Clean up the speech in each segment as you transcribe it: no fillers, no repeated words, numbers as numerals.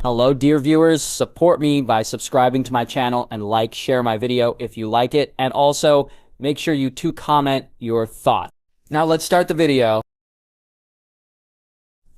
Hello, dear viewers. Support me by subscribing to my channel and share my video if you like it. And also, make sure you comment your thoughts. Now let's start the video.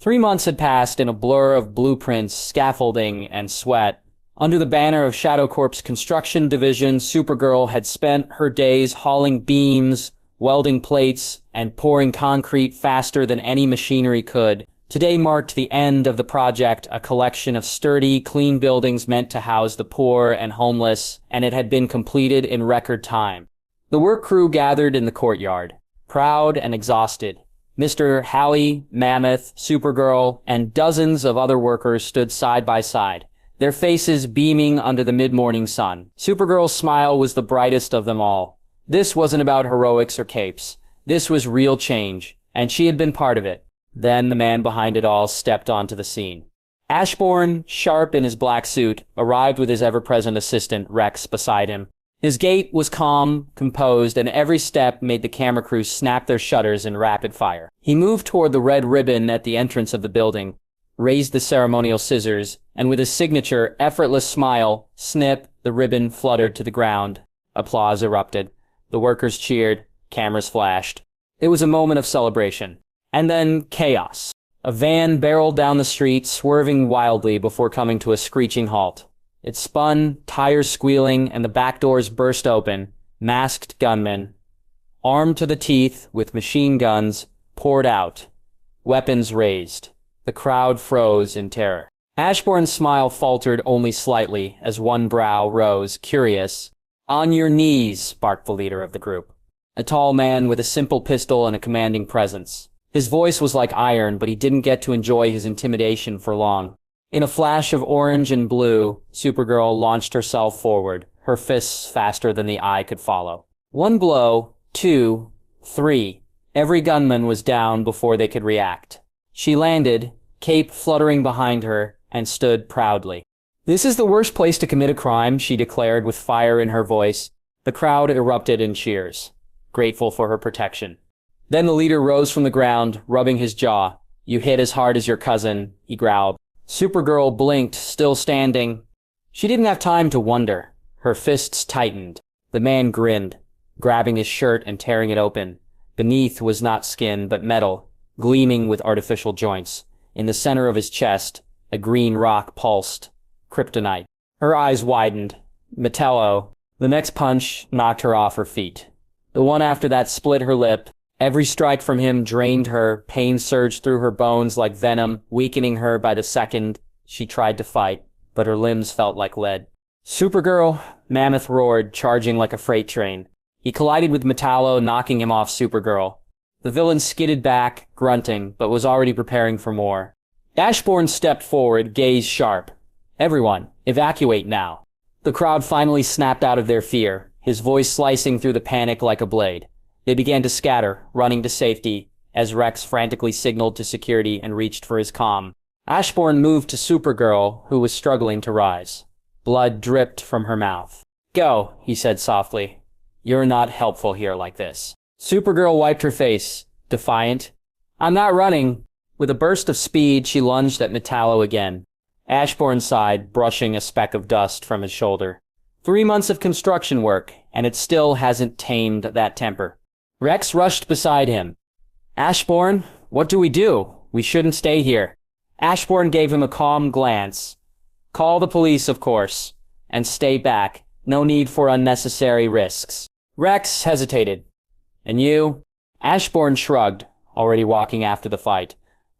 3 months had passed in a blur of blueprints, scaffolding, and sweat. Under the banner of Shadow Corp's construction division, Supergirl had spent her days hauling beams, welding plates, and pouring concrete faster than any machinery could. Today marked the end of the project, a collection of sturdy, clean buildings meant to house the poor and homeless, and it had been completed in record time. The work crew gathered in the courtyard, proud and exhausted. Mr. Howie, Mammoth, Supergirl, and dozens of other workers stood side by side, their faces beaming under the mid-morning sun. Supergirl's smile was the brightest of them all. This wasn't about heroics or capes. This was real change, and she had been part of it. Then the man behind it all stepped onto the scene. Ashbourne, sharp in his black suit, arrived with his ever-present assistant, Rex, beside him. His gait was calm, composed, and every step made the camera crew snap their shutters in rapid fire. He moved toward the red ribbon at the entrance of the building, raised the ceremonial scissors, and with his signature, effortless smile, snip, the ribbon fluttered to the ground. Applause erupted. The workers cheered. Cameras flashed. It was a moment of celebration. And then chaos. A van barreled down the street, swerving wildly before coming to a screeching halt. It spun, tires squealing, and the back doors burst open. Masked gunmen, armed to the teeth with machine guns, poured out. Weapons raised. The crowd froze in terror. Ashbourne's smile faltered only slightly as one brow rose, curious. "On your knees," barked the leader of the group. A tall man with a simple pistol and a commanding presence. His voice was like iron, but he didn't get to enjoy his intimidation for long. In a flash of orange and blue, Supergirl launched herself forward, her fists faster than the eye could follow. 1 blow, 2, 3. Every gunman was down before they could react. She landed, cape fluttering behind her, and stood proudly. "This is the worst place to commit a crime," she declared with fire in her voice. The crowd erupted in cheers, grateful for her protection. Then the leader rose from the ground, rubbing his jaw. "You hit as hard as your cousin," he growled. Supergirl blinked, still standing. She didn't have time to wonder. Her fists tightened. The man grinned, grabbing his shirt and tearing it open. Beneath was not skin, but metal, gleaming with artificial joints. In the center of his chest, a green rock pulsed. Kryptonite. Her eyes widened. Metallo. The next punch knocked her off her feet. The one after that split her lip. Every strike from him drained her, pain surged through her bones like venom, weakening her by the second. She tried to fight, but her limbs felt like lead. "Supergirl!" Mammoth roared, charging like a freight train. He collided with Metallo, knocking him off Supergirl. The villain skidded back, grunting, but was already preparing for more. Ashbourne stepped forward, gaze sharp. "Everyone, evacuate now." The crowd finally snapped out of their fear, his voice slicing through the panic like a blade. They began to scatter, running to safety, as Rex frantically signaled to security and reached for his comm. Ashbourne moved to Supergirl, who was struggling to rise. Blood dripped from her mouth. "Go," he said softly. "You're not helpful here like this." Supergirl wiped her face, defiant. "I'm not running." With a burst of speed, she lunged at Metallo again. Ashbourne sighed, brushing a speck of dust from his shoulder. 3 months of construction work, and it still hasn't tamed that temper. Rex rushed beside him. "Ashbourne, what do? We shouldn't stay here." Ashbourne gave him a calm glance. "Call the police, of course. And stay back. No need for unnecessary risks." Rex hesitated. "And you?" Ashbourne shrugged, already walking after the fight.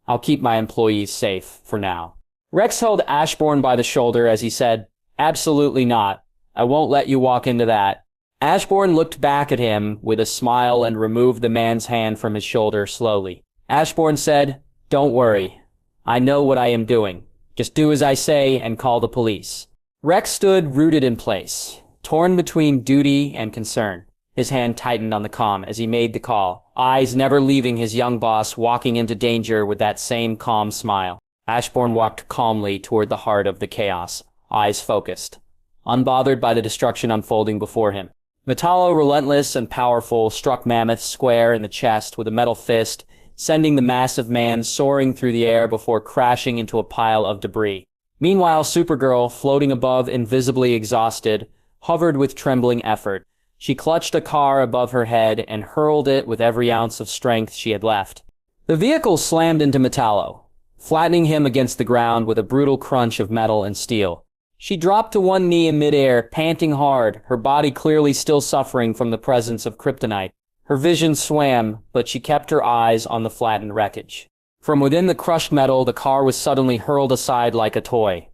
"I'll keep my employees safe, for now." Rex held Ashbourne by the shoulder as he said, "Absolutely not. I won't let you walk into that." Ashbourne looked back at him with a smile and removed the man's hand from his shoulder slowly. Ashbourne said, "Don't worry. I know what I am doing. Just do as I say and call the police." Rex stood rooted in place, torn between duty and concern. His hand tightened on the comm as he made the call, eyes never leaving his young boss walking into danger with that same calm smile. Ashbourne walked calmly toward the heart of the chaos, eyes focused, unbothered by the destruction unfolding before him. Metallo, relentless and powerful, struck Mammoth square in the chest with a metal fist, sending the massive man soaring through the air before crashing into a pile of debris. Meanwhile, Supergirl, floating above, invisibly exhausted, hovered with trembling effort. She clutched a car above her head and hurled it with every ounce of strength she had left. The vehicle slammed into Metallo, flattening him against the ground with a brutal crunch of metal and steel. She dropped to one knee in midair, panting hard, her body clearly still suffering from the presence of kryptonite. Her vision swam, but she kept her eyes on the flattened wreckage. From within the crushed metal, the car was suddenly hurled aside like a toy.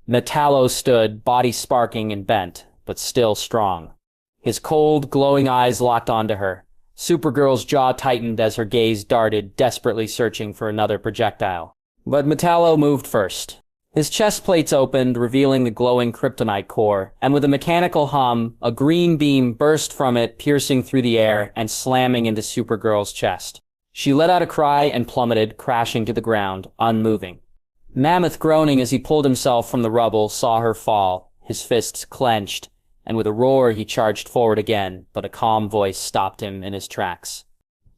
Metallo stood, body sparking and bent, but still strong. His cold, glowing eyes locked onto her. Supergirl's jaw tightened as her gaze darted, desperately searching for another projectile. But Metallo moved first. His chest plates opened, revealing the glowing kryptonite core, and with a mechanical hum, a green beam burst from it, piercing through the air and slamming into Supergirl's chest. She let out a cry and plummeted, crashing to the ground, unmoving. Mammoth, groaning as he pulled himself from the rubble, saw her fall, his fists clenched, and with a roar he charged forward again, but a calm voice stopped him in his tracks.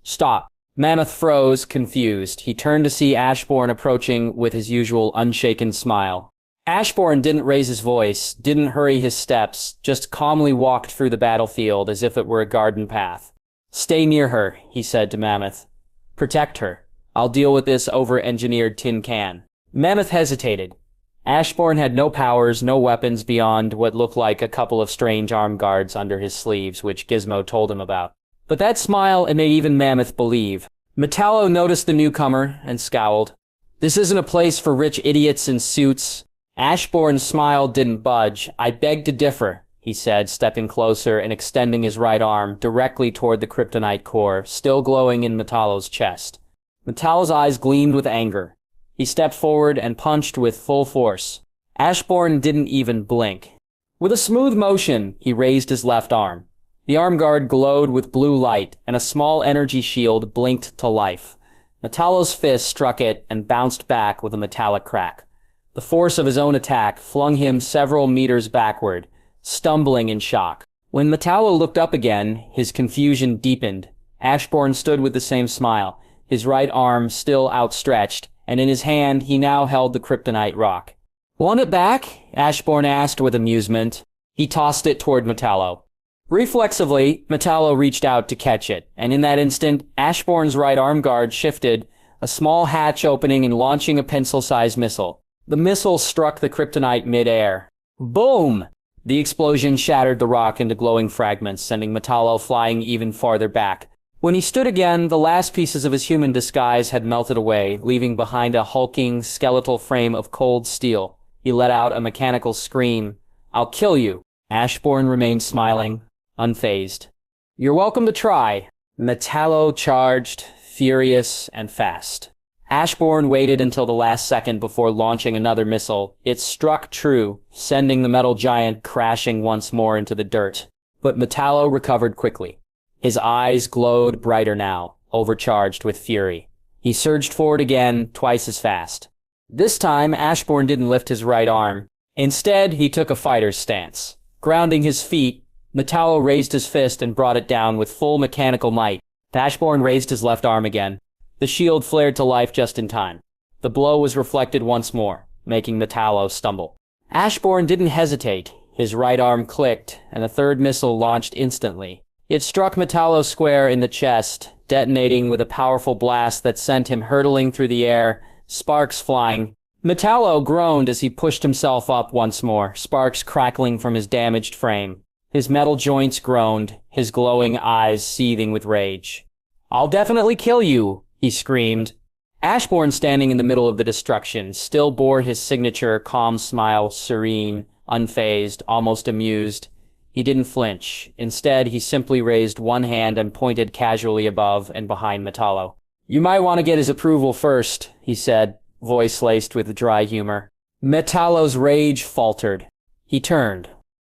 "Stop." Mammoth froze, confused. He turned to see Ashbourne approaching with his usual unshaken smile. Ashbourne didn't raise his voice, didn't hurry his steps, just calmly walked through the battlefield as if it were a garden path. "Stay near her," he said to Mammoth. "Protect her. I'll deal with this over-engineered tin can." Mammoth hesitated. Ashbourne had no powers, no weapons beyond what looked like a couple of strange arm guards under his sleeves, which Gizmo told him about. But that smile made even Mammoth believe. Metallo noticed the newcomer and scowled. "This isn't a place for rich idiots in suits." Ashbourne's smile didn't budge. "I beg to differ," he said, stepping closer and extending his right arm directly toward the kryptonite core, still glowing in Metallo's chest. Metallo's eyes gleamed with anger. He stepped forward and punched with full force. Ashbourne didn't even blink. With a smooth motion, he raised his left arm. The arm guard glowed with blue light, and a small energy shield blinked to life. Metallo's fist struck it and bounced back with a metallic crack. The force of his own attack flung him several meters backward, stumbling in shock. When Metallo looked up again, his confusion deepened. Ashbourne stood with the same smile, his right arm still outstretched, and in his hand he now held the kryptonite rock. "Want it back?" Ashbourne asked with amusement. He tossed it toward Metallo. Reflexively, Metallo reached out to catch it, and in that instant, Ashbourne's right arm guard shifted, a small hatch opening and launching a pencil-sized missile. The missile struck the kryptonite mid-air. Boom! The explosion shattered the rock into glowing fragments, sending Metallo flying even farther back. When he stood again, the last pieces of his human disguise had melted away, leaving behind a hulking, skeletal frame of cold steel. He let out a mechanical scream. "I'll kill you." Ashbourne remained smiling, unfazed. "You're welcome to try." Metallo charged, furious and fast. Ashbourne waited until the last second before launching another missile. It struck true, sending the metal giant crashing once more into the dirt. But Metallo recovered quickly. His eyes glowed brighter now, overcharged with fury. He surged forward again, twice as fast. This time, Ashbourne didn't lift his right arm. Instead, he took a fighter's stance. Grounding his feet, Metallo raised his fist and brought it down with full mechanical might. Ashbourne raised his left arm again. The shield flared to life just in time. The blow was reflected once more, making Metallo stumble. Ashbourne didn't hesitate. His right arm clicked, and a third missile launched instantly. It struck Metallo square in the chest, detonating with a powerful blast that sent him hurtling through the air, sparks flying. Metallo groaned as he pushed himself up once more, sparks crackling from his damaged frame. His metal joints groaned, his glowing eyes seething with rage. "I'll definitely kill you," he screamed. Ashbourne, standing in the middle of the destruction, still bore his signature calm smile, serene, unfazed, almost amused. He didn't flinch. Instead, he simply raised one hand and pointed casually above and behind Metallo. "You might want to get his approval first," he said, voice laced with dry humor. Metallo's rage faltered. He turned.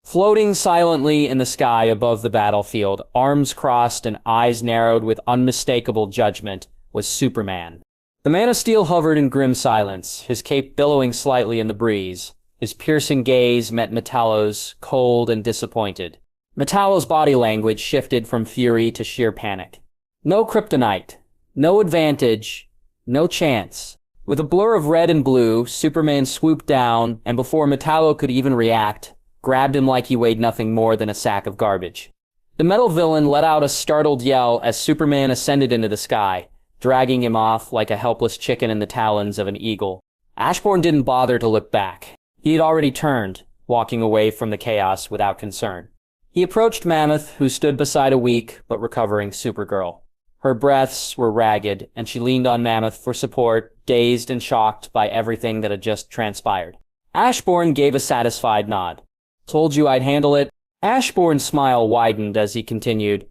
Floating silently in the sky above the battlefield, arms crossed and eyes narrowed with unmistakable judgment, was Superman. The Man of Steel hovered in grim silence, his cape billowing slightly in the breeze. His piercing gaze met Metallo's, cold and disappointed. Metallo's body language shifted from fury to sheer panic. No kryptonite. No advantage. No chance. With a blur of red and blue, Superman swooped down, and before Metallo could even react, grabbed him like he weighed nothing more than a sack of garbage. The metal villain let out a startled yell as Superman ascended into the sky, dragging him off like a helpless chicken in the talons of an eagle. Ashbourne didn't bother to look back. He had already turned, walking away from the chaos without concern. He approached Mammoth, who stood beside a weak but recovering Supergirl. Her breaths were ragged, and she leaned on Mammoth for support, dazed and shocked by everything that had just transpired. Ashbourne gave a satisfied nod. "Told you I'd handle it." Ashbourne's smile widened as he continued,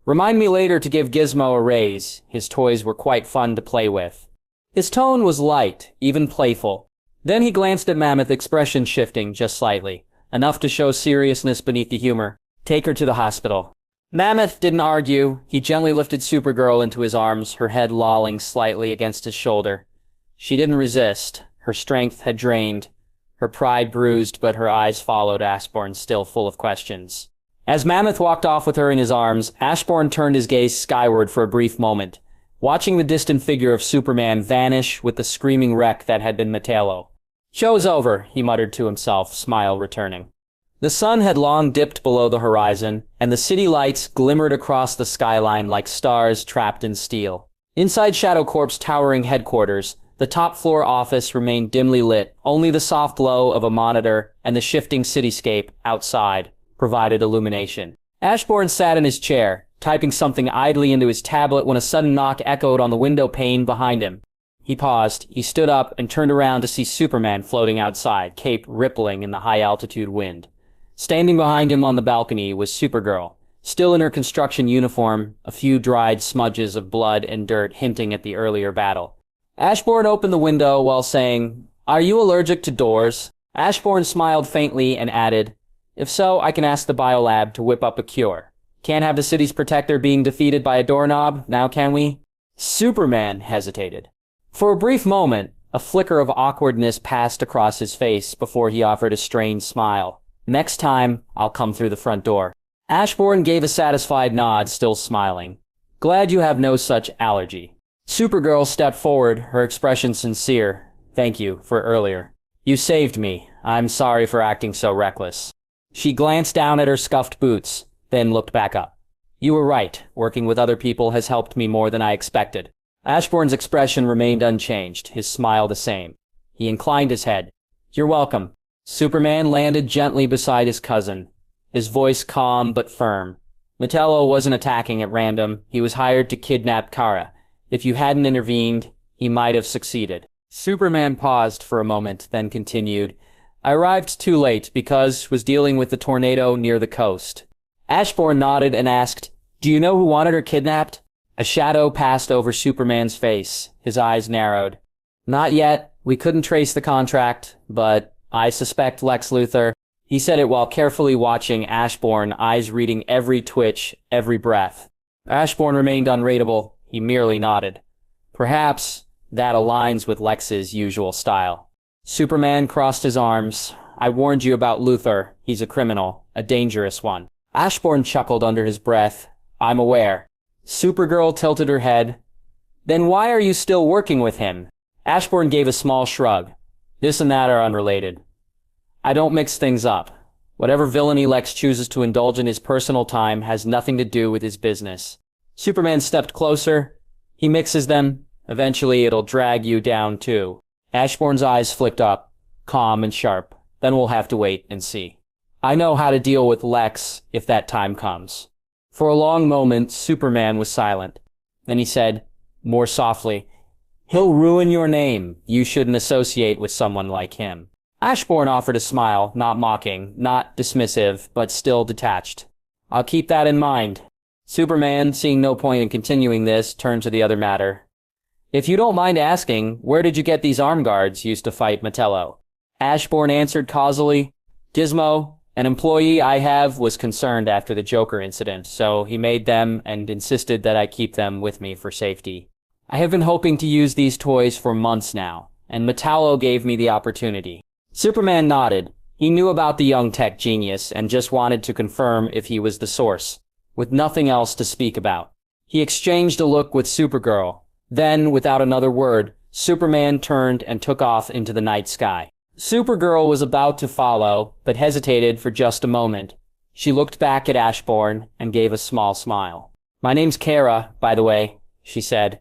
"Remind me later to give Gizmo a raise. His toys were quite fun to play with." His tone was light, even playful. Then he glanced at Mammoth, expression shifting just slightly, enough to show seriousness beneath the humor. "Take her to the hospital." Mammoth didn't argue. He gently lifted Supergirl into his arms, her head lolling slightly against his shoulder. She didn't resist. Her strength had drained, her pride bruised, but her eyes followed Ashbourne, still full of questions. As Mammoth walked off with her in his arms, Ashbourne turned his gaze skyward for a brief moment, watching the distant figure of Superman vanish with the screaming wreck that had been Metallo. "Show's over," he muttered to himself, smile returning. The sun had long dipped below the horizon, and the city lights glimmered across the skyline like stars trapped in steel. Inside Shadow Corp's towering headquarters, the top-floor office remained dimly lit. Only the soft glow of a monitor and the shifting cityscape outside provided illumination. Ashbourne sat in his chair, typing something idly into his tablet when a sudden knock echoed on the window pane behind him. He paused, he stood up, and turned around to see Superman floating outside, cape rippling in the high-altitude wind. Standing behind him on the balcony was Supergirl, still in her construction uniform, a few dried smudges of blood and dirt hinting at the earlier battle. Ashbourne opened the window while saying, "Are you allergic to doors?" Ashbourne smiled faintly and added, "If so, I can ask the biolab to whip up a cure. Can't have the city's protector being defeated by a doorknob, now can we?" Superman hesitated. For a brief moment, a flicker of awkwardness passed across his face before he offered a strained smile. "Next time, I'll come through the front door." Ashbourne gave a satisfied nod, still smiling. "Glad you have no such allergy." Supergirl stepped forward, her expression sincere. "Thank you for earlier. You saved me. I'm sorry for acting so reckless." She glanced down at her scuffed boots, then looked back up. "You were right. Working with other people has helped me more than I expected." Ashbourne's expression remained unchanged, his smile the same. He inclined his head. "You're welcome." Superman landed gently beside his cousin, his voice calm but firm. Metallo wasn't attacking at random. He was hired to kidnap Kara. If you hadn't intervened, he might have succeeded. Superman paused for a moment, then continued, "I arrived too late because was dealing with the tornado near the coast." Ashbourne nodded and asked, "Do you know who wanted her kidnapped?" A shadow passed over Superman's face. His eyes narrowed. "Not yet. We couldn't trace the contract, but I suspect Lex Luthor." He said it while carefully watching Ashbourne, eyes reading every twitch, every breath. Ashbourne remained unreadable. He merely nodded. "Perhaps that aligns with Lex's usual style." Superman crossed his arms. "I warned you about Luthor. He's a criminal, a dangerous one." Ashbourne chuckled under his breath. "I'm aware." Supergirl tilted her head. "Then why are you still working with him?" Ashbourne gave a small shrug. "This and that are unrelated. I don't mix things up. Whatever villainy Lex chooses to indulge in his personal time has nothing to do with his business." Superman stepped closer. "He mixes them. Eventually it'll drag you down too." Ashbourne's eyes flicked up, calm and sharp. "Then we'll have to wait and see. I know how to deal with Lex if that time comes." For a long moment, Superman was silent. Then he said, more softly, "He'll ruin your name. You shouldn't associate with someone like him." Ashbourne offered a smile, not mocking, not dismissive, but still detached. "I'll keep that in mind." Superman, seeing no point in continuing this, turned to the other matter. "If you don't mind asking, where did you get these arm guards used to fight Metallo?" Ashbourne answered causally, "Gizmo, an employee I have, was concerned after the Joker incident, so he made them and insisted that I keep them with me for safety. I have been hoping to use these toys for months now, and Metallo gave me the opportunity." Superman nodded. He knew about the young tech genius and just wanted to confirm if he was the source, with nothing else to speak about. He exchanged a look with Supergirl. Then, without another word, Superman turned and took off into the night sky. Supergirl was about to follow, but hesitated for just a moment. She looked back at Ashbourne and gave a small smile. "My name's Kara, by the way," she said.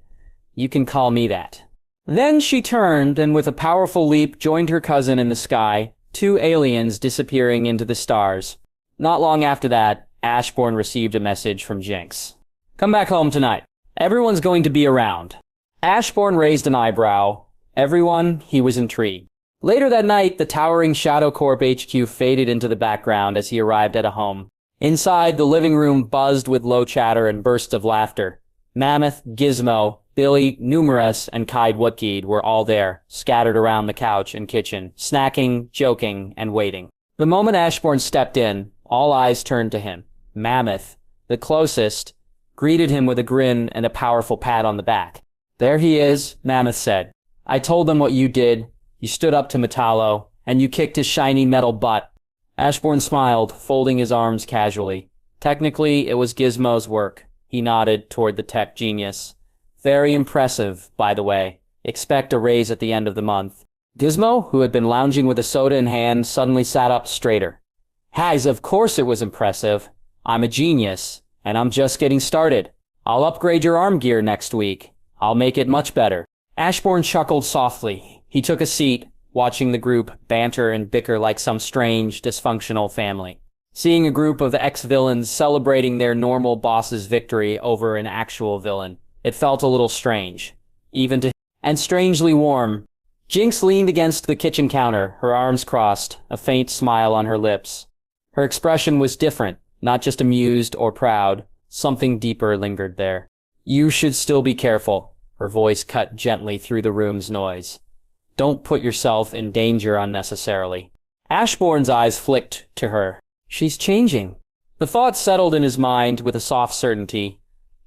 "You can call me that." Then she turned and with a powerful leap joined her cousin in the sky, two aliens disappearing into the stars. Not long after that, Ashbourne received a message from Jinx. "Come back home tonight. Everyone's going to be around." Ashbourne raised an eyebrow. Everyone, he was intrigued. Later that night, the towering Shadow Corp HQ faded into the background as he arrived at a home. Inside, the living room buzzed with low chatter and bursts of laughter. Mammoth, Gizmo, Billy, Numerous, and Kaid Woodkeed were all there, scattered around the couch and kitchen, snacking, joking, and waiting. The moment Ashbourne stepped in, all eyes turned to him. Mammoth, the closest, greeted him with a grin and a powerful pat on the back. "There he is," Mammoth said. "I told them what you did. You stood up to Metallo, and you kicked his shiny metal butt." Ashbourne smiled, folding his arms casually. Technically, it was Gizmo's work. He nodded toward the tech genius. "Very impressive, by the way. Expect a raise at the end of the month." Gizmo, who had been lounging with a soda in hand, suddenly sat up straighter. "Hags, of course it was impressive. I'm a genius, and I'm just getting started. I'll upgrade your arm gear next week. I'll make it much better." Ashbourne chuckled softly. He took a seat, watching the group banter and bicker like some strange, dysfunctional family. Seeing a group of ex-villains celebrating their normal boss's victory over an actual villain, it felt a little strange, even to him, and strangely warm. Jinx leaned against the kitchen counter, her arms crossed, a faint smile on her lips. Her expression was different, not just amused or proud. Something deeper lingered there. "You should still be careful." Her voice cut gently through the room's noise. "Don't put yourself in danger unnecessarily." Ashbourne's eyes flicked to her. She's changing. The thought settled in his mind with a soft certainty.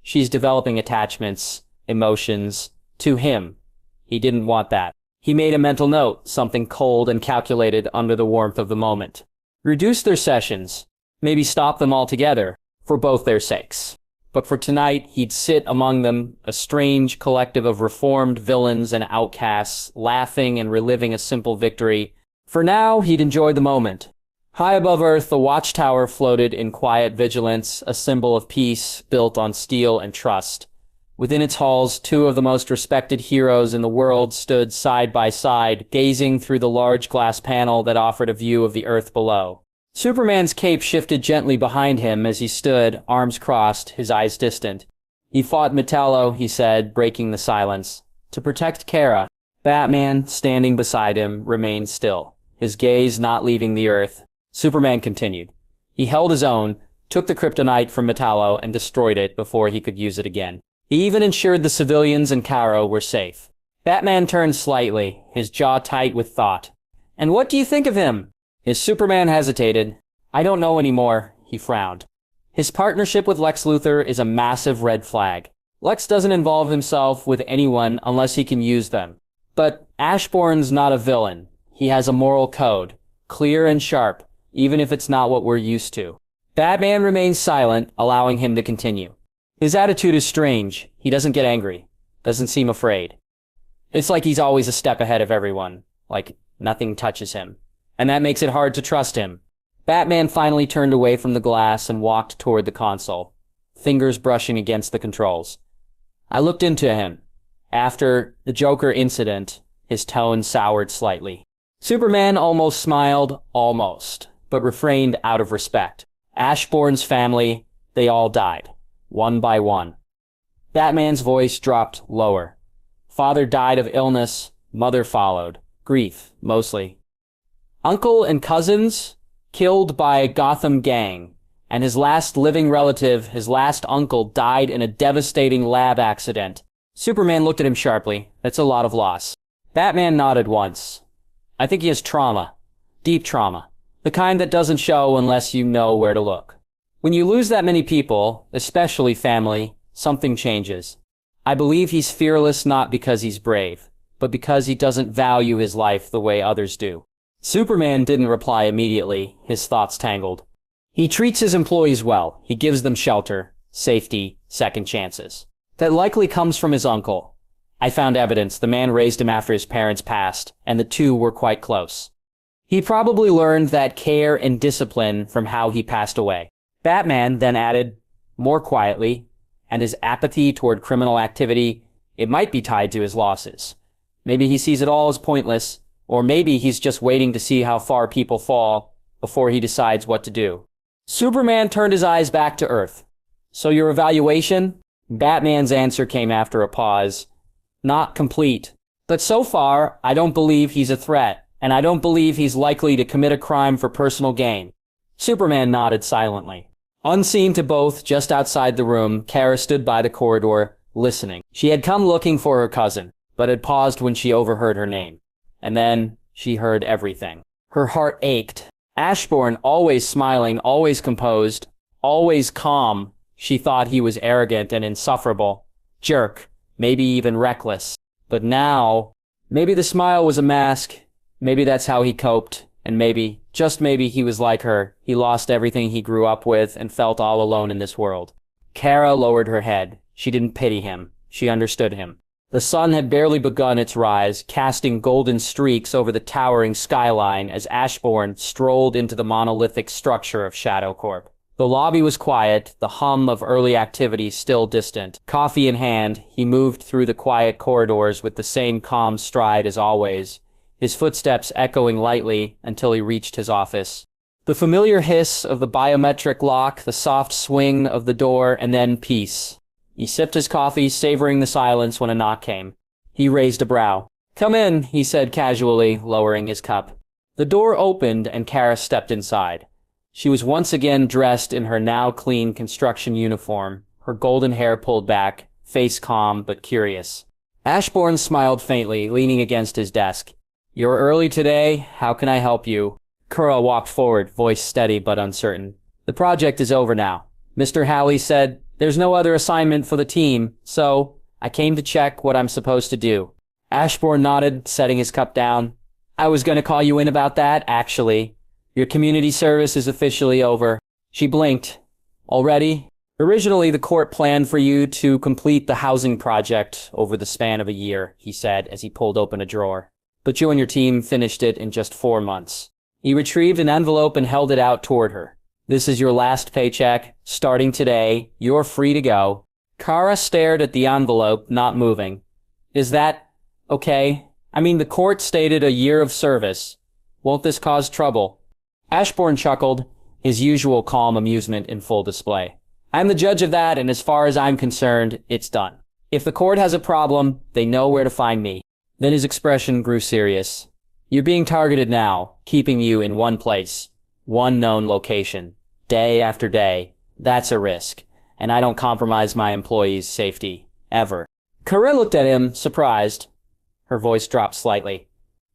She's developing attachments, emotions, to him. He didn't want that. He made a mental note, something cold and calculated under the warmth of the moment. Reduce their sessions. Maybe stop them altogether, for both their sakes. But for tonight, he'd sit among them, a strange collective of reformed villains and outcasts, laughing and reliving a simple victory. For now, he'd enjoy the moment. High above Earth, the watchtower floated in quiet vigilance, a symbol of peace built on steel and trust. Within its halls, two of the most respected heroes in the world stood side by side, gazing through the large glass panel that offered a view of the Earth below. Superman's cape shifted gently behind him as he stood, arms crossed, his eyes distant. "He fought Metallo," he said, breaking the silence, "to protect Kara." Batman, standing beside him, remained still, his gaze not leaving the Earth. Superman continued. He held his own, took the kryptonite from Metallo, and destroyed it before he could use it again. He even ensured the civilians and Kara were safe. Batman turned slightly, his jaw tight with thought. "And what do you think of him?" His Superman hesitated. "I don't know anymore," he frowned. His partnership with Lex Luthor is a massive red flag. Lex doesn't involve himself with anyone unless he can use them. But Ashbourne's not a villain. He has a moral code, clear and sharp, even if it's not what we're used to. Batman remains silent, allowing him to continue. His attitude is strange. He doesn't get angry. Doesn't seem afraid. It's like he's always a step ahead of everyone. Like nothing touches him. And that makes it hard to trust him. Batman finally turned away from the glass and walked toward the console, fingers brushing against the controls. I looked into him. After the Joker incident, his tone soured slightly. Superman almost smiled, almost, but refrained out of respect. Ashbourne's family, they all died, one by one. Batman's voice dropped lower. Father died of illness, mother followed. Grief, mostly. Uncle and cousins, killed by a Gotham gang. And his last living relative, his last uncle, died in a devastating lab accident. Superman looked at him sharply. That's a lot of loss. Batman nodded once. I think he has trauma. Deep trauma. The kind that doesn't show unless you know where to look. When you lose that many people, especially family, something changes. I believe he's fearless not because he's brave, but because he doesn't value his life the way others do. Superman didn't reply immediately, his thoughts tangled. He treats his employees well. He gives them shelter, safety, second chances. That likely comes from his uncle. I found evidence. The man raised him after his parents passed, and the two were quite close. He probably learned that care and discipline from how he passed away. Batman then added, more quietly, and his apathy toward criminal activity, it might be tied to his losses. Maybe he sees it all as pointless, or maybe he's just waiting to see how far people fall before he decides what to do. Superman turned his eyes back to Earth. So your evaluation? Batman's answer came after a pause. Not complete. But so far, I don't believe he's a threat, and I don't believe he's likely to commit a crime for personal gain. Superman nodded silently. Unseen to both, just outside the room, Kara stood by the corridor, listening. She had come looking for her cousin, but had paused when she overheard her name. And then, she heard everything. Her heart ached. Ashbourne, always smiling, always composed, always calm. She thought he was arrogant and insufferable. Jerk. Maybe even reckless. But now, maybe the smile was a mask. Maybe that's how he coped. And maybe, just maybe, he was like her. He lost everything he grew up with and felt all alone in this world. Kara lowered her head. She didn't pity him. She understood him. The sun had barely begun its rise, casting golden streaks over the towering skyline as Ashbourne strolled into the monolithic structure of Shadow Corp. The lobby was quiet, the hum of early activity still distant. Coffee in hand, he moved through the quiet corridors with the same calm stride as always, his footsteps echoing lightly until he reached his office. The familiar hiss of the biometric lock, the soft swing of the door, and then peace. He sipped his coffee, savoring the silence when a knock came. He raised a brow. "Come in," he said casually, lowering his cup. The door opened and Kara stepped inside. She was once again dressed in her now clean construction uniform, her golden hair pulled back, face calm but curious. Ashbourne smiled faintly, leaning against his desk. "You're early today. How can I help you?" Kara walked forward, voice steady but uncertain. "The project is over now. Mr. Halley said, there's no other assignment for the team, so I came to check what I'm supposed to do." Ashbourne nodded, setting his cup down. "I was going to call you in about that, actually. Your community service is officially over." She blinked. "Already?" "Originally, the court planned for you to complete the housing project over the span of a year," he said as he pulled open a drawer. "But you and your team finished it in just 4 months." He retrieved an envelope and held it out toward her. "This is your last paycheck. Starting today, you're free to go." Kara stared at the envelope, not moving. "Is that okay? I mean, the court stated a year of service. Won't this cause trouble?" Ashbourne chuckled, his usual calm amusement in full display. "I'm the judge of that, and as far as I'm concerned, it's done. If the court has a problem, they know where to find me." Then his expression grew serious. "You're being targeted now, keeping you in one place, one known location, day after day. That's a risk, and I don't compromise my employees' safety, ever." Kara looked at him, surprised. Her voice dropped slightly.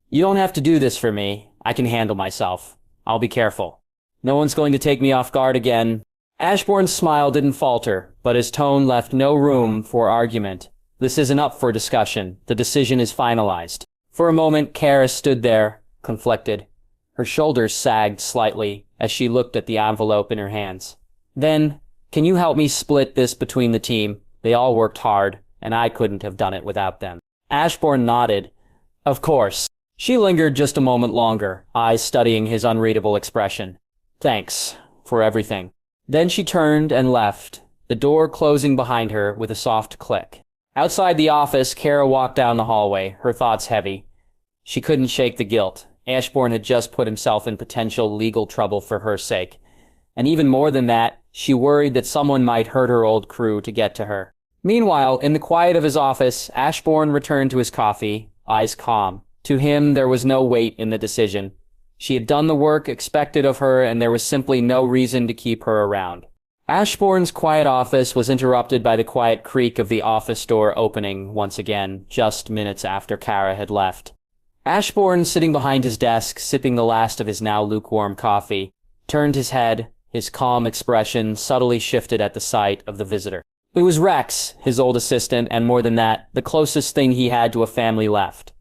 "You don't have to do this for me. I can handle myself. I'll be careful. No one's going to take me off guard again." Ashbourne's smile didn't falter, but his tone left no room for argument. "This isn't up for discussion. The decision is finalized." For a moment, Kara stood there, conflicted. Her shoulders sagged slightly as she looked at the envelope in her hands. "Then, can you help me split this between the team? They all worked hard, and I couldn't have done it without them." Ashbourne nodded. "Of course." She lingered just a moment longer, eyes studying his unreadable expression. "Thanks for everything." Then she turned and left, the door closing behind her with a soft click. Outside the office, Kara walked down the hallway, her thoughts heavy. She couldn't shake the guilt. Ashbourne had just put himself in potential legal trouble for her sake. And even more than that, she worried that someone might hurt her old crew to get to her. Meanwhile, in the quiet of his office, Ashbourne returned to his coffee, eyes calm. To him, there was no weight in the decision. She had done the work expected of her, and there was simply no reason to keep her around. Ashbourne's quiet office was interrupted by the quiet creak of the office door opening once again, just minutes after Kara had left. Ashbourne, sitting behind his desk, sipping the last of his now lukewarm coffee, turned his head, his calm expression subtly shifted at the sight of the visitor. It was Rex, his old assistant, and more than that, the closest thing he had to a family left.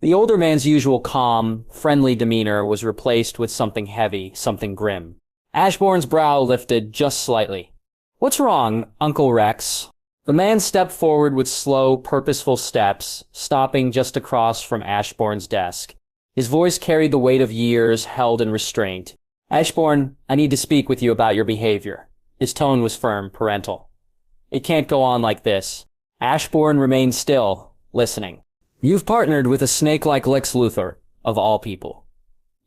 The older man's usual calm, friendly demeanor was replaced with something heavy, something grim. Ashbourne's brow lifted just slightly. "What's wrong, Uncle Rex?" The man stepped forward with slow, purposeful steps, stopping just across from Ashbourne's desk. His voice carried the weight of years held in restraint. "Ashbourne, I need to speak with you about your behavior." His tone was firm, parental. "It can't go on like this." Ashbourne remained still, listening. "You've partnered with a snake-like Lex Luthor, of all people.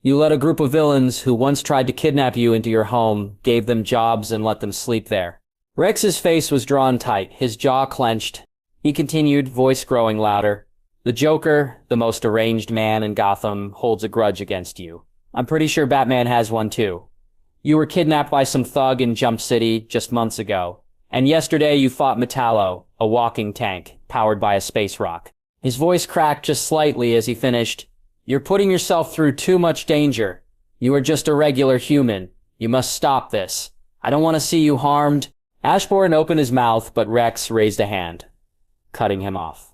You let a group of villains who once tried to kidnap you into your home, gave them jobs and let them sleep there." Rex's face was drawn tight, his jaw clenched. He continued, voice growing louder. "The Joker, the most deranged man in Gotham, holds a grudge against you. I'm pretty sure Batman has one too. You were kidnapped by some thug in Jump City just months ago. And yesterday you fought Metallo, a walking tank, powered by a space rock." His voice cracked just slightly as he finished. "You're putting yourself through too much danger. You are just a regular human. You must stop this. I don't want to see you harmed." Ashbourne opened his mouth, but Rex raised a hand, cutting him off.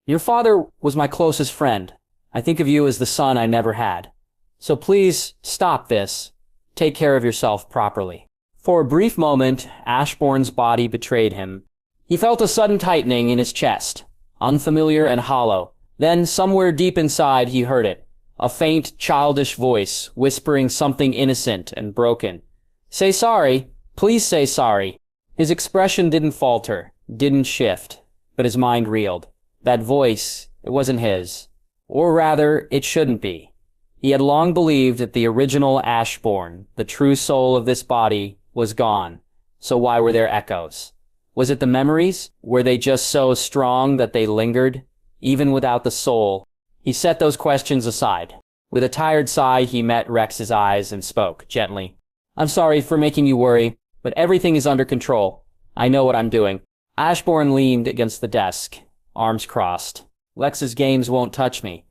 "Your father was my closest friend. I think of you as the son I never had. So please, stop this. Take care of yourself properly." For a brief moment, Ashbourne's body betrayed him. He felt a sudden tightening in his chest, unfamiliar and hollow. Then, somewhere deep inside, he heard it. A faint, childish voice, whispering something innocent and broken. "Say sorry. Please say sorry." His expression didn't falter, didn't shift, but his mind reeled. That voice, it wasn't his. Or rather, it shouldn't be. He had long believed that the original Ashbourne, the true soul of this body, was gone. So why were there echoes? Was it the memories? Were they just so strong that they lingered, even without the soul? He set those questions aside. With a tired sigh, he met Rex's eyes and spoke, gently. "I'm sorry for making you worry, but everything is under control. I know what I'm doing." Ashbourne leaned against the desk, arms crossed. "Lex's games won't touch me.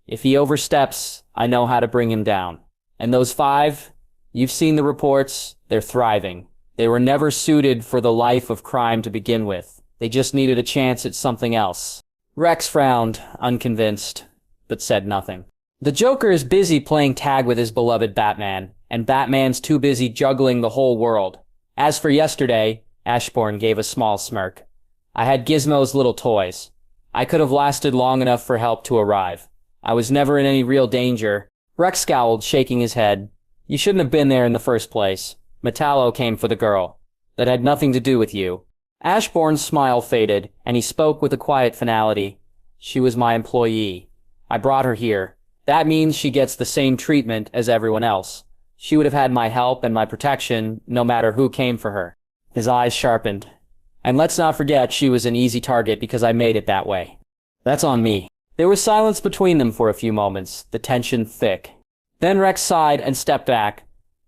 If he oversteps, I know how to bring him down. And those 5, you've seen the reports, they're thriving. They were never suited for the life of crime to begin with. They just needed a chance at something else." Rex frowned, unconvinced, but said nothing. "The Joker is busy playing tag with his beloved Batman, and Batman's too busy juggling the whole world. As for yesterday," Ashbourne gave a small smirk, "I had Gizmo's little toys. I could have lasted long enough for help to arrive. I was never in any real danger." Rex scowled, shaking his head. "You shouldn't have been there in the first place. Metallo came for the girl. That had nothing to do with you." Ashbourne's smile faded, and he spoke with a quiet finality. "She was my employee. I brought her here. That means she gets the same treatment as everyone else. She would have had my help and my protection, no matter who came for her." His eyes sharpened. "And let's not forget she was an easy target because I made it that way. That's on me." There was silence between them for a few moments, the tension thick. Then Rex sighed and stepped back.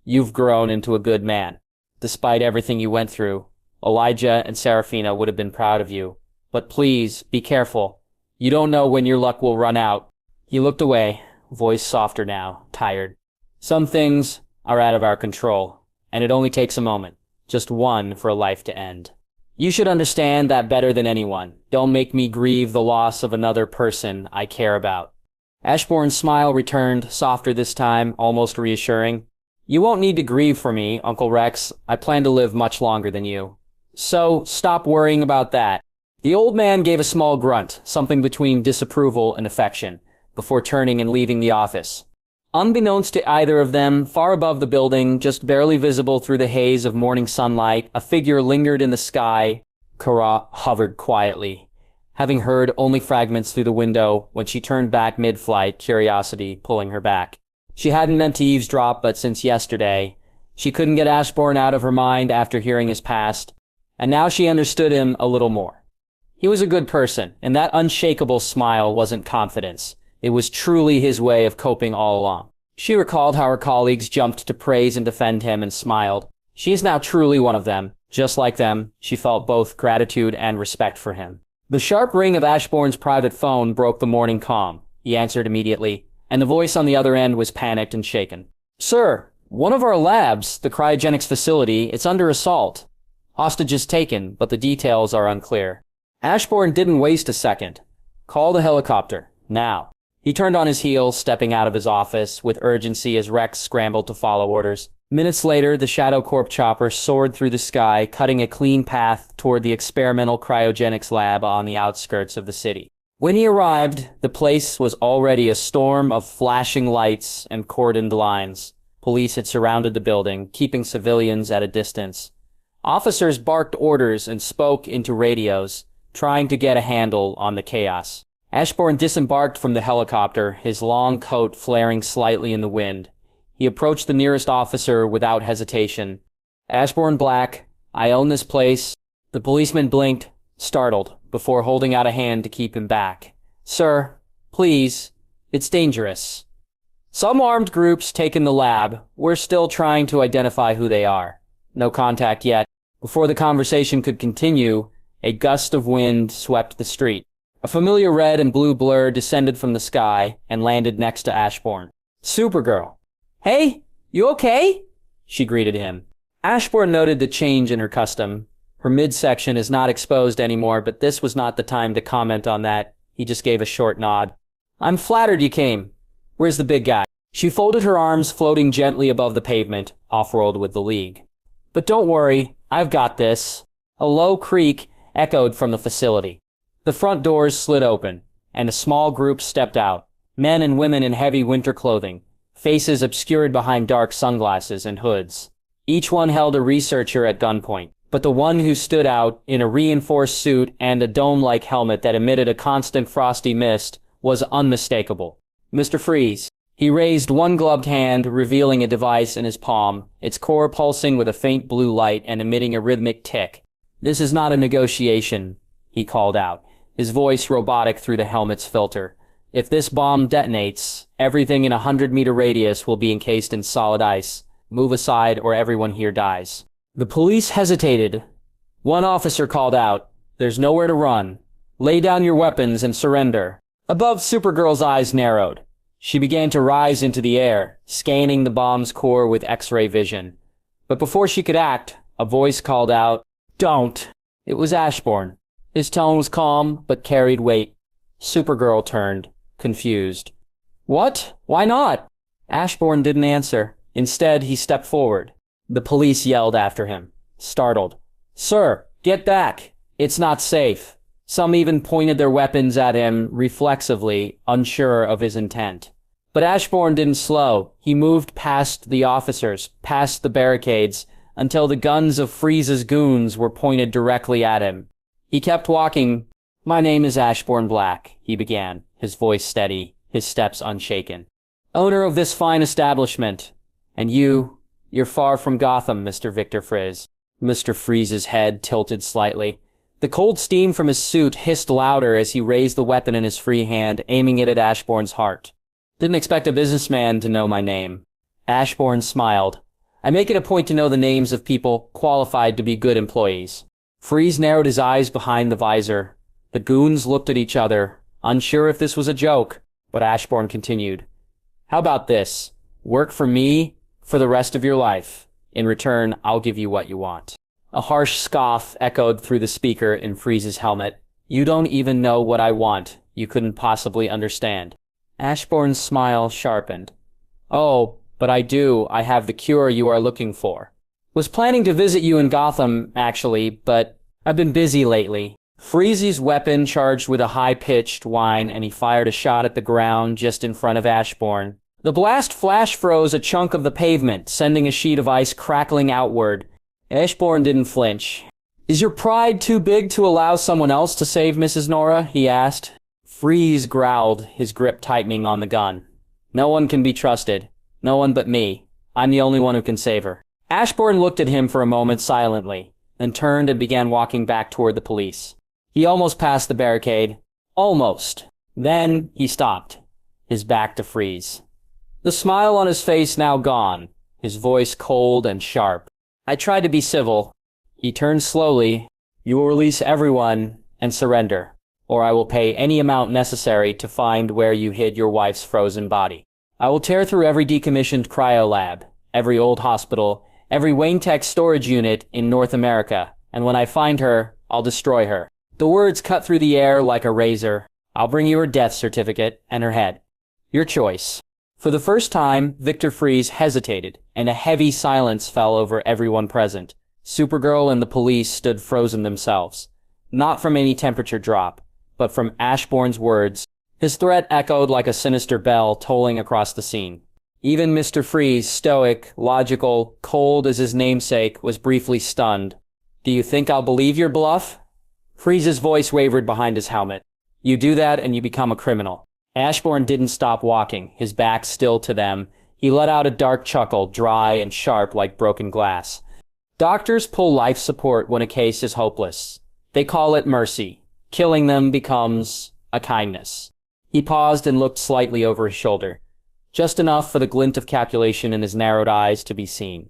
"You've grown into a good man. Despite everything you went through, Elijah and Serafina would have been proud of you. But please, be careful. You don't know when your luck will run out." He looked away, voice softer now, tired. "Some things are out of our control, and it only takes a moment, just one, for a life to end. You should understand that better than anyone. Don't make me grieve the loss of another person I care about." Ashbourne's smile returned, softer this time, almost reassuring. "You won't need to grieve for me, Uncle Rex. I plan to live much longer than you. So stop worrying about that." The old man gave a small grunt, something between disapproval and affection, before turning and leaving the office. Unbeknownst to either of them, far above the building, just barely visible through the haze of morning sunlight, a figure lingered in the sky. Kara hovered quietly, having heard only fragments through the window when she turned back mid-flight, curiosity pulling her back. She hadn't meant to eavesdrop, but since yesterday, she couldn't get Ashbourne out of her mind after hearing his past, and now she understood him a little more. He was a good person, and that unshakable smile wasn't confidence. It was truly his way of coping all along. She recalled how her colleagues jumped to praise and defend him and smiled. She is now truly one of them. Just like them, she felt both gratitude and respect for him. The sharp ring of Ashbourne's private phone broke the morning calm. He answered immediately, and the voice on the other end was panicked and shaken. "Sir, one of our labs, the cryogenics facility, it's under assault. Hostages taken, but the details are unclear." Ashbourne didn't waste a second. "Call the helicopter, now." He turned on his heel, stepping out of his office with urgency as Rex scrambled to follow orders. Minutes later, the Shadow Corp chopper soared through the sky, cutting a clean path toward the experimental cryogenics lab on the outskirts of the city. When he arrived, the place was already a storm of flashing lights and cordoned lines. Police had surrounded the building, keeping civilians at a distance. Officers barked orders and spoke into radios, trying to get a handle on the chaos. Ashbourne disembarked from the helicopter, his long coat flaring slightly in the wind. He approached the nearest officer without hesitation. "Ashbourne Black, I own this place." The policeman blinked, startled, before holding out a hand to keep him back. "Sir, please, it's dangerous." "Some armed groups taken the lab. We're still trying to identify who they are. No contact yet." Before the conversation could continue, a gust of wind swept the street. A familiar red and blue blur descended from the sky and landed next to Ashbourne. "Supergirl." "Hey, you okay?" she greeted him. Ashbourne noted the change in her costume. Her midsection is not exposed anymore, but this was not the time to comment on that. He just gave a short nod. "I'm flattered you came. Where's the big guy?" She folded her arms, floating gently above the pavement, off-world with the League. "But don't worry, I've got this." A low creak echoed from the facility. The front doors slid open, and a small group stepped out. Men and women in heavy winter clothing, faces obscured behind dark sunglasses and hoods. Each one held a researcher at gunpoint, but the one who stood out, in a reinforced suit and a dome-like helmet that emitted a constant frosty mist, was unmistakable. "Mr. Freeze." He raised one gloved hand, revealing a device in his palm, its core pulsing with a faint blue light and emitting a rhythmic tick. "This is not a negotiation," he called out, his voice robotic through the helmet's filter. "If this bomb detonates, everything in a 100-meter radius will be encased in solid ice. Move aside or everyone here dies." The police hesitated. One officer called out, "There's nowhere to run. Lay down your weapons and surrender." Above, Supergirl's eyes narrowed. She began to rise into the air, scanning the bomb's core with X-ray vision. But before she could act, a voice called out, "Don't." It was Ashbourne. His tone was calm, but carried weight. Supergirl turned, confused. "What? Why not?" Ashbourne didn't answer. Instead, he stepped forward. The police yelled after him, startled. "Sir, get back! It's not safe." Some even pointed their weapons at him reflexively, unsure of his intent. But Ashbourne didn't slow. He moved past the officers, past the barricades, until the guns of Freeze's goons were pointed directly at him. He kept walking. "My name is Ashbourne Black," he began, his voice steady, his steps unshaken. "Owner of this fine establishment. And you're far from Gotham, Mr. Victor Frizz." Mr. Freeze's head tilted slightly. The cold steam from his suit hissed louder as he raised the weapon in his free hand, aiming it at Ashbourne's heart. "Didn't expect a businessman to know my name." Ashbourne smiled. "I make it a point to know the names of people qualified to be good employees." Freeze narrowed his eyes behind the visor. The goons looked at each other, unsure if this was a joke, but Ashbourne continued. "How about this? Work for me for the rest of your life. In return, I'll give you what you want." A harsh scoff echoed through the speaker in Freeze's helmet. "You don't even know what I want. You couldn't possibly understand." Ashbourne's smile sharpened. "Oh, but I do. I have the cure you are looking for. Was planning to visit you in Gotham, actually, but I've been busy lately." Freeze's weapon charged with a high-pitched whine, and he fired a shot at the ground just in front of Ashbourne. The blast flash froze a chunk of the pavement, sending a sheet of ice crackling outward. Ashbourne didn't flinch. "Is your pride too big to allow someone else to save Mrs. Nora?" he asked. Freeze growled, his grip tightening on the gun. "No one can be trusted. No one but me. I'm the only one who can save her." Ashbourne looked at him for a moment silently, then turned and began walking back toward the police. He almost passed the barricade. Almost. Then he stopped, his back to Freeze. The smile on his face now gone, his voice cold and sharp. "I tried to be civil." He turned slowly. "You will release everyone and surrender, or I will pay any amount necessary to find where you hid your wife's frozen body. I will tear through every decommissioned cryolab, every old hospital, every Wayne Tech storage unit in North America, and when I find her, I'll destroy her." The words cut through the air like a razor. "I'll bring you her death certificate and her head. Your choice." For the first time, Victor Fries hesitated, and a heavy silence fell over everyone present. Supergirl and the police stood frozen themselves. Not from any temperature drop, but from Ashbourne's words. His threat echoed like a sinister bell tolling across the scene. Even Mr. Fries, stoic, logical, cold as his namesake, was briefly stunned. "Do you think I'll believe your bluff?" Fries's voice wavered behind his helmet. "You do that and you become a criminal." Ashbourne didn't stop walking, his back still to them. He let out a dark chuckle, dry and sharp like broken glass. "Doctors pull life support when a case is hopeless. They call it mercy. Killing them becomes a kindness." He paused and looked slightly over his shoulder. Just enough for the glint of calculation in his narrowed eyes to be seen.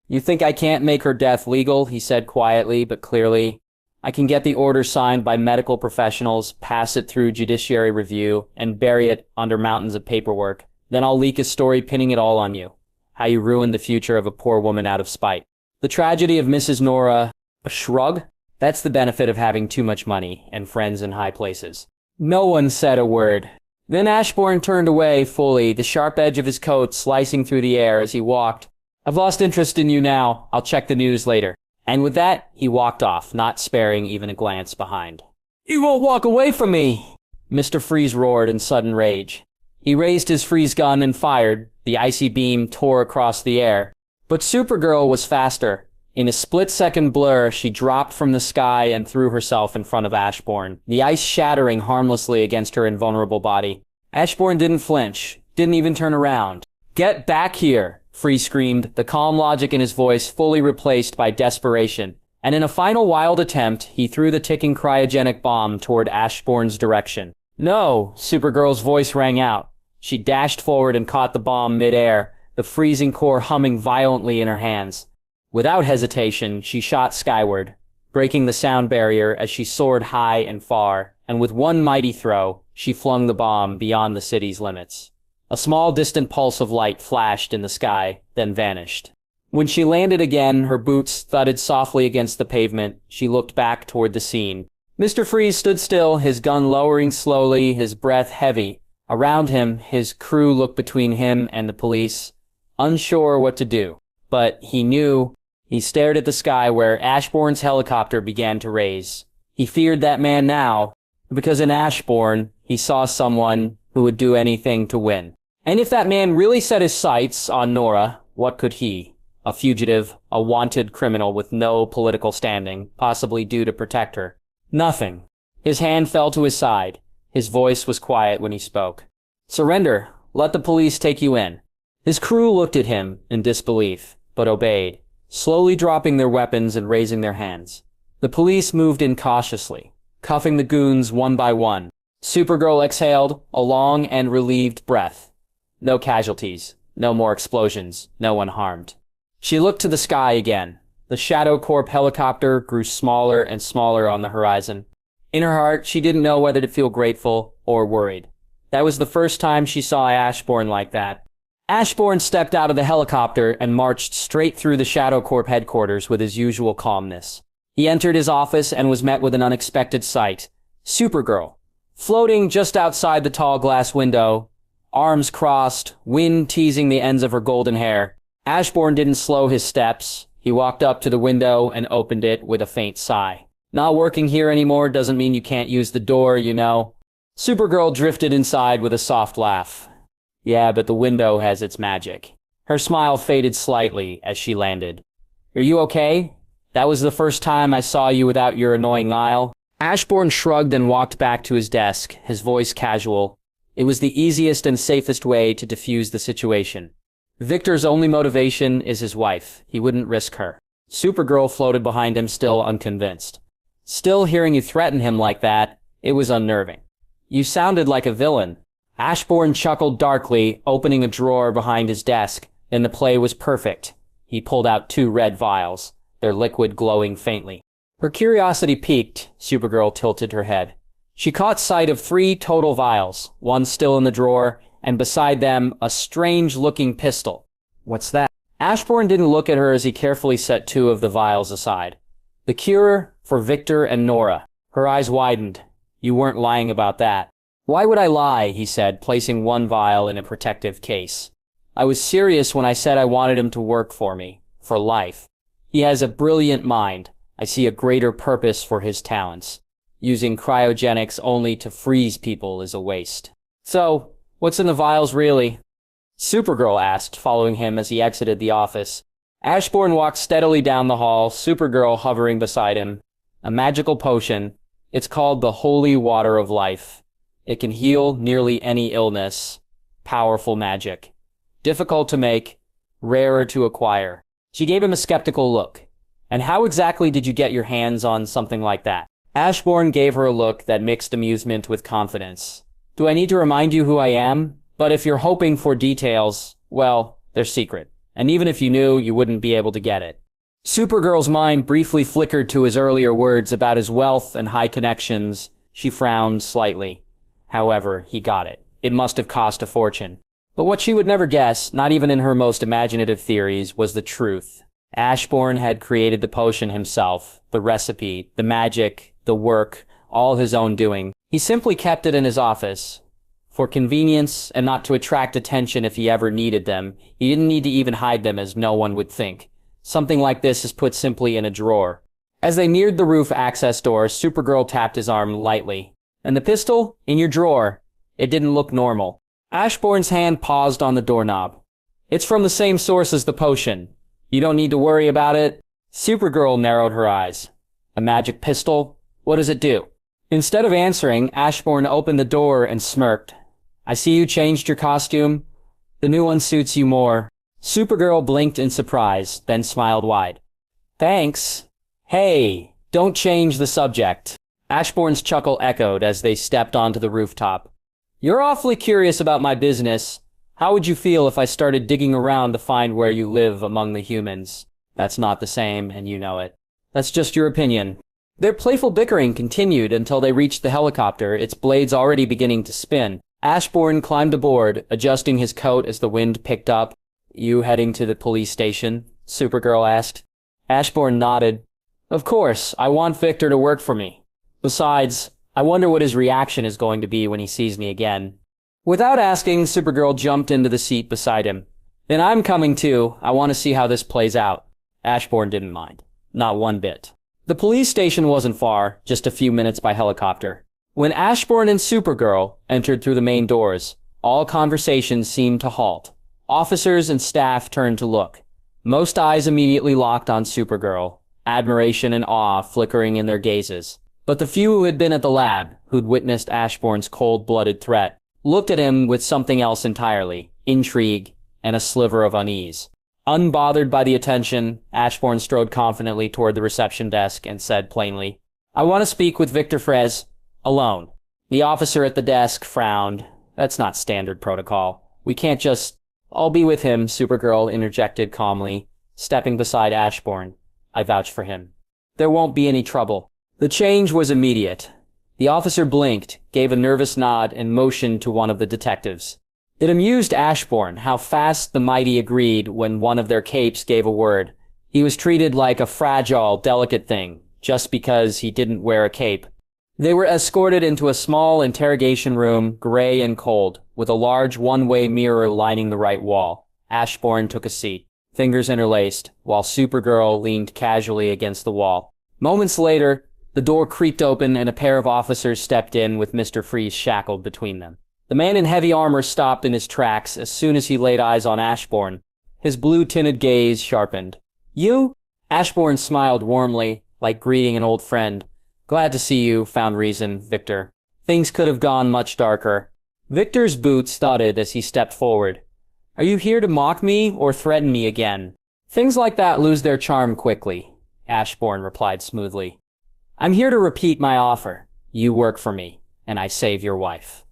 "You think I can't make her death legal?" he said quietly but clearly. "I can get the order signed by medical professionals, pass it through judiciary review, and bury it under mountains of paperwork. Then I'll leak a story pinning it all on you. How you ruined the future of a poor woman out of spite. The tragedy of Mrs. Nora." A shrug? "That's the benefit of having too much money and friends in high places." No one said a word. Then Ashbourne turned away fully, the sharp edge of his coat slicing through the air as he walked. "I've lost interest in you now. I'll check the news later." And with that, he walked off, not sparing even a glance behind. "You won't walk away from me!" Mr. Freeze roared in sudden rage. He raised his freeze gun and fired. The icy beam tore across the air. But Supergirl was faster. In a split-second blur, she dropped from the sky and threw herself in front of Ashbourne, the ice shattering harmlessly against her invulnerable body. Ashbourne didn't flinch, didn't even turn around. "Get back here!" Freeze screamed, the calm logic in his voice fully replaced by desperation. And in a final wild attempt, he threw the ticking cryogenic bomb toward Ashbourne's direction. "No!" Supergirl's voice rang out. She dashed forward and caught the bomb mid-air, the freezing core humming violently in her hands. Without hesitation, she shot skyward, breaking the sound barrier as she soared high and far, and with one mighty throw, she flung the bomb beyond the city's limits. A small distant pulse of light flashed in the sky, then vanished. When she landed again, her boots thudded softly against the pavement. She looked back toward the scene. Mr. Freeze stood still, his gun lowering slowly, his breath heavy. Around him, his crew looked between him and the police, unsure what to do. But he knew. He stared at the sky where Ashbourne's helicopter began to raise. He feared that man now, because in Ashbourne, he saw someone who would do anything to win. And if that man really set his sights on Nora, what could he? A fugitive, a wanted criminal with no political standing, possibly due to protect her. Nothing. His hand fell to his side. His voice was quiet when he spoke. "Surrender. Let the police take you in." His crew looked at him in disbelief, but obeyed, slowly dropping their weapons and raising their hands. The police moved in cautiously, cuffing the goons one by one. Supergirl exhaled a long and relieved breath. No casualties, no more explosions, no one harmed. She looked to the sky again. The Shadow Corp helicopter grew smaller and smaller on the horizon. In her heart, she didn't know whether to feel grateful or worried. That was the first time she saw Ashbourne like that. Ashbourne stepped out of the helicopter and marched straight through the Shadow Corp headquarters with his usual calmness. He entered his office and was met with an unexpected sight. Supergirl, floating just outside the tall glass window, arms crossed, wind teasing the ends of her golden hair. Ashbourne didn't slow his steps. He walked up to the window and opened it with a faint sigh. "Not working here anymore doesn't mean you can't use the door, you know." Supergirl drifted inside with a soft laugh. "Yeah, but the window has its magic." Her smile faded slightly as she landed. "Are you okay? That was the first time I saw you without your annoying Nile." Ashbourne shrugged and walked back to his desk, his voice casual. It was the easiest and safest way to defuse the situation. Victor's only motivation is his wife. He wouldn't risk her. Supergirl floated behind him, still unconvinced. "Still hearing you threaten him like that, it was unnerving. You sounded like a villain." Ashbourne chuckled darkly, opening a drawer behind his desk. Then the play was perfect. He pulled out 2 red vials, their liquid glowing faintly. Her curiosity piqued. Supergirl tilted her head. She caught sight of 3 total vials, one still in the drawer, and beside them, a strange-looking pistol. "What's that?" Ashbourne didn't look at her as he carefully set 2 of the vials aside. "The cure for Victor and Nora." Her eyes widened. "You weren't lying about that." Why would I lie, he said, placing one vial in a protective case. I was serious when I said I wanted him to work for me, for life. He has a brilliant mind. I see a greater purpose for his talents. Using cryogenics only to freeze people is a waste. So, what's in the vials really? Supergirl asked, following him as he exited the office. Ashbourne walked steadily down the hall, Supergirl hovering beside him. A magical potion. It's called the Holy Water of Life. It can heal nearly any illness. Powerful magic. Difficult to make, rarer to acquire. She gave him a skeptical look. And how exactly did you get your hands on something like that? Ashbourne gave her a look that mixed amusement with confidence. Do I need to remind you who I am? But if you're hoping for details, well, they're secret. And even if you knew, you wouldn't be able to get it. Supergirl's mind briefly flickered to his earlier words about his wealth and high connections. She frowned slightly. However, he got it. It must have cost a fortune. But what she would never guess, not even in her most imaginative theories, was the truth. Ashbourne had created the potion himself, the recipe, the magic, the work, all his own doing. He simply kept it in his office. For convenience, and not to attract attention if he ever needed them, he didn't need to even hide them as no one would think. Something like this is put simply in a drawer. As they neared the roof access door, Supergirl tapped his arm lightly. And the pistol? In your drawer. It didn't look normal. Ashbourne's hand paused on the doorknob. It's from the same source as the potion. You don't need to worry about it. Supergirl narrowed her eyes. A magic pistol? What does it do? Instead of answering, Ashbourne opened the door and smirked. I see you changed your costume. The new one suits you more. Supergirl blinked in surprise, then smiled wide. Thanks. Hey, don't change the subject. Ashbourne's chuckle echoed as they stepped onto the rooftop. You're awfully curious about my business. How would you feel if I started digging around to find where you live among the humans? That's not the same, and you know it. That's just your opinion. Their playful bickering continued until they reached the helicopter, its blades already beginning to spin. Ashbourne climbed aboard, adjusting his coat as the wind picked up. You heading to the police station? Supergirl asked. Ashbourne nodded. Of course, I want Victor to work for me. Besides, I wonder what his reaction is going to be when he sees me again. Without asking, Supergirl jumped into the seat beside him. Then I'm coming too. I want to see how this plays out. Ashbourne didn't mind. Not one bit. The police station wasn't far, just a few minutes by helicopter. When Ashbourne and Supergirl entered through the main doors, all conversations seemed to halt. Officers and staff turned to look. Most eyes immediately locked on Supergirl, admiration and awe flickering in their gazes. But the few who had been at the lab, who'd witnessed Ashbourne's cold-blooded threat, looked at him with something else entirely, intrigue and a sliver of unease. Unbothered by the attention, Ashbourne strode confidently toward the reception desk and said plainly, I want to speak with Victor Frez, alone. The officer at the desk frowned. That's not standard protocol. We can't just... I'll be with him, Supergirl interjected calmly, stepping beside Ashbourne. I vouch for him. There won't be any trouble. The change was immediate. The officer blinked, gave a nervous nod, and motioned to one of the detectives. It amused Ashbourne how fast the mighty agreed when one of their capes gave a word. He was treated like a fragile, delicate thing, just because he didn't wear a cape. They were escorted into a small interrogation room, gray and cold, with a large one-way mirror lining the right wall. Ashbourne took a seat, fingers interlaced, while Supergirl leaned casually against the wall. Moments later, the door creaked open and a pair of officers stepped in with Mr. Freeze shackled between them. The man in heavy armor stopped in his tracks as soon as he laid eyes on Ashbourne. His blue-tinted gaze sharpened. You? Ashbourne smiled warmly, like greeting an old friend. Glad to see you, found reason, Victor. Things could have gone much darker. Victor's boots thudded as he stepped forward. Are you here to mock me or threaten me again? Things like that lose their charm quickly, Ashbourne replied smoothly. I'm here to repeat my offer. You work for me, and I save your wife.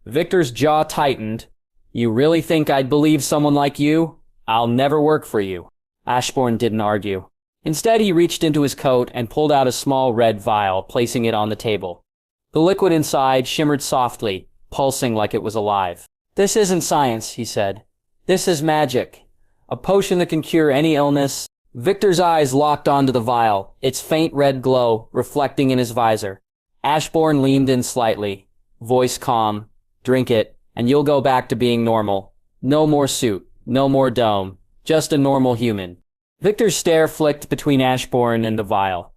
Victor's jaw tightened. You really think I'd believe someone like you? I'll never work for you. Ashbourne didn't argue. Instead, he reached into his coat and pulled out a small red vial, placing it on the table. The liquid inside shimmered softly, pulsing like it was alive. This isn't science, he said. This is magic. A potion that can cure any illness. Victor's eyes locked onto the vial, its faint red glow reflecting in his visor. Ashbourne leaned in slightly. voice calm. Drink it, and you'll go back to being normal. No more suit, no more dome, just a normal human. Victor's stare flicked between Ashbourne and the vial.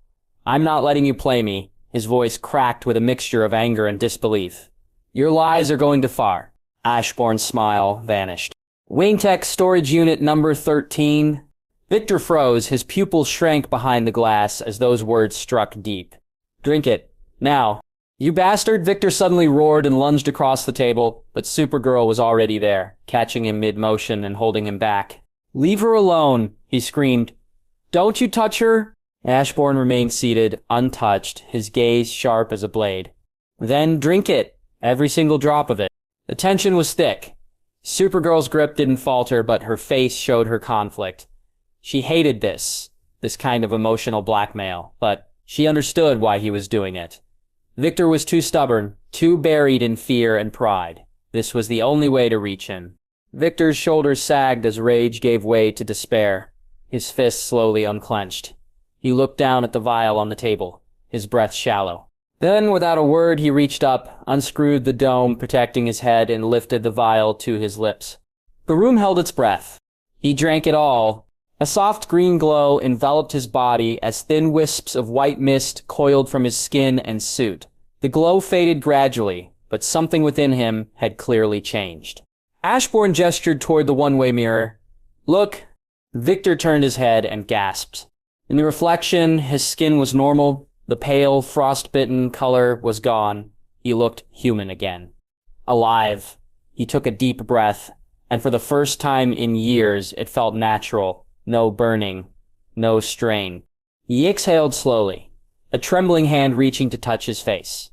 I'm not letting you play me. His voice cracked with a mixture of anger and disbelief. Your lies are going too far. Ashbourne's smile vanished. Wingtech storage unit number 13. Victor froze, his pupils shrank behind the glass as those words struck deep. Drink it. Now. You bastard! Victor suddenly roared and lunged across the table, but Supergirl was already there, catching him mid-motion and holding him back. Leave her alone, he screamed. Don't you touch her! Ashbourne remained seated, untouched, his gaze sharp as a blade. Then drink it, every single drop of it. The tension was thick. Supergirl's grip didn't falter, but her face showed her conflict. She hated this kind of emotional blackmail, but she understood why he was doing it. Victor was too stubborn, too buried in fear and pride. This was the only way to reach him. Victor's shoulders sagged as rage gave way to despair. His fists slowly unclenched. He looked down at the vial on the table, his breath shallow. Then, without a word, he reached up, unscrewed the dome protecting his head, and lifted the vial to his lips. The room held its breath. He drank it all. A soft green glow enveloped his body as thin wisps of white mist coiled from his skin and suit. The glow faded gradually, but something within him had clearly changed. Ashbourne gestured toward the one-way mirror. Look. Victor turned his head and gasped. In the reflection, his skin was normal. The pale, frost-bitten color was gone. He looked human again. Alive. He took a deep breath, and for the first time in years, it felt natural. No burning. No strain. He exhaled slowly, a trembling hand reaching to touch his face.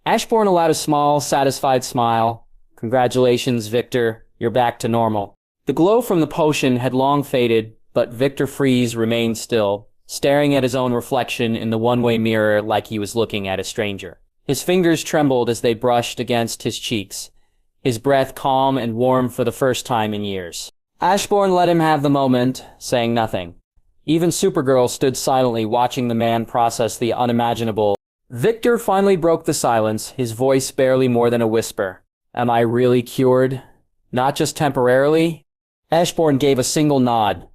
Ashbourne allowed a small, satisfied smile. Congratulations, Victor. You're back to normal. The glow from the potion had long faded, but Victor Freeze remained still, staring at his own reflection in the one-way mirror like he was looking at a stranger. His fingers trembled as they brushed against his cheeks, his breath calm and warm for the first time in years. Ashbourne let him have the moment, saying nothing. Even Supergirl stood silently watching the man process the unimaginable. Victor finally broke the silence, his voice barely more than a whisper. Am I really cured? Not just temporarily? Ashbourne gave a single nod.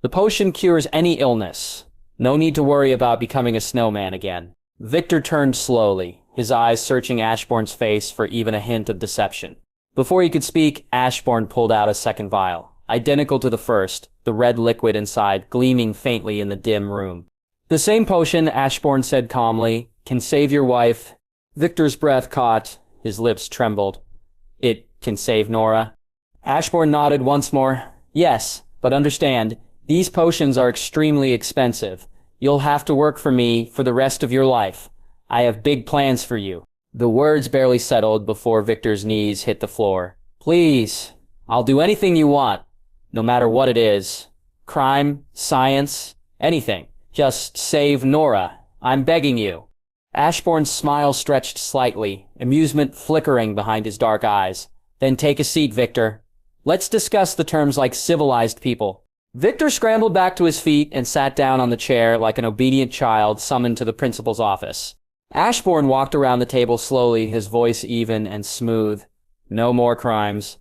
The potion cures any illness. No need to worry about becoming a snowman again. Victor turned slowly, his eyes searching Ashbourne's face for even a hint of deception. Before he could speak, Ashbourne pulled out a second vial, identical to the first, the red liquid inside gleaming faintly in the dim room. The same potion, Ashbourne said calmly, can save your wife. Victor's breath caught, his lips trembled. It can save Nora. Ashbourne nodded once more. Yes, but understand, these potions are extremely expensive. You'll have to work for me for the rest of your life. I have big plans for you. The words barely settled before Victor's knees hit the floor. Please, I'll do anything you want, no matter what it is. Crime, science, anything. Just save Nora. I'm begging you. Ashbourne's smile stretched slightly, amusement flickering behind his dark eyes. Then take a seat, Victor. Let's discuss the terms like civilized people. Victor scrambled back to his feet and sat down on the chair like an obedient child summoned to the principal's office. Ashbourne walked around the table slowly, his voice even and smooth. No more crimes.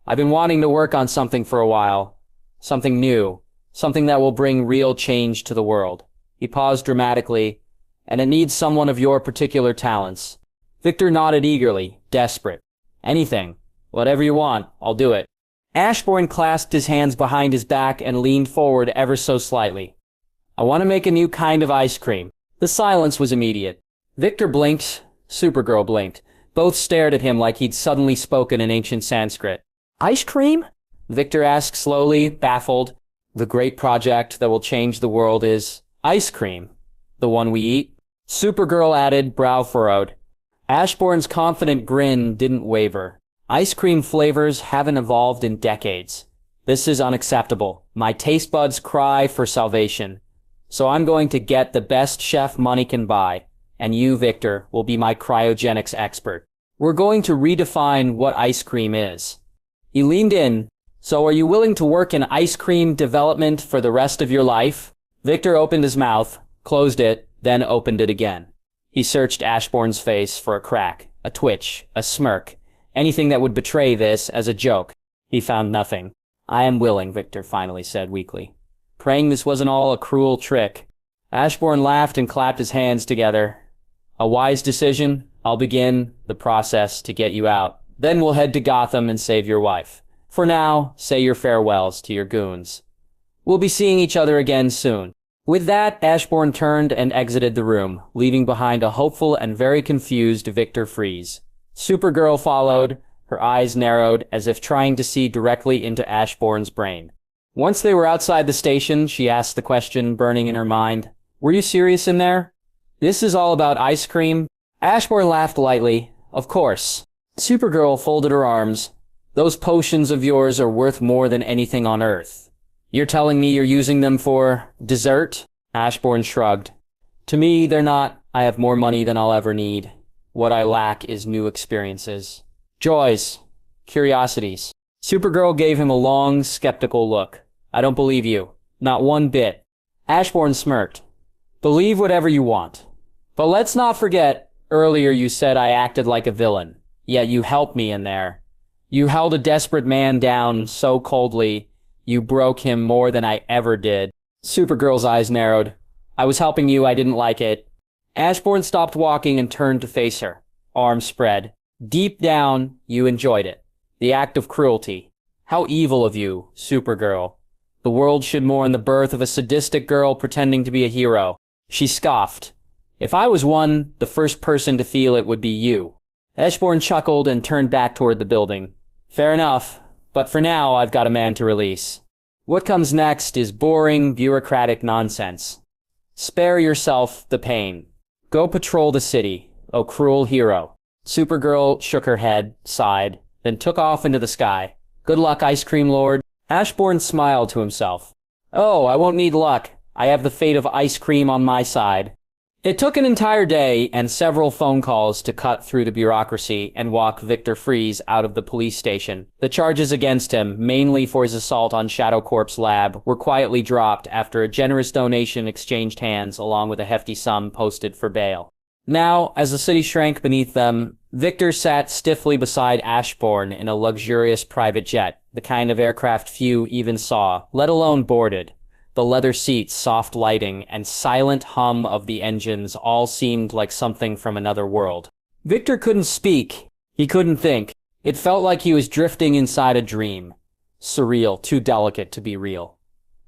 I've been wanting to work on something for a while. Something new. Something that will bring real change to the world. He paused dramatically, and it needs someone of your particular talents. Victor nodded eagerly, desperate. Anything. Whatever you want, I'll do it. Ashbourne clasped his hands behind his back and leaned forward ever so slightly. I want to make a new kind of ice cream. The silence was immediate. Victor blinked. Supergirl blinked. Both stared at him like he'd suddenly spoken in ancient Sanskrit. Ice cream? Victor asked slowly, baffled. The great project that will change the world is ice cream. The one we eat? Supergirl added, brow furrowed. Ashbourne's confident grin didn't waver. Ice cream flavors haven't evolved in decades. This is unacceptable. My taste buds cry for salvation. So I'm going to get the best chef money can buy, and you, Victor, will be my cryogenics expert. We're going to redefine what ice cream is. He leaned in. So are you willing to work in ice cream development for the rest of your life? Victor opened his mouth, closed it, then opened it again. He searched Ashbourne's face for a crack, a twitch, a smirk, anything that would betray this as a joke. He found nothing. "I am willing," Victor finally said weakly, praying this wasn't all a cruel trick. Ashbourne laughed and clapped his hands together. "A wise decision. I'll begin the process to get you out. Then we'll head to Gotham and save your wife. For now, say your farewells to your goons. We'll be seeing each other again soon." With that, Ashbourne turned and exited the room, leaving behind a hopeful and very confused Victor Freeze. Supergirl followed, her eyes narrowed as if trying to see directly into Ashbourne's brain. Once they were outside the station, she asked the question burning in her mind, "Were you serious in there? This is all about ice cream?" Ashbourne laughed lightly. "Of course." Supergirl folded her arms. "Those potions of yours are worth more than anything on Earth. You're telling me you're using them for dessert?" Ashbourne shrugged. "To me, they're not. I have more money than I'll ever need. What I lack is new experiences. Joys. Curiosities." Supergirl gave him a long, skeptical look. "I don't believe you. Not one bit." Ashbourne smirked. "Believe whatever you want. But let's not forget, earlier you said I acted like a villain. Yet you helped me in there. You held a desperate man down so coldly, you broke him more than I ever did." Supergirl's eyes narrowed. "I was helping you, I didn't like it." Ashbourne stopped walking and turned to face her, arms spread. "Deep down, you enjoyed it. The act of cruelty. How evil of you, Supergirl. The world should mourn the birth of a sadistic girl pretending to be a hero." She scoffed. "If I was one, the first person to feel it would be you." Ashbourne chuckled and turned back toward the building. "Fair enough. But for now, I've got a man to release. What comes next is boring, bureaucratic nonsense. Spare yourself the pain. Go patrol the city, oh cruel hero." Supergirl shook her head, sighed, then took off into the sky. "Good luck, Ice Cream Lord." Ashbourne smiled to himself. "Oh, I won't need luck. I have the fate of ice cream on my side." It took an entire day and several phone calls to cut through the bureaucracy and walk Victor Freeze out of the police station. The charges against him, mainly for his assault on Shadow Corp's lab, were quietly dropped after a generous donation exchanged hands along with a hefty sum posted for bail. Now, as the city shrank beneath them, Victor sat stiffly beside Ashbourne in a luxurious private jet, the kind of aircraft few even saw, let alone boarded. The leather seats, soft lighting, and silent hum of the engines all seemed like something from another world. Victor couldn't speak. He couldn't think. It felt like he was drifting inside a dream. Surreal, too delicate to be real.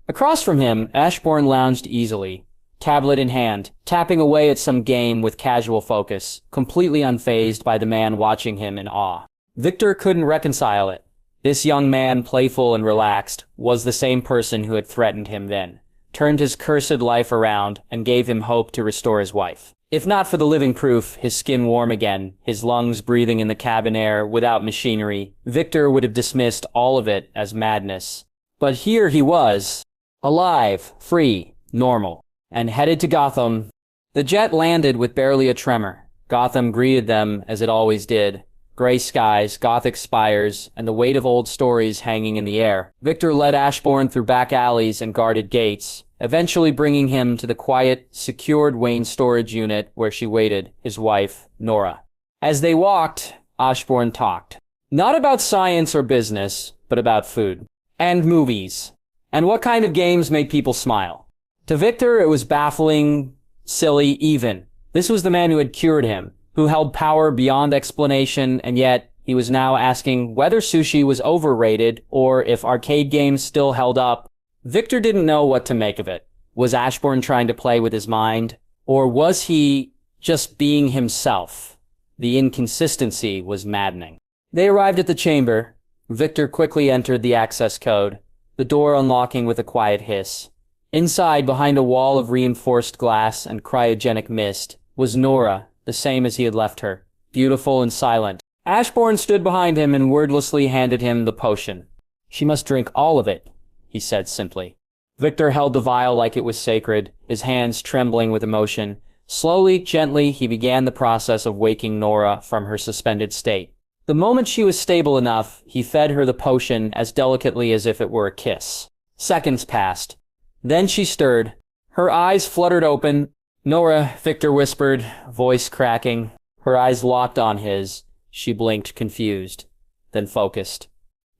Across from him, Ashbourne lounged easily, tablet in hand, tapping away at some game with casual focus, completely unfazed by the man watching him in awe. Victor couldn't reconcile it. This young man, playful and relaxed, was the same person who had threatened him then, turned his cursed life around, and gave him hope to restore his wife. If not for the living proof, his skin warm again, his lungs breathing in the cabin air without machinery, Victor would have dismissed all of it as madness. But here he was, alive, free, normal, and headed to Gotham. The jet landed with barely a tremor. Gotham greeted them as it always did. Gray skies, Gothic spires, and the weight of old stories hanging in the air. Victor led Ashbourne through back alleys and guarded gates, eventually bringing him to the quiet, secured Wayne storage unit where she waited, his wife, Nora. As they walked, Ashbourne talked. Not about science or business, but about food. And movies. And what kind of games made people smile. To Victor, it was baffling, silly, even. This was the man who had cured him, who held power beyond explanation, and yet he was now asking whether sushi was overrated or if arcade games still held up. Victor didn't know what to make of it. Was Ashbourne trying to play with his mind? Or was he just being himself? The inconsistency was maddening. They arrived at the chamber. Victor quickly entered the access code, the door unlocking with a quiet hiss. Inside, behind a wall of reinforced glass and cryogenic mist, was Nora, the same as he had left her, beautiful and silent. Ashbourne stood behind him and wordlessly handed him the potion. "She must drink all of it," he said simply. Victor held the vial like it was sacred, his hands trembling with emotion. Slowly, gently, he began the process of waking Nora from her suspended state. The moment she was stable enough, he fed her the potion as delicately as if it were a kiss. Seconds passed. Then she stirred. Her eyes fluttered open. "Nora," Victor whispered, voice cracking. Her eyes locked on his. She blinked, confused, then focused.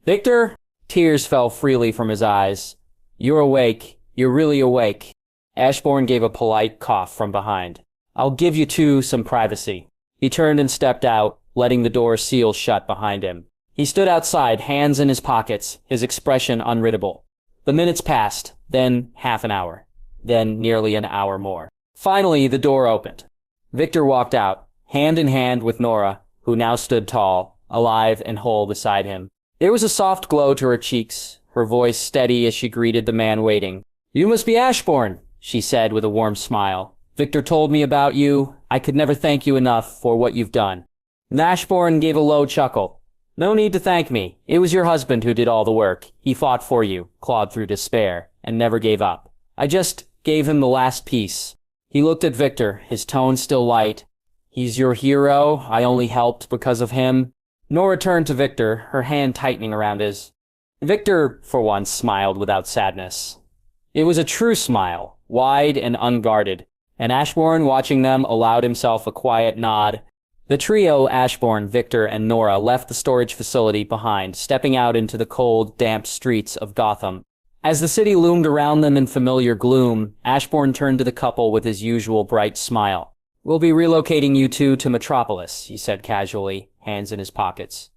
"Victor?" Tears fell freely from his eyes. "You're awake. You're really awake." Ashbourne gave a polite cough from behind. "I'll give you two some privacy." He turned and stepped out, letting the door seal shut behind him. He stood outside, hands in his pockets, his expression unreadable. The minutes passed, then half an hour, then nearly an hour more. Finally, the door opened. Victor walked out, hand in hand with Nora, who now stood tall, alive and whole beside him. There was a soft glow to her cheeks, her voice steady as she greeted the man waiting. "You must be Ashbourne," she said with a warm smile. "Victor told me about you. I could never thank you enough for what you've done." And Ashbourne gave a low chuckle. "No need to thank me. It was your husband who did all the work. He fought for you, clawed through despair, and never gave up. I just gave him the last piece." He looked at Victor, his tone still light. "He's your hero. I only helped because of him." Nora turned to Victor, her hand tightening around his. Victor, for once, smiled without sadness. It was a true smile, wide and unguarded, and Ashbourne, watching them, allowed himself a quiet nod. The trio, Ashbourne, Victor, and Nora, left the storage facility behind, stepping out into the cold, damp streets of Gotham. As the city loomed around them in familiar gloom, Ashbourne turned to the couple with his usual bright smile. "We'll be relocating you two to Metropolis," he said casually, hands in his pockets.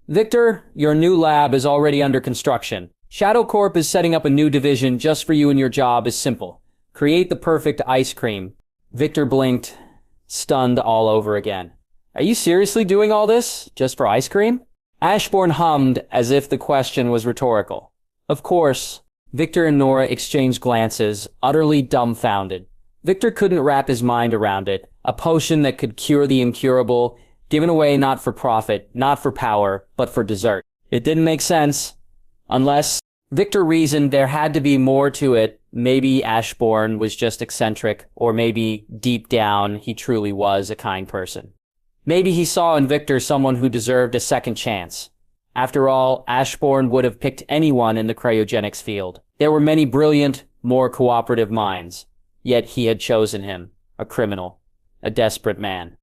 "Victor, your new lab is already under construction. Shadow Corp is setting up a new division just for you, and your job is simple. Create the perfect ice cream." Victor blinked, stunned all over again. "Are you seriously doing all this, just for ice cream?" Ashbourne hummed as if the question was rhetorical. "Of course." Victor and Nora exchanged glances, utterly dumbfounded. Victor couldn't wrap his mind around it. A potion that could cure the incurable, given away not for profit, not for power, but for dessert. It didn't make sense. Unless, Victor reasoned, there had to be more to it. Maybe Ashbourne was just eccentric, or maybe, deep down, he truly was a kind person. Maybe he saw in Victor someone who deserved a second chance. After all, Ashbourne would have picked anyone in the cryogenics field. There were many brilliant, more cooperative minds. Yet he had chosen him. A criminal. A desperate man.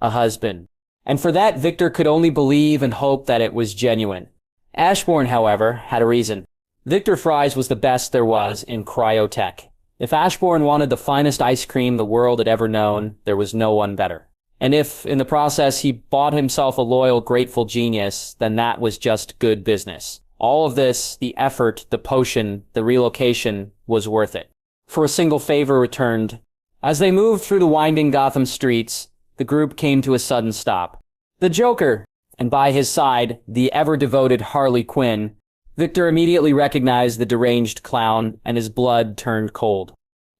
A husband. And for that, Victor could only believe and hope that it was genuine. Ashbourne, however, had a reason. Victor Fries was the best there was in cryotech. If Ashbourne wanted the finest ice cream the world had ever known, there was no one better. And if, in the process, he bought himself a loyal, grateful genius, then that was just good business. All of this, the effort, the potion, the relocation, was worth it. For a single favor returned. As they moved through the winding Gotham streets, the group came to a sudden stop. The Joker, and by his side, the ever-devoted Harley Quinn. Victor immediately recognized the deranged clown, and his blood turned cold.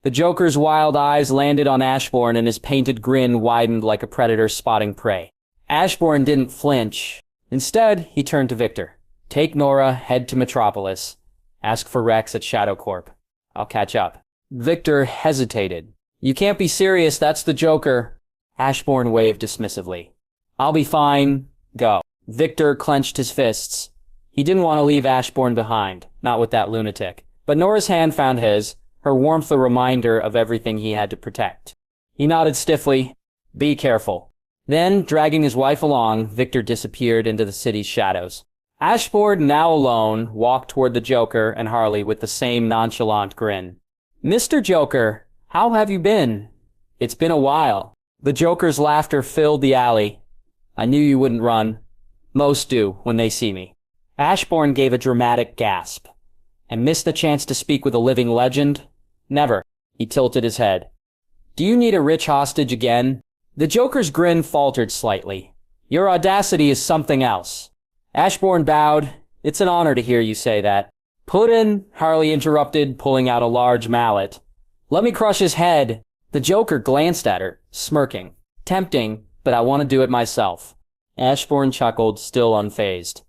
The Joker's wild eyes landed on Ashbourne, and his painted grin widened like a predator spotting prey. Ashbourne didn't flinch. Instead, he turned to Victor. "Take Nora, head to Metropolis. Ask for Rex at Shadow Corp. I'll catch up." Victor hesitated. "You can't be serious, that's the Joker." Ashbourne waved dismissively. "I'll be fine. Go." Victor clenched his fists. He didn't want to leave Ashbourne behind, not with that lunatic. But Nora's hand found his, her warmth a reminder of everything he had to protect. He nodded stiffly. "Be careful." Then, dragging his wife along, Victor disappeared into the city's shadows. Ashbourne, now alone, walked toward the Joker and Harley with the same nonchalant grin. "Mr. Joker, how have you been? It's been a while." The Joker's laughter filled the alley. "I knew you wouldn't run. Most do when they see me." Ashbourne gave a dramatic gasp. And missed the chance to speak with a living legend? Never. He tilted his head. "Do you need a rich hostage again?" The Joker's grin faltered slightly. "Your audacity is something else." Ashbourne bowed. "It's an honor to hear you say that." "Puddin'," Harley interrupted, pulling out a large mallet. "Let me crush his head." The Joker glanced at her, smirking. "Tempting, but I want to do it myself." Ashbourne chuckled, still unfazed.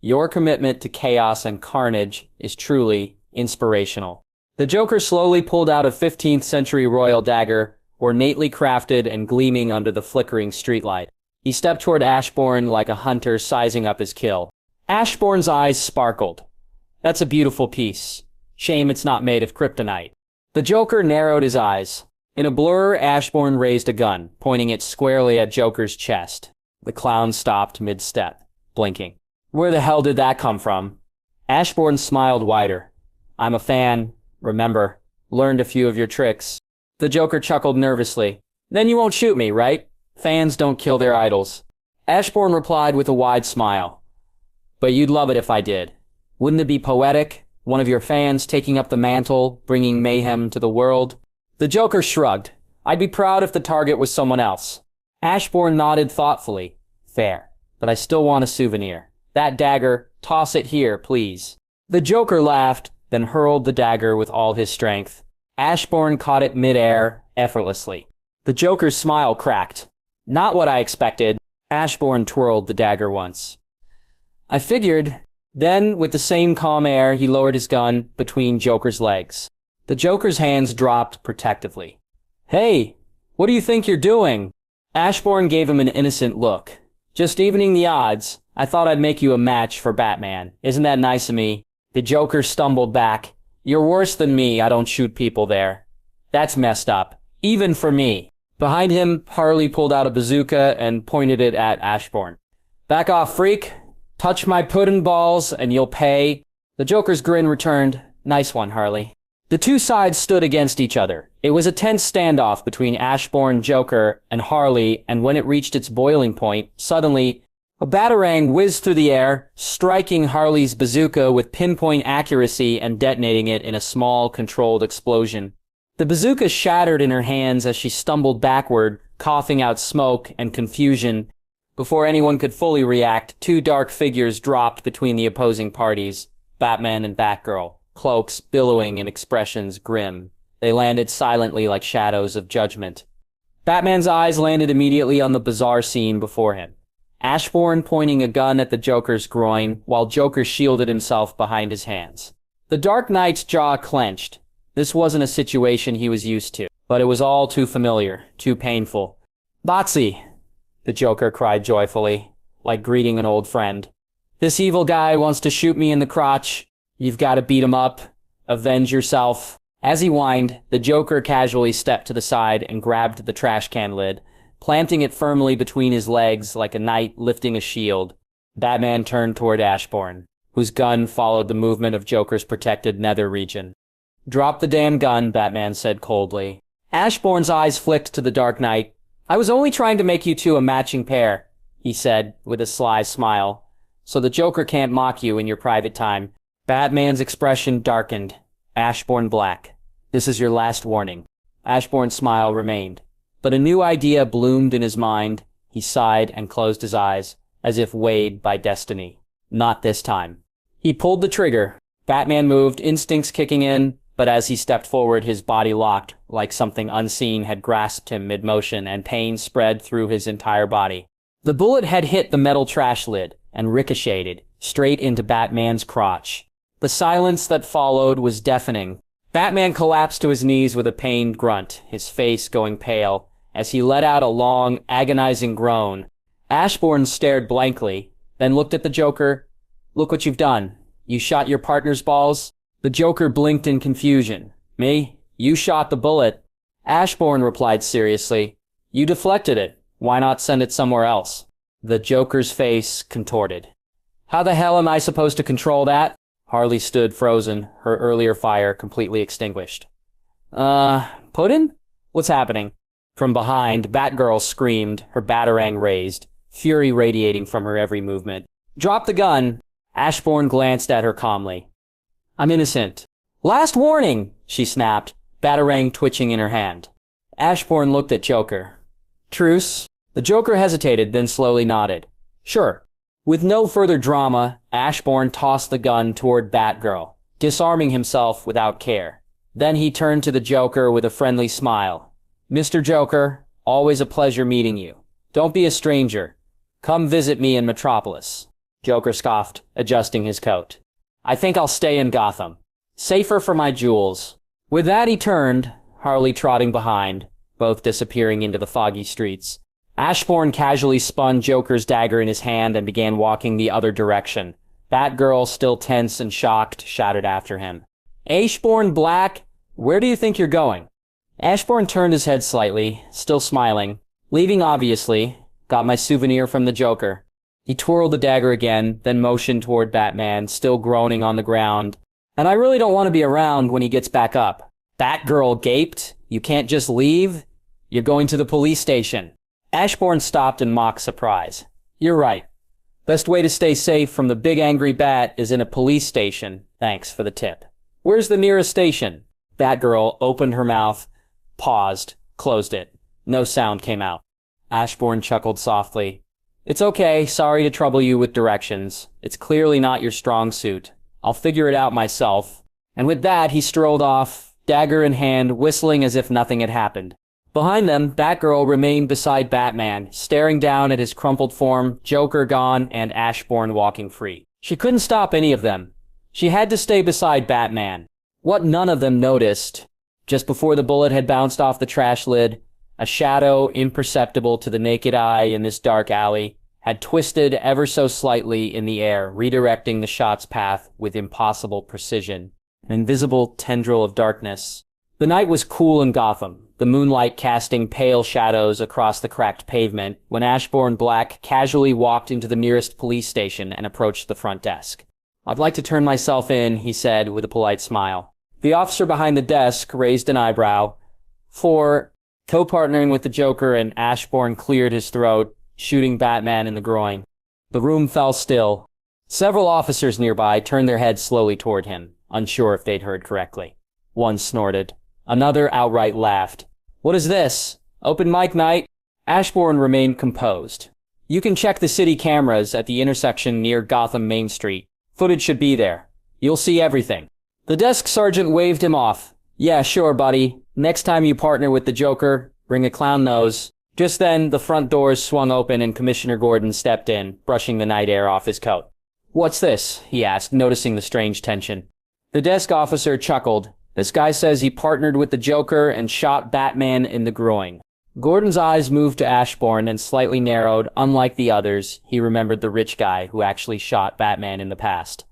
"Your commitment to chaos and carnage is truly inspirational." The Joker slowly pulled out a 15th century royal dagger, ornately crafted and gleaming under the flickering streetlight. He stepped toward Ashbourne like a hunter sizing up his kill. Ashbourne's eyes sparkled. "That's a beautiful piece. Shame it's not made of kryptonite." The Joker narrowed his eyes. In a blur, Ashbourne raised a gun, pointing it squarely at Joker's chest. The clown stopped mid-step, blinking. Where the hell did that come from? Ashbourne smiled wider. I'm a fan, remember. Learned a few of your tricks. The Joker chuckled nervously. Then you won't shoot me, right? Fans don't kill their idols. Ashbourne replied with a wide smile. But you'd love it if I did. Wouldn't it be poetic? One of your fans taking up the mantle, bringing mayhem to the world? The Joker shrugged. I'd be proud if the target was someone else. Ashbourne nodded thoughtfully. Fair. But I still want a souvenir. That dagger, toss it here, please. The Joker laughed, then hurled the dagger with all his strength. Ashbourne caught it mid-air, effortlessly. The Joker's smile cracked. Not what I expected. Ashbourne twirled the dagger once. I figured. Then, with the same calm air, he lowered his gun between Joker's legs. The Joker's hands dropped protectively. Hey, what do you think you're doing? Ashbourne gave him an innocent look. Just evening the odds. I thought I'd make you a match for Batman. Isn't that nice of me? The Joker stumbled back. You're worse than me, I don't shoot people there. That's messed up. Even for me. Behind him, Harley pulled out a bazooka and pointed it at Ashbourne. Back off, freak. Touch my puddin' balls and you'll pay. The Joker's grin returned. Nice one, Harley. The two sides stood against each other. It was a tense standoff between Ashbourne, Joker, and Harley, and when it reached its boiling point, suddenly, a batarang whizzed through the air, striking Harley's bazooka with pinpoint accuracy and detonating it in a small, controlled explosion. The bazooka shattered in her hands as she stumbled backward, coughing out smoke and confusion. Before anyone could fully react, two dark figures dropped between the opposing parties, Batman and Batgirl, cloaks billowing and expressions grim. They landed silently like shadows of judgment. Batman's eyes landed immediately on the bizarre scene before him. Ashbourne pointing a gun at the Joker's groin, while Joker shielded himself behind his hands. The Dark Knight's jaw clenched. This wasn't a situation he was used to, but it was all too familiar, too painful. Botsy, the Joker cried joyfully, like greeting an old friend. This evil guy wants to shoot me in the crotch. You've got to beat him up. Avenge yourself. As he whined, the Joker casually stepped to the side and grabbed the trash can lid, planting it firmly between his legs like a knight lifting a shield. Batman turned toward Ashbourne, whose gun followed the movement of Joker's protected nether region. Drop the damn gun, Batman said coldly. Ashbourne's eyes flicked to the Dark Knight. I was only trying to make you two a matching pair, he said, with a sly smile, so the Joker can't mock you in your private time. Batman's expression darkened. Ashbourne black. This is your last warning. Ashbourne's smile remained, but a new idea bloomed in his mind. He sighed and closed his eyes, as if weighed by destiny. Not this time. He pulled the trigger. Batman moved, instincts kicking in, but as he stepped forward, his body locked, like something unseen had grasped him mid-motion, and pain spread through his entire body. The bullet had hit the metal trash lid, and ricocheted, straight into Batman's crotch. The silence that followed was deafening. Batman collapsed to his knees with a pained grunt, his face going pale, as he let out a long, agonizing groan. Ashbourne stared blankly, then looked at the Joker. Look what you've done. You shot your partner's balls? The Joker blinked in confusion. Me? You shot the bullet. Ashbourne replied seriously. You deflected it. Why not send it somewhere else? The Joker's face contorted. How the hell am I supposed to control that? Harley stood frozen, her earlier fire completely extinguished. Puddin'? What's happening? From behind, Batgirl screamed, her batarang raised, fury radiating from her every movement. Drop the gun! Ashbourne glanced at her calmly. I'm innocent. Last warning, she snapped, batarang twitching in her hand. Ashbourne looked at Joker. Truce? The Joker hesitated, then slowly nodded. Sure. With no further drama, Ashbourne tossed the gun toward Batgirl, disarming himself without care. Then he turned to the Joker with a friendly smile. Mr. Joker, always a pleasure meeting you. Don't be a stranger. Come visit me in Metropolis. Joker scoffed, adjusting his coat. I think I'll stay in Gotham. Safer for my jewels. With that he turned, Harley trotting behind, both disappearing into the foggy streets. Ashbourne casually spun Joker's dagger in his hand and began walking the other direction. Batgirl, still tense and shocked, shouted after him. Ashbourne Black, where do you think you're going? Ashbourne turned his head slightly, still smiling. Leaving, obviously. Got my souvenir from the Joker. He twirled the dagger again, then motioned toward Batman, still groaning on the ground. And I really don't want to be around when he gets back up. Batgirl gaped. You can't just leave? You're going to the police station. Ashbourne stopped in mock surprise. You're right. Best way to stay safe from the big angry bat is in a police station. Thanks for the tip. Where's the nearest station? Batgirl opened her mouth, paused, closed it. No sound came out. Ashbourne chuckled softly. It's okay, sorry to trouble you with directions. It's clearly not your strong suit. I'll figure it out myself. And with that, he strolled off, dagger in hand, whistling as if nothing had happened. Behind them, Batgirl remained beside Batman, staring down at his crumpled form, Joker gone, and Ashbourne walking free. She couldn't stop any of them. She had to stay beside Batman. What none of them noticed, just before the bullet had bounced off the trash lid, a shadow imperceptible to the naked eye in this dark alley had twisted ever so slightly in the air, redirecting the shot's path with impossible precision. An invisible tendril of darkness. The night was cool in Gotham, the moonlight casting pale shadows across the cracked pavement, when Ashbourne Black casually walked into the nearest police station and approached the front desk. I'd like to turn myself in, he said with a polite smile. The officer behind the desk raised an eyebrow. For co-partnering with the Joker, and Ashbourne cleared his throat, shooting Batman in the groin. The room fell still. Several officers nearby turned their heads slowly toward him, unsure if they'd heard correctly. One snorted. Another outright laughed. What is this? Open mic night? Ashbourne remained composed. You can check the city cameras at the intersection near Gotham Main Street. Footage should be there. You'll see everything. The desk sergeant waved him off. Yeah, sure, buddy. Next time you partner with the Joker, bring a clown nose. Just then, the front doors swung open and Commissioner Gordon stepped in, brushing the night air off his coat. What's this? He asked, noticing the strange tension. The desk officer chuckled. This guy says he partnered with the Joker and shot Batman in the groin. Gordon's eyes moved to Ashbourne and slightly narrowed. Unlike the others, he remembered the rich guy who actually shot Batman in the past.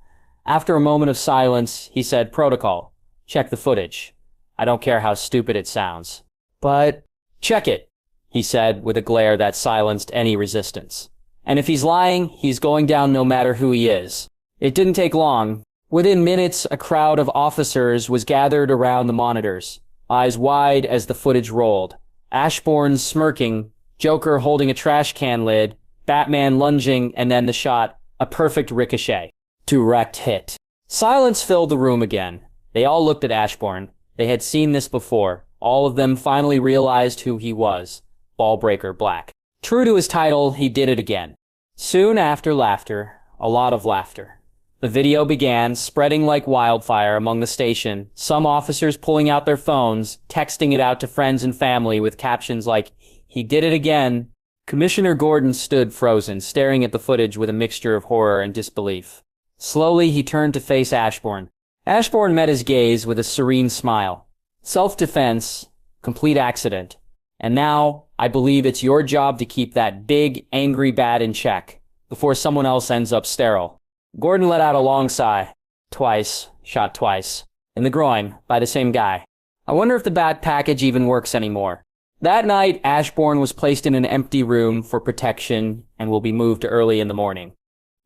After a moment of silence, he said, Protocol. Check the footage. I don't care how stupid it sounds. But check it, he said with a glare that silenced any resistance. And if he's lying, he's going down no matter who he is. It didn't take long. Within minutes, a crowd of officers was gathered around the monitors, eyes wide as the footage rolled. Ashbourne smirking, Joker holding a trash can lid, Batman lunging, and then the shot, a perfect ricochet. Direct hit. Silence filled the room again. They all looked at Ashbourne. They had seen this before. All of them finally realized who he was. Ballbreaker Black. True to his title, he did it again. Soon after laughter, a lot of laughter. The video began, spreading like wildfire among the station, some officers pulling out their phones, texting it out to friends and family with captions like, he did it again. Commissioner Gordon stood frozen, staring at the footage with a mixture of horror and disbelief. Slowly, he turned to face Ashbourne. Ashbourne met his gaze with a serene smile. Self-defense, complete accident. And now, I believe it's your job to keep that big, angry bat in check, before someone else ends up sterile. Gordon let out a long sigh. Twice, shot twice. In the groin, by the same guy. I wonder if the bat package even works anymore. That night, Ashbourne was placed in an empty room for protection and will be moved early in the morning.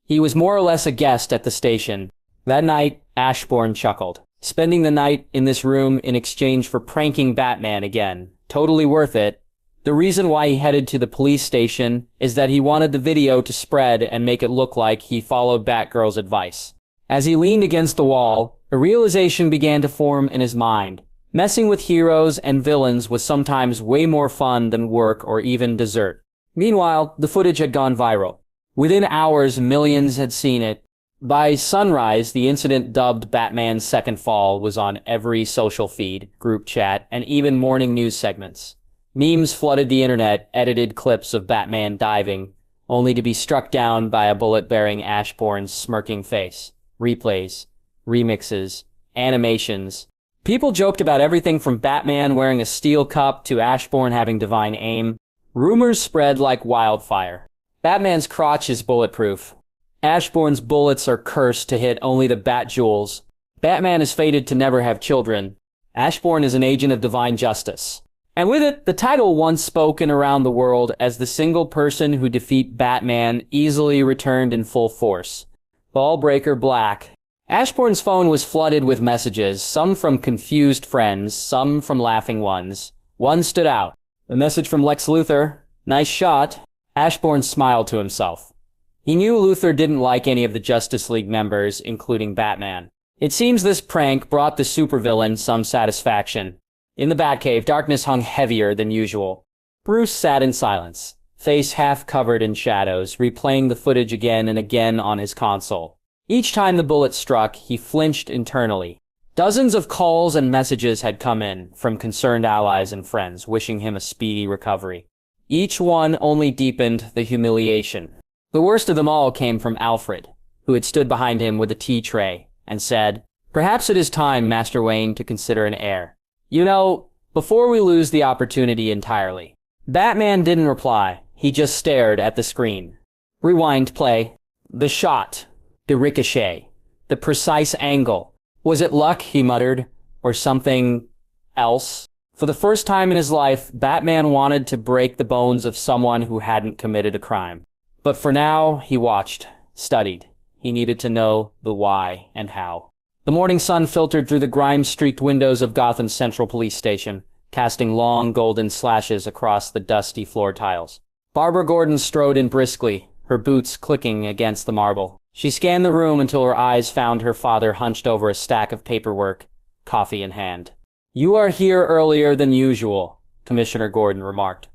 He was more or less a guest at the station. That night, Ashbourne chuckled. Spending the night in this room in exchange for pranking Batman again. Totally worth it. The reason why he headed to the police station is that he wanted the video to spread and make it look like he followed Batgirl's advice. As he leaned against the wall, a realization began to form in his mind. Messing with heroes and villains was sometimes way more fun than work or even dessert. Meanwhile, the footage had gone viral. Within hours, millions had seen it. By sunrise, the incident dubbed Batman's Second Fall was on every social feed, group chat, and even morning news segments. Memes flooded the internet, edited clips of Batman diving, only to be struck down by a bullet bearing Ashbourne's smirking face. Replays, remixes, animations. People joked about everything from Batman wearing a steel cup to Ashbourne having divine aim. Rumors spread like wildfire. Batman's crotch is bulletproof. Ashbourne's bullets are cursed to hit only the bat jewels. Batman is fated to never have children. Ashbourne is an agent of divine justice. And with it, the title once spoken around the world as the single person who defeat Batman easily returned in full force. Ballbreaker Black. Ashbourne's phone was flooded with messages, some from confused friends, some from laughing ones. One stood out. A message from Lex Luthor. Nice shot. Ashbourne smiled to himself. He knew Luthor didn't like any of the Justice League members, including Batman. It seems this prank brought the supervillain some satisfaction. In the Batcave, darkness hung heavier than usual. Bruce sat in silence, face half covered in shadows, replaying the footage again and again on his console. Each time the bullet struck, he flinched internally. Dozens of calls and messages had come in from concerned allies and friends, wishing him a speedy recovery. Each one only deepened the humiliation. The worst of them all came from Alfred, who had stood behind him with a tea tray, and said, "Perhaps it is time, Master Wayne, to consider an heir. You know, before we lose the opportunity entirely." Batman didn't reply. He just stared at the screen. Rewind play. The shot. The ricochet. The precise angle. Was it luck, he muttered, or something else? For the first time in his life, Batman wanted to break the bones of someone who hadn't committed a crime. But for now, he watched, studied. He needed to know the why and how. The morning sun filtered through the grime-streaked windows of Gotham's Central Police Station, casting long golden slashes across the dusty floor tiles. Barbara Gordon strode in briskly, her boots clicking against the marble. She scanned the room until her eyes found her father hunched over a stack of paperwork, coffee in hand. "You are here earlier than usual," Commissioner Gordon remarked.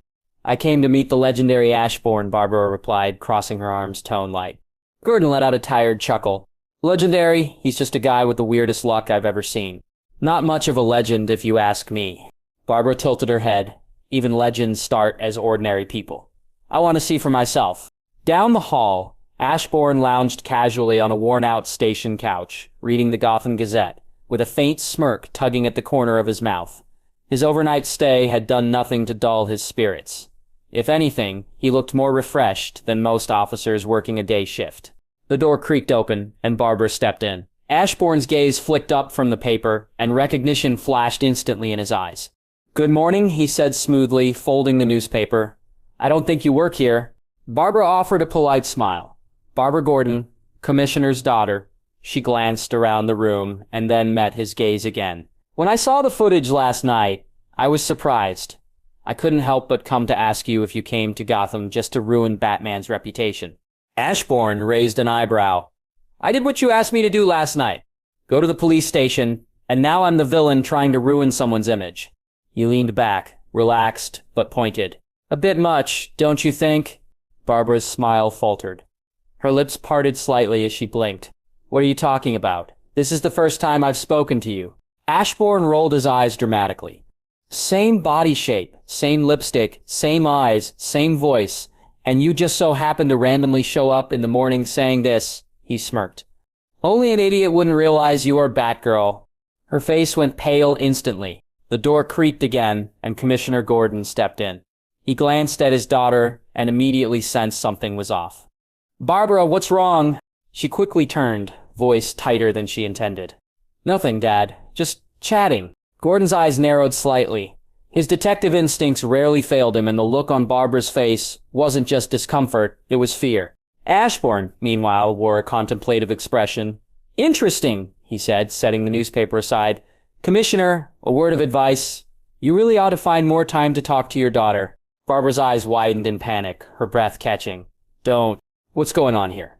"I came to meet the legendary Ashbourne," Barbara replied, crossing her arms tone-light. Gordon let out a tired chuckle. "Legendary? He's just a guy with the weirdest luck I've ever seen. Not much of a legend, if you ask me." Barbara tilted her head. "Even legends start as ordinary people. I want to see for myself." Down the hall, Ashbourne lounged casually on a worn-out station couch, reading the Gotham Gazette, with a faint smirk tugging at the corner of his mouth. His overnight stay had done nothing to dull his spirits. If anything, he looked more refreshed than most officers working a day shift. The door creaked open, and Barbara stepped in. Ashbourne's gaze flicked up from the paper, and recognition flashed instantly in his eyes. "Good morning," he said smoothly, folding the newspaper. "I don't think you work here." Barbara offered a polite smile. Barbara Gordon, Commissioner's daughter. She glanced around the room, and then met his gaze again. "When I saw the footage last night, I was surprised. I couldn't help but come to ask you if you came to Gotham just to ruin Batman's reputation." Ashbourne raised an eyebrow. "I did what you asked me to do last night. Go to the police station, and now I'm the villain trying to ruin someone's image." He leaned back, relaxed but pointed. "A bit much, don't you think?" Barbara's smile faltered. Her lips parted slightly as she blinked. "What are you talking about? This is the first time I've spoken to you." Ashbourne rolled his eyes dramatically. "Same body shape, same lipstick, same eyes, same voice, and you just so happen to randomly show up in the morning saying this," he smirked. "Only an idiot wouldn't realize you are Batgirl." Her face went pale instantly. The door creaked again, and Commissioner Gordon stepped in. He glanced at his daughter and immediately sensed something was off. "Barbara, what's wrong?" She quickly turned, voice tighter than she intended. "Nothing, Dad. Just chatting." Gordon's eyes narrowed slightly. His detective instincts rarely failed him, and the look on Barbara's face wasn't just discomfort, it was fear. Ashbourne, meanwhile, wore a contemplative expression. "Interesting," he said, setting the newspaper aside. "Commissioner, a word of advice. You really ought to find more time to talk to your daughter." Barbara's eyes widened in panic, her breath catching. "Don't. What's going on here?"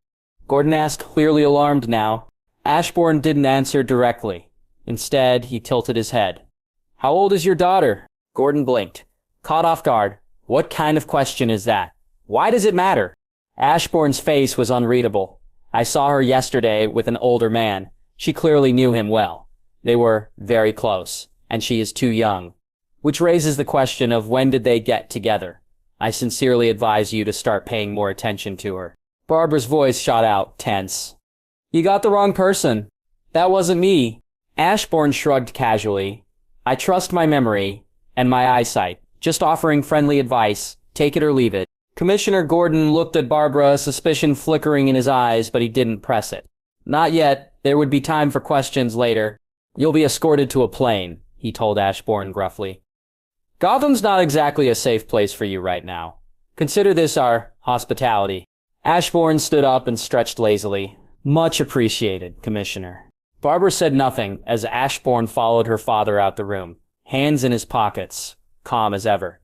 Gordon asked, clearly alarmed now. Ashbourne didn't answer directly. Instead, he tilted his head. "How old is your daughter?" Gordon blinked. Caught off guard. What kind of question is that? Why does it matter? Ashbourne's face was unreadable. "I saw her yesterday with an older man. She clearly knew him well. They were very close, and she is too young. Which raises the question of when did they get together? I sincerely advise you to start paying more attention to her." Barbara's voice shot out, tense. "You got the wrong person. That wasn't me." Ashbourne shrugged casually. "I trust my memory and my eyesight. Just offering friendly advice. Take it or leave it." Commissioner Gordon looked at Barbara, suspicion flickering in his eyes, but he didn't press it. "Not yet. There would be time for questions later. You'll be escorted to a plane," he told Ashbourne gruffly. Gotham's not exactly a safe place for you right now. Consider this our hospitality. Ashbourne stood up and stretched lazily. Much appreciated, Commissioner. Barbara said nothing as Ashbourne followed her father out the room, hands in his pockets, calm as ever.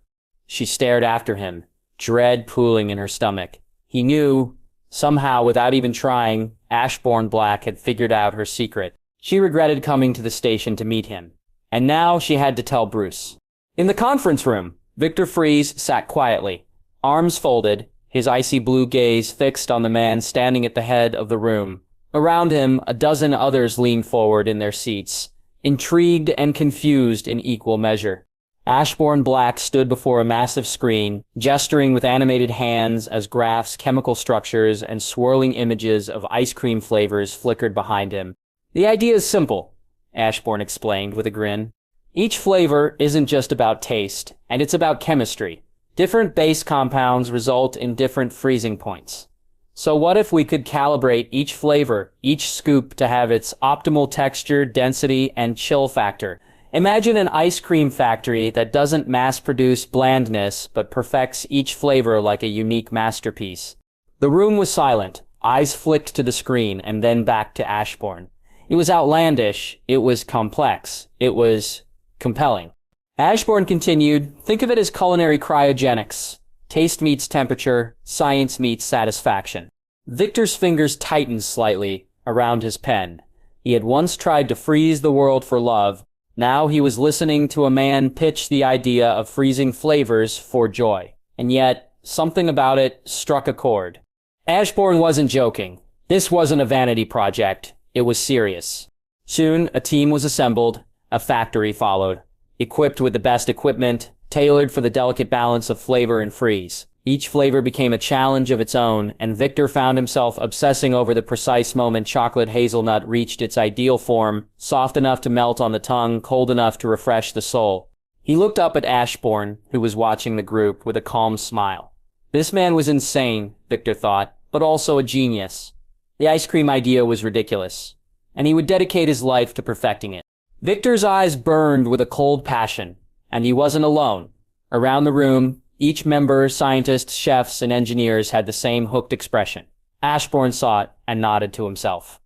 She stared after him, dread pooling in her stomach. He knew, somehow without even trying, Ashbourne Black had figured out her secret. She regretted coming to the station to meet him. And now she had to tell Bruce. In the conference room, Victor Fries sat quietly, arms folded, his icy blue gaze fixed on the man standing at the head of the room. Around him, a dozen others leaned forward in their seats, intrigued and confused in equal measure. Ashbourne Black stood before a massive screen, gesturing with animated hands as graphs, chemical structures, and swirling images of ice cream flavors flickered behind him. The idea is simple, Ashbourne explained with a grin. Each flavor isn't just about taste, and it's about chemistry. Different base compounds result in different freezing points. So what if we could calibrate each flavor, each scoop to have its optimal texture, density, and chill factor? Imagine an ice cream factory that doesn't mass-produce blandness, but perfects each flavor like a unique masterpiece. The room was silent, eyes flicked to the screen and then back to Ashbourne. It was outlandish, it was complex, it was compelling. Ashbourne continued, think of it as culinary cryogenics. Taste meets temperature, science meets satisfaction. Victor's fingers tightened slightly around his pen. He had once tried to freeze the world for love. Now he was listening to a man pitch the idea of freezing flavors for joy. And yet, something about it struck a chord. Ashbourne wasn't joking. This wasn't a vanity project. It was serious. Soon, a team was assembled. A factory followed, equipped with the best equipment, tailored for the delicate balance of flavor and freeze. Each flavor became a challenge of its own, and Victor found himself obsessing over the precise moment chocolate hazelnut reached its ideal form, soft enough to melt on the tongue, cold enough to refresh the soul. He looked up at Ashbourne, who was watching the group, with a calm smile. This man was insane, Victor thought, but also a genius. The ice cream idea was ridiculous, and he would dedicate his life to perfecting it. Victor's eyes burned with a cold passion, and he wasn't alone. Around the room, each member, scientists, chefs, and engineers had the same hooked expression. Ashbourne saw it and nodded to himself.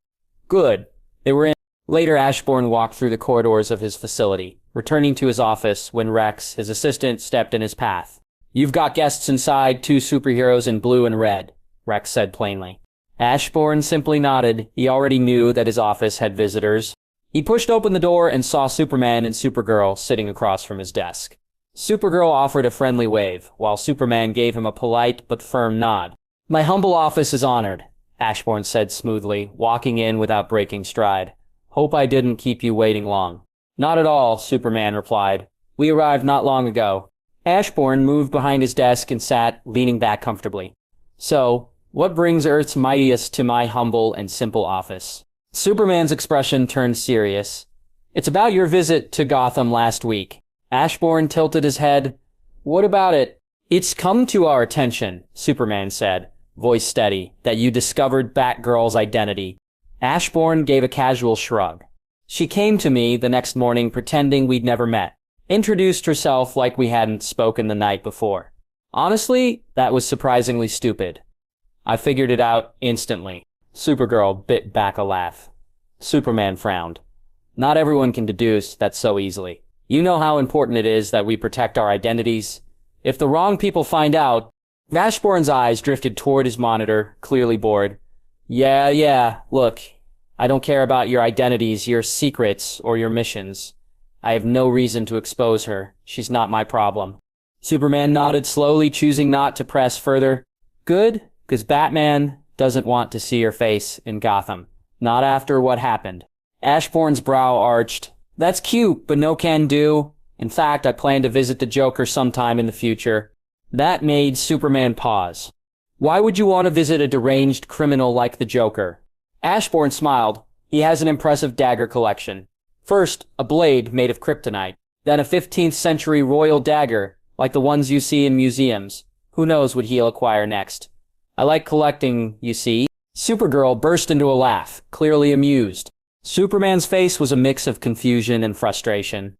Good. They were in. Later, Ashbourne walked through the corridors of his facility, returning to his office when Rex, his assistant, stepped in his path. You've got guests inside, 2 superheroes in blue and red, Rex said plainly. Ashbourne simply nodded. He already knew that his office had visitors. He pushed open the door and saw Superman and Supergirl sitting across from his desk. Supergirl offered a friendly wave, while Superman gave him a polite but firm nod. My humble office is honored, Ashbourne said smoothly, walking in without breaking stride. Hope I didn't keep you waiting long. Not at all, Superman replied. We arrived not long ago. Ashbourne moved behind his desk and sat, leaning back comfortably. So, what brings Earth's mightiest to my humble and simple office? Superman's expression turned serious. It's about your visit to Gotham last week. Ashbourne tilted his head. What about it? It's come to our attention, Superman said, voice steady, that you discovered Batgirl's identity. Ashbourne gave a casual shrug. She came to me the next morning pretending we'd never met. Introduced herself like we hadn't spoken the night before. Honestly, that was surprisingly stupid. I figured it out instantly. Supergirl bit back a laugh. Superman frowned. Not everyone can deduce that so easily. You know how important it is that we protect our identities. If the wrong people find out... Ashbourne's eyes drifted toward his monitor, clearly bored. Yeah, look. I don't care about your identities, your secrets, or your missions. I have no reason to expose her. She's not my problem. Superman nodded slowly, choosing not to press further. Good, because Batman doesn't want to see her face in Gotham. Not after what happened. Ashbourne's brow arched. That's cute, but no can do. In fact, I plan to visit the Joker sometime in the future. That made Superman pause. Why would you want to visit a deranged criminal like the Joker? Ashbourne smiled. He has an impressive dagger collection. First, a blade made of kryptonite. Then a 15th century royal dagger, like the ones you see in museums. Who knows what he'll acquire next? I like collecting, you see. Supergirl burst into a laugh, clearly amused. Superman's face was a mix of confusion and frustration.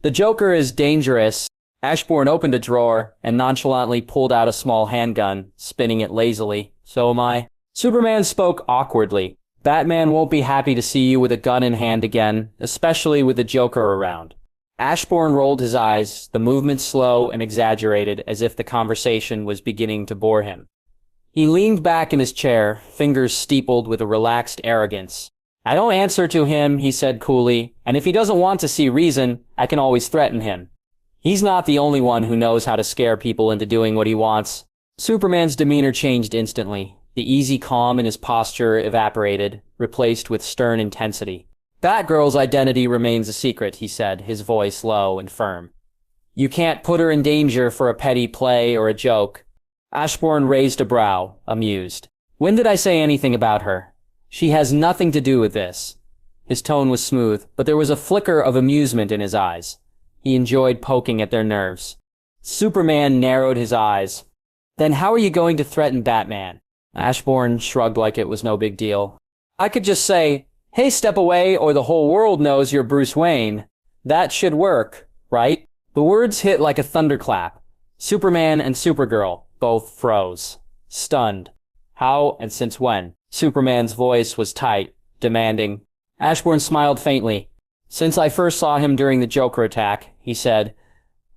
The Joker is dangerous. Ashbourne opened a drawer and nonchalantly pulled out a small handgun, spinning it lazily. So am I. Superman spoke awkwardly. Batman won't be happy to see you with a gun in hand again, especially with the Joker around. Ashbourne rolled his eyes, the movement slow and exaggerated, as if the conversation was beginning to bore him. He leaned back in his chair, fingers steepled with a relaxed arrogance. I don't answer to him, he said coolly, and if he doesn't want to see reason, I can always threaten him. He's not the only one who knows how to scare people into doing what he wants. Superman's demeanor changed instantly. The easy calm in his posture evaporated, replaced with stern intensity. Batgirl's identity remains a secret, he said, his voice low and firm. You can't put her in danger for a petty play or a joke. Ashbourne raised a brow, amused. When did I say anything about her? She has nothing to do with this. His tone was smooth, but there was a flicker of amusement in his eyes. He enjoyed poking at their nerves. Superman narrowed his eyes. Then how are you going to threaten Batman? Ashbourne shrugged like it was no big deal. I could just say, hey, step away or the whole world knows you're Bruce Wayne. That should work, right? The words hit like a thunderclap. Superman and Supergirl both froze, stunned. How and since when? Superman's voice was tight, demanding. Ashbourne smiled faintly. Since I first saw him during the Joker attack, he said.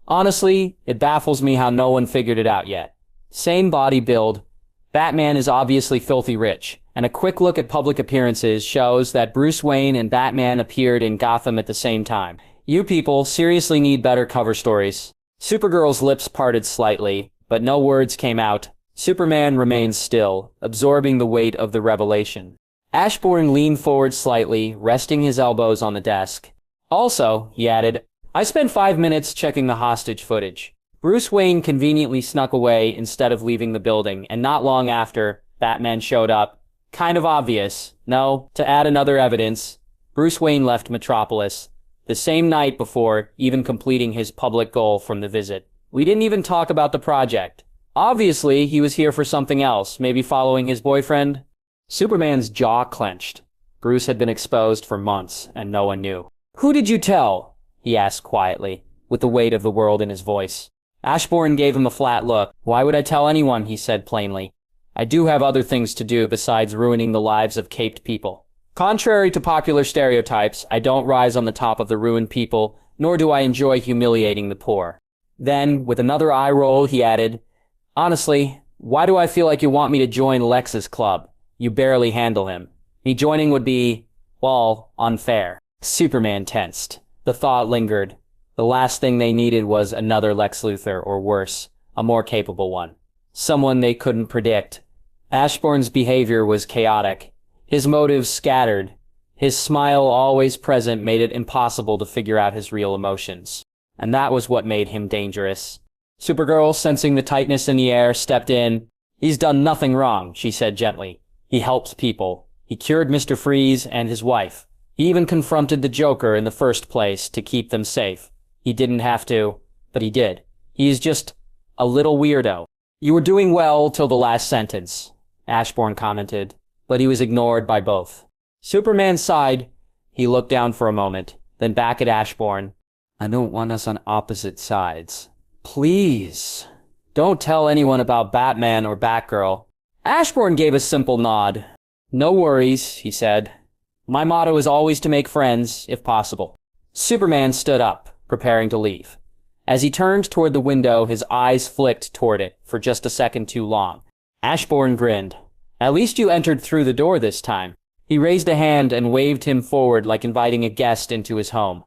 Honestly, it baffles me how no one figured it out yet. Same body build. Batman is obviously filthy rich, and a quick look at public appearances shows that Bruce Wayne and Batman appeared in Gotham at the same time. You people seriously need better cover stories. Supergirl's lips parted slightly, but no words came out. Superman remained still, absorbing the weight of the revelation. Ashbourne leaned forward slightly, resting his elbows on the desk. Also, he added, I spent 5 minutes checking the hostage footage. Bruce Wayne conveniently snuck away instead of leaving the building, and not long after, Batman showed up. Kind of obvious. No, to add another evidence, Bruce Wayne left Metropolis the same night before even completing his public goal from the visit. We didn't even talk about the project. Obviously, he was here for something else, maybe following his boyfriend. Superman's jaw clenched. Bruce had been exposed for months, and no one knew. Who did you tell? He asked quietly, with the weight of the world in his voice. Ashbourne gave him a flat look. Why would I tell anyone, he said plainly. I do have other things to do besides ruining the lives of caped people. Contrary to popular stereotypes, I don't rise on the top of the ruined people, nor do I enjoy humiliating the poor. Then, with another eye roll, he added, Honestly, why do I feel like you want me to join Lex's club? You barely handle him. Me joining would be, well, unfair. Superman tensed. The thought lingered. The last thing they needed was another Lex Luthor, or worse, a more capable one. Someone they couldn't predict. Ashbourne's behavior was chaotic. His motives scattered. His smile, always present, made it impossible to figure out his real emotions. And that was what made him dangerous. Supergirl, sensing the tightness in the air, stepped in. He's done nothing wrong, she said gently. He helps people. He cured Mr. Freeze and his wife. He even confronted the Joker in the first place to keep them safe. He didn't have to, but he did. He is just a little weirdo. You were doing well till the last sentence, Ashbourne commented, but he was ignored by both. Superman sighed. He looked down for a moment, then back at Ashbourne. I don't want us on opposite sides. Please, don't tell anyone about Batman or Batgirl. Ashbourne gave a simple nod. No worries, he said. My motto is always to make friends, if possible. Superman stood up, preparing to leave. As he turned toward the window, his eyes flicked toward it for just a second too long. Ashbourne grinned. At least you entered through the door this time. He raised a hand and waved him forward like inviting a guest into his home.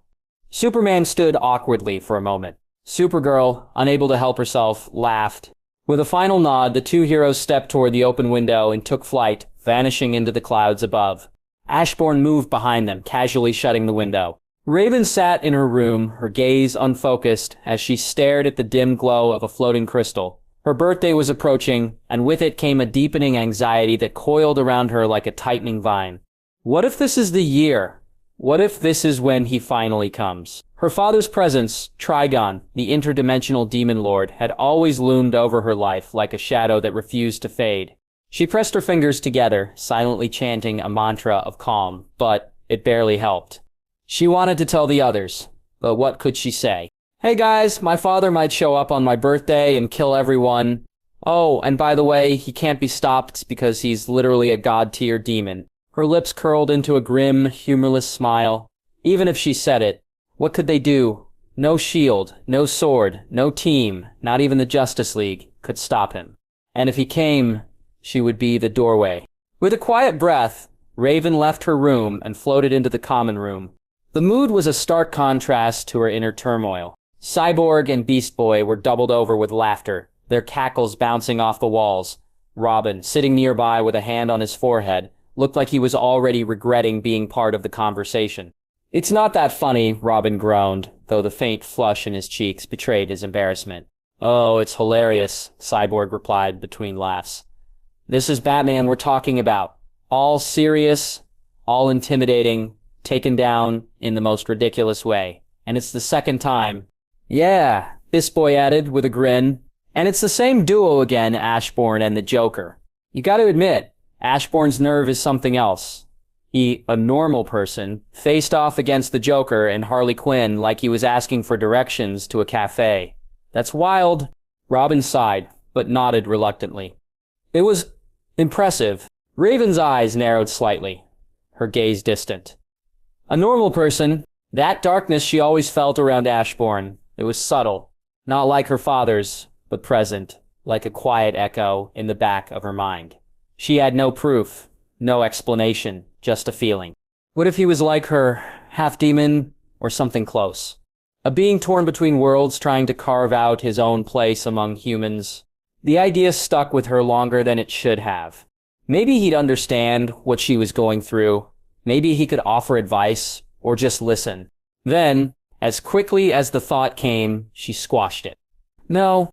Superman stood awkwardly for a moment. Supergirl, unable to help herself, laughed. With a final nod, the two heroes stepped toward the open window and took flight, vanishing into the clouds above. Ashbourne moved behind them, casually shutting the window. Raven sat in her room, her gaze unfocused, as she stared at the dim glow of a floating crystal. Her birthday was approaching, and with it came a deepening anxiety that coiled around her like a tightening vine. What if this is the year? What if this is when he finally comes? Her father's presence, Trigon, the interdimensional demon lord, had always loomed over her life like a shadow that refused to fade. She pressed her fingers together, silently chanting a mantra of calm, but it barely helped. She wanted to tell the others, But what could she say? Hey guys, my father might show up on my birthday and kill everyone. Oh, and by the way, he can't be stopped because he's literally a god-tier demon. Her lips curled into a grim, humorless smile. Even if she said it, what could they do? No shield, no sword, no team, not even the Justice League could stop him. And if he came, she would be the doorway. With a quiet breath, Raven left her room and floated into the common room. The mood was a stark contrast to her inner turmoil. Cyborg and Beast Boy were doubled over with laughter, their cackles bouncing off the walls. Robin, sitting nearby with a hand on his forehead, looked like he was already regretting being part of the conversation. It's not that funny, Robin groaned, though the faint flush in his cheeks betrayed his embarrassment. Oh, it's hilarious, Cyborg replied between laughs. This is Batman we're talking about. All serious, all intimidating, taken down in the most ridiculous way. And it's the second time. Yeah, Beast Boy added with a grin. And it's the same duo again, Ashbourne and the Joker. You gotta admit, Ashbourne's nerve is something else. He, a normal person, faced off against the Joker and Harley Quinn like he was asking for directions to a cafe. That's wild. Robin sighed, but nodded reluctantly. It was impressive. Raven's eyes narrowed slightly, her gaze distant. A normal person, that darkness she always felt around Ashbourne. It was subtle, not like her father's, but present, like a quiet echo in the back of her mind. She had no proof, no explanation, just a feeling. What if he was like her, half demon, or something close? A being torn between worlds trying to carve out his own place among humans. The idea stuck with her longer than it should have. Maybe he'd understand what she was going through. Maybe he could offer advice, or just listen. Then, as quickly as the thought came, she squashed it. No,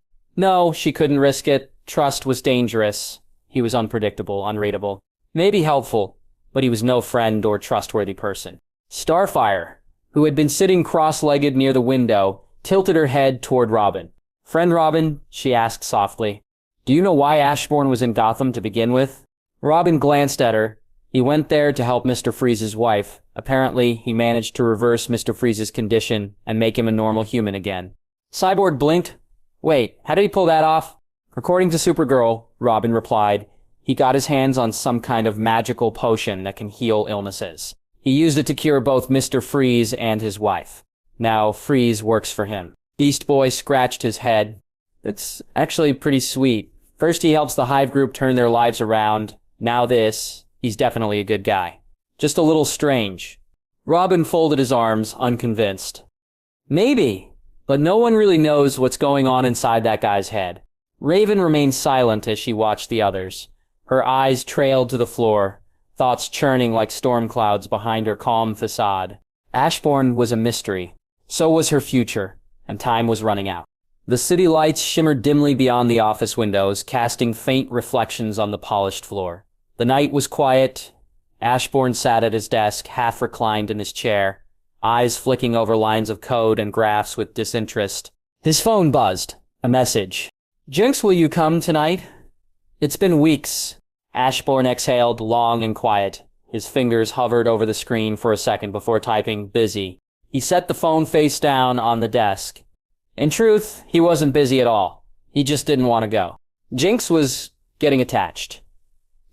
she couldn't risk it. Trust was dangerous. He was unpredictable, unreadable. Maybe helpful, but he was no friend or trustworthy person. Starfire, who had been sitting cross-legged near the window, tilted her head toward Robin. Friend Robin, she asked softly, do you know why Ashbourne was in Gotham to begin with? Robin glanced at her. He went there to help Mr. Freeze's wife. Apparently, he managed to reverse Mr. Freeze's condition and make him a normal human again. Cyborg blinked. Wait, how did he pull that off? According to Supergirl, Robin replied, he got his hands on some kind of magical potion that can heal illnesses. He used it to cure both Mr. Freeze and his wife. Now, Freeze works for him. Beast Boy scratched his head. That's actually pretty sweet. First he helps the Hive group turn their lives around. Now this. He's definitely a good guy. Just a little strange. Robin folded his arms, unconvinced. Maybe, but no one really knows what's going on inside that guy's head. Raven remained silent as she watched the others. Her eyes trailed to the floor, thoughts churning like storm clouds behind her calm facade. Ashbourne was a mystery. So was her future, and time was running out. The city lights shimmered dimly beyond the office windows, casting faint reflections on the polished floor. The night was quiet. Ashbourne sat at his desk, half reclined in his chair, eyes flicking over lines of code and graphs with disinterest. His phone buzzed. A message. Jinx, will you come tonight? It's been weeks. Ashbourne exhaled, long and quiet. His fingers hovered over the screen for a second before typing, busy. He set the phone face down on the desk. In truth, he wasn't busy at all. He just didn't want to go. Jinx was getting attached.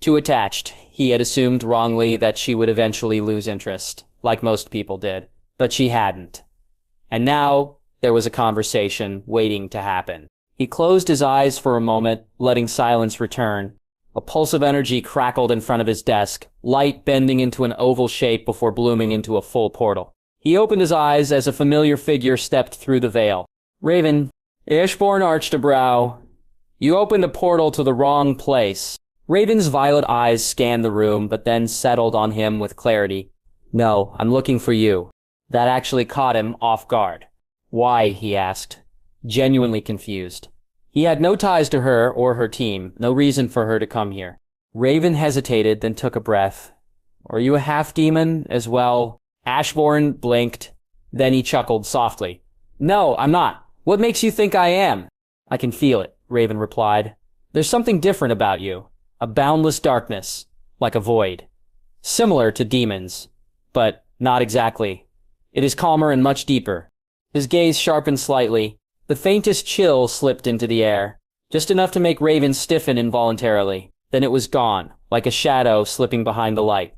Too attached. He had assumed wrongly that she would eventually lose interest, like most people did. But she hadn't. And now, there was a conversation waiting to happen. He closed his eyes for a moment, letting silence return. A pulse of energy crackled in front of his desk, light bending into an oval shape before blooming into a full portal. He opened his eyes as a familiar figure stepped through the veil. Raven. Ashbourne arched a brow. You opened a portal to the wrong place. Raven's violet eyes scanned the room, but then settled on him with clarity. No, I'm looking for you. That actually caught him off guard. Why? He asked, genuinely confused. He had no ties to her or her team, no reason for her to come here. Raven hesitated, then took a breath. Are you a half-demon as well? Ashbourne blinked. Then he chuckled softly. No, I'm not. What makes you think I am? I can feel it, Raven replied. There's something different about you. A boundless darkness, like a void. Similar to demons, but not exactly. It is calmer and much deeper. His gaze sharpened slightly. The faintest chill slipped into the air, just enough to make Raven stiffen involuntarily. Then it was gone, like a shadow slipping behind the light.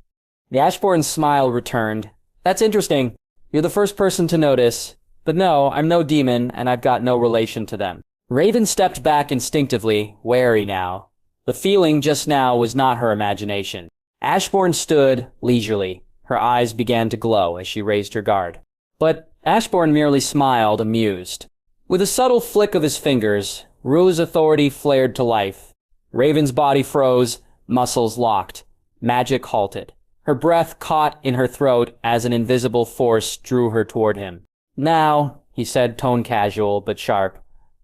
The Ashbourne's smile returned. That's interesting. You're the first person to notice. But no, I'm no demon, and I've got no relation to them. Raven stepped back instinctively, wary now. The feeling just now was not her imagination. Ashbourne stood leisurely. Her eyes began to glow as she raised her guard. But Ashbourne merely smiled, amused. With a subtle flick of his fingers, Rule's authority flared to life. Raven's body froze, muscles locked. Magic halted. Her breath caught in her throat as an invisible force drew her toward him. Now, he said, tone casual but sharp,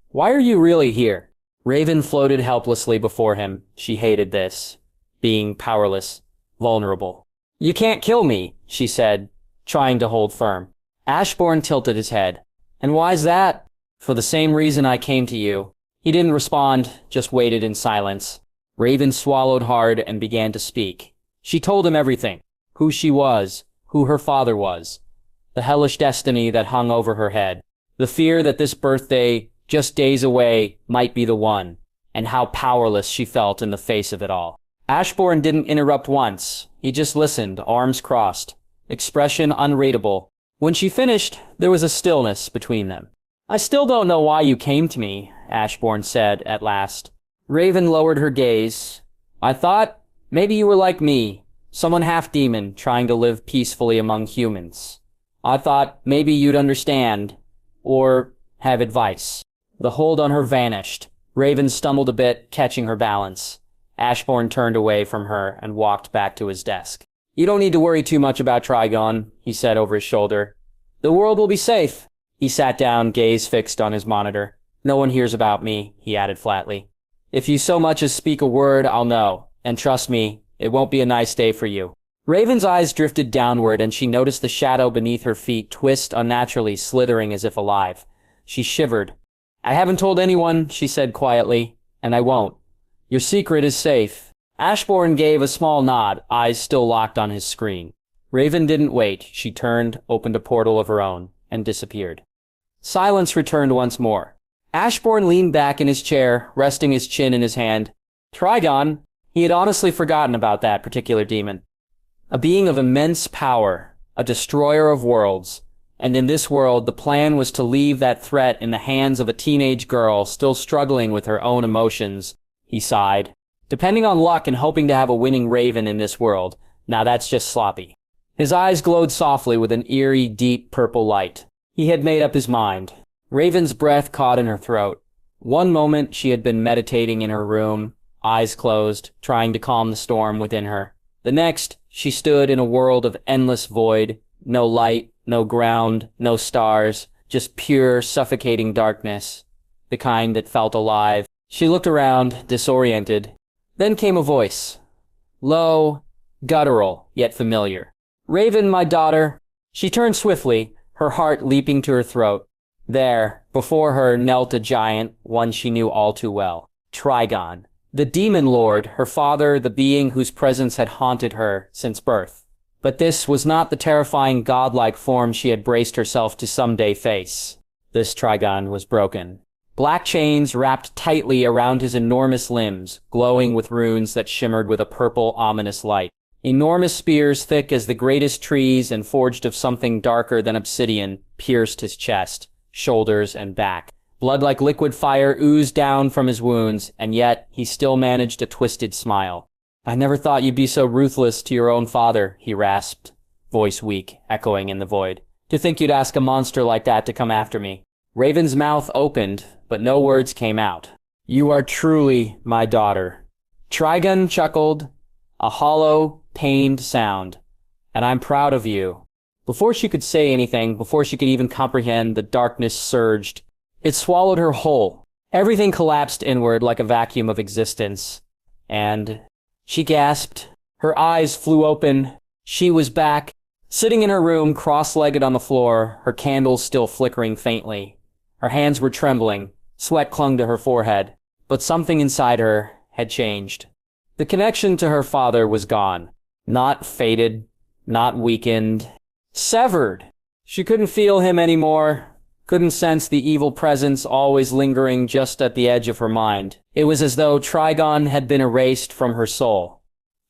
why are you really here? Raven floated helplessly before him. She hated this. Being powerless, vulnerable. You can't kill me, she said, trying to hold firm. Ashbourne tilted his head. And why's that? For the same reason I came to you. He didn't respond, just waited in silence. Raven swallowed hard and began to speak. She told him everything. Who she was, who her father was. The hellish destiny that hung over her head. The fear that this birthday, just days away, might be the one. And how powerless she felt in the face of it all. Ashbourne didn't interrupt once. He just listened, arms crossed. Expression unreadable. When she finished, there was a stillness between them. I still don't know why you came to me, Ashbourne said at last. Raven lowered her gaze. I thought maybe you were like me, someone half-demon trying to live peacefully among humans. I thought maybe you'd understand, or have advice. The hold on her vanished. Raven stumbled a bit, catching her balance. Ashbourne turned away from her and walked back to his desk. You don't need to worry too much about Trigon, he said over his shoulder. The world will be safe. He sat down, gaze fixed on his monitor. No one hears about me, he added flatly. If you so much as speak a word, I'll know. And trust me, it won't be a nice day for you. Raven's eyes drifted downward, and she noticed the shadow beneath her feet twist unnaturally, slithering as if alive. She shivered. I haven't told anyone, she said quietly, and I won't. Your secret is safe. Ashbourne gave a small nod, eyes still locked on his screen. Raven didn't wait. She turned, opened a portal of her own, and disappeared. Silence returned once more. Ashbourne leaned back in his chair, resting his chin in his hand. Trigon? He had honestly forgotten about that particular demon. A being of immense power, a destroyer of worlds. And in this world, the plan was to leave that threat in the hands of a teenage girl still struggling with her own emotions. He sighed. Depending on luck and hoping to have a winning Raven in this world. Now that's just sloppy. His eyes glowed softly with an eerie, deep purple light. He had made up his mind. Raven's breath caught in her throat. One moment she had been meditating in her room, eyes closed, trying to calm the storm within her. The next, she stood in a world of endless void. No light, no ground, no stars, just pure, suffocating darkness. The kind that felt alive. She looked around, disoriented. Then came a voice. Low, guttural, yet familiar. Raven, my daughter. She turned swiftly, her heart leaping to her throat. There, before her, knelt a giant, one she knew all too well. Trigon. The demon lord, her father, the being whose presence had haunted her since birth. But this was not the terrifying godlike form she had braced herself to someday face. This Trigon was broken. Black chains wrapped tightly around his enormous limbs, glowing with runes that shimmered with a purple, ominous light. Enormous spears thick as the greatest trees and forged of something darker than obsidian pierced his chest, shoulders, and back. Blood like liquid fire oozed down from his wounds, and yet he still managed a twisted smile. I never thought you'd be so ruthless to your own father, he rasped, voice weak, echoing in the void. To think you'd ask a monster like that to come after me. Raven's mouth opened, but no words came out. You are truly my daughter. Trigon chuckled, a hollow, pained sound. And I'm proud of you. Before she could say anything, before she could even comprehend, the darkness surged. It swallowed her whole. Everything collapsed inward like a vacuum of existence. And she gasped. Her eyes flew open. She was back, sitting in her room, cross-legged on the floor, her candles still flickering faintly. Her hands were trembling. Sweat clung to her forehead. But something inside her had changed. The connection to her father was gone. Not faded, not weakened. Severed. She couldn't feel him anymore. couldn't sense the evil presence always lingering just at the edge of her mind. It was as though Trigon had been erased from her soul.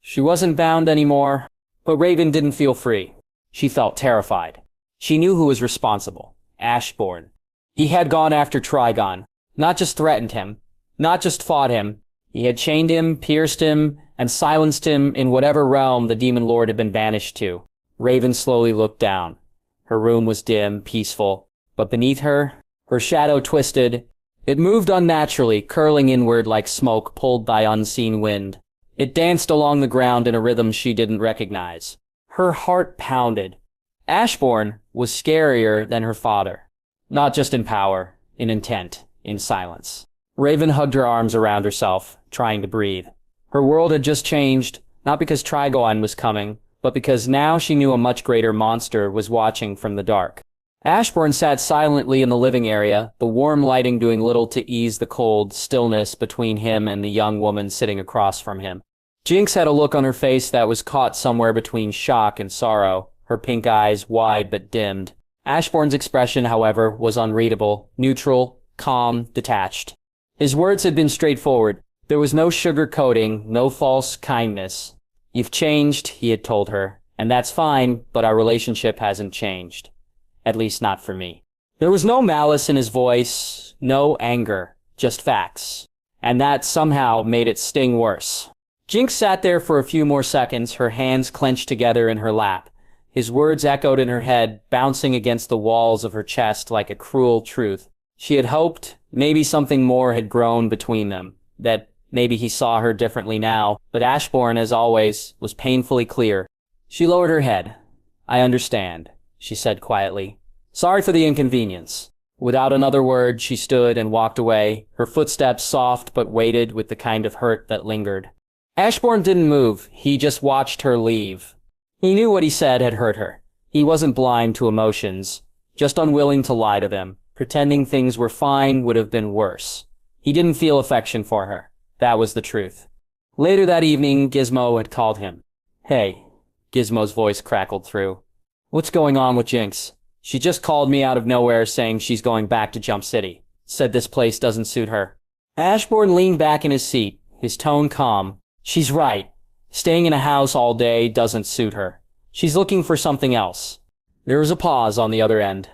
She wasn't bound anymore, but Raven didn't feel free. She felt terrified. She knew who was responsible. Ashbourne. He had gone after Trigon, not just threatened him, not just fought him. He had chained him, pierced him, and silenced him in whatever realm the Demon Lord had been banished to. Raven slowly looked down. Her room was dim, peaceful, but beneath her, her shadow twisted. It moved unnaturally, curling inward like smoke pulled by unseen wind. It danced along the ground in a rhythm she didn't recognize. Her heart pounded. Ashbourne was scarier than her father. Not just in power, in intent, in silence. Raven hugged her arms around herself, trying to breathe. Her world had just changed, not because Trigon was coming, but because now she knew a much greater monster was watching from the dark. Ashbourne sat silently in the living area, the warm lighting doing little to ease the cold stillness between him and the young woman sitting across from him. Jinx had a look on her face that was caught somewhere between shock and sorrow, her pink eyes wide but dimmed. Ashbourne's expression, however, was unreadable, neutral, calm, detached. His words had been straightforward. There was no sugar-coating, no false kindness. "You've changed," he had told her, "and that's fine, but our relationship hasn't changed. At least not for me." There was no malice in his voice, no anger, just facts. And that somehow made it sting worse. Jinx sat there for a few more seconds, her hands clenched together in her lap. His words echoed in her head, bouncing against the walls of her chest like a cruel truth. She had hoped maybe something more had grown between them, that maybe he saw her differently now, but Ashbourne, as always, was painfully clear. She lowered her head. "I understand," she said quietly. "Sorry for the inconvenience." Without another word, she stood and walked away, her footsteps soft but weighted with the kind of hurt that lingered. Ashbourne didn't move. He just watched her leave. He knew what he said had hurt her. He wasn't blind to emotions, just unwilling to lie to them. Pretending things were fine would have been worse. He didn't feel affection for her. That was the truth. Later that evening, Gizmo had called him. "Hey," Gizmo's voice crackled through. "What's going on with Jinx? She just called me out of nowhere saying she's going back to Jump City. Said this place doesn't suit her." Ashbourne leaned back in his seat, his tone calm. "She's right. Staying in a house all day doesn't suit her. She's looking for something else." There was a pause on the other end.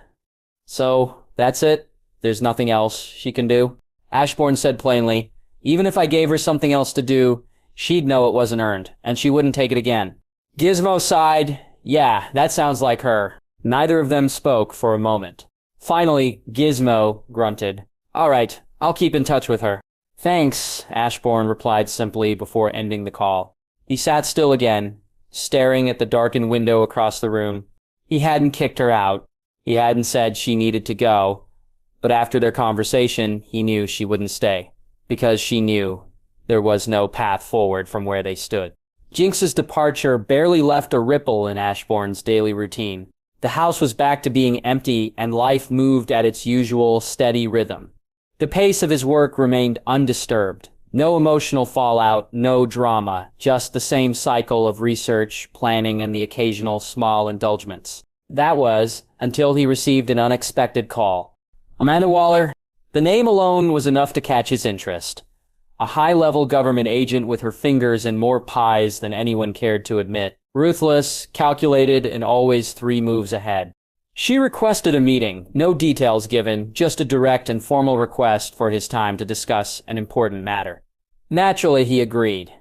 "So, that's it? There's nothing else she can do?" Ashbourne said plainly, "Even if I gave her something else to do, she'd know it wasn't earned, and she wouldn't take it again." Gizmo sighed. "Yeah, that sounds like her." Neither of them spoke for a moment. Finally, Gizmo grunted. "All right, I'll keep in touch with her." "Thanks," Ashbourne replied simply before ending the call. He sat still again, staring at the darkened window across the room. He hadn't kicked her out. He hadn't said she needed to go. But after their conversation, he knew she wouldn't stay. Because she knew there was no path forward from where they stood. Jinx's departure barely left a ripple in Ashbourne's daily routine. The house was back to being empty, and life moved at its usual steady rhythm. The pace of his work remained undisturbed. No emotional fallout, no drama, just the same cycle of research, planning, and the occasional small indulgence. That was, until he received an unexpected call. Amanda Waller. The name alone was enough to catch his interest. A high-level government agent with her fingers in more pies than anyone cared to admit. Ruthless, calculated, and always 3 moves ahead. She requested a meeting, no details given, just a direct and formal request for his time to discuss an important matter. Naturally, he agreed.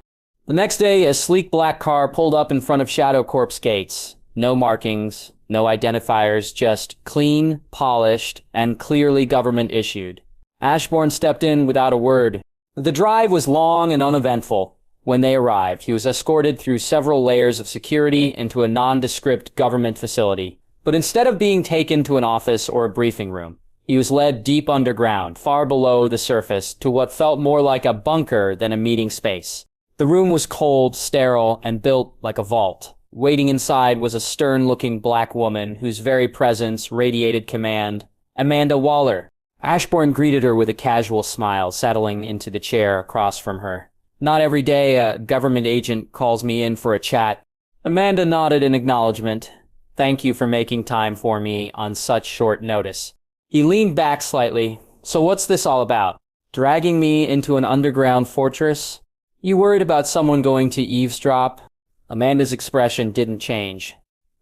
The next day, a sleek black car pulled up in front of Shadow Corp's gates. No markings, no identifiers, just clean, polished, and clearly government-issued. Ashbourne stepped in without a word. The drive was long and uneventful. When they arrived, he was escorted through several layers of security into a nondescript government facility. But instead of being taken to an office or a briefing room, he was led deep underground, far below the surface, to what felt more like a bunker than a meeting space. The room was cold, sterile, and built like a vault. Waiting inside was a stern-looking black woman whose very presence radiated command. Amanda Waller. Ashbourne greeted her with a casual smile, settling into the chair across from her. "Not every day a government agent calls me in for a chat." Amanda nodded in acknowledgement. "Thank you for making time for me on such short notice." He leaned back slightly. So what's this all about? Dragging me into an underground fortress? You worried about someone going to eavesdrop? Amanda's expression didn't change.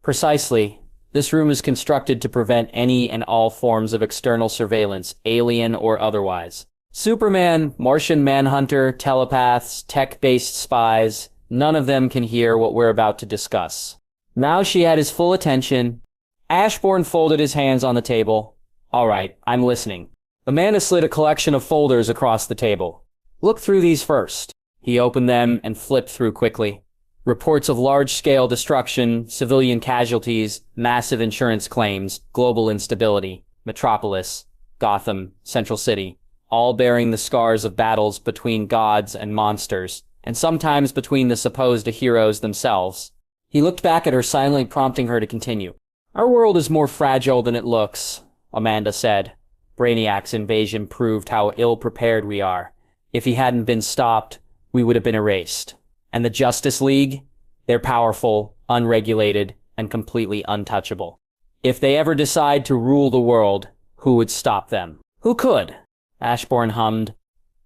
Precisely. This room is constructed to prevent any and all forms of external surveillance, alien or otherwise. Superman, Martian Manhunter, telepaths, tech-based spies, none of them can hear what we're about to discuss. Now she had his full attention. Ashbourne folded his hands on the table. All right, I'm listening. Amanda slid a collection of folders across the table. Look through these first. He opened them and flipped through quickly. Reports of large-scale destruction, civilian casualties, massive insurance claims, global instability, Metropolis, Gotham, Central City, all bearing the scars of battles between gods and monsters, and sometimes between the supposed heroes themselves. He looked back at her, silently prompting her to continue. Our world is more fragile than it looks, Amanda said. Brainiac's invasion proved how ill-prepared we are. If he hadn't been stopped, we would have been erased. And the Justice League? They're powerful, unregulated, and completely untouchable. If they ever decide to rule the world, who would stop them? Who could? Ashbourne hummed.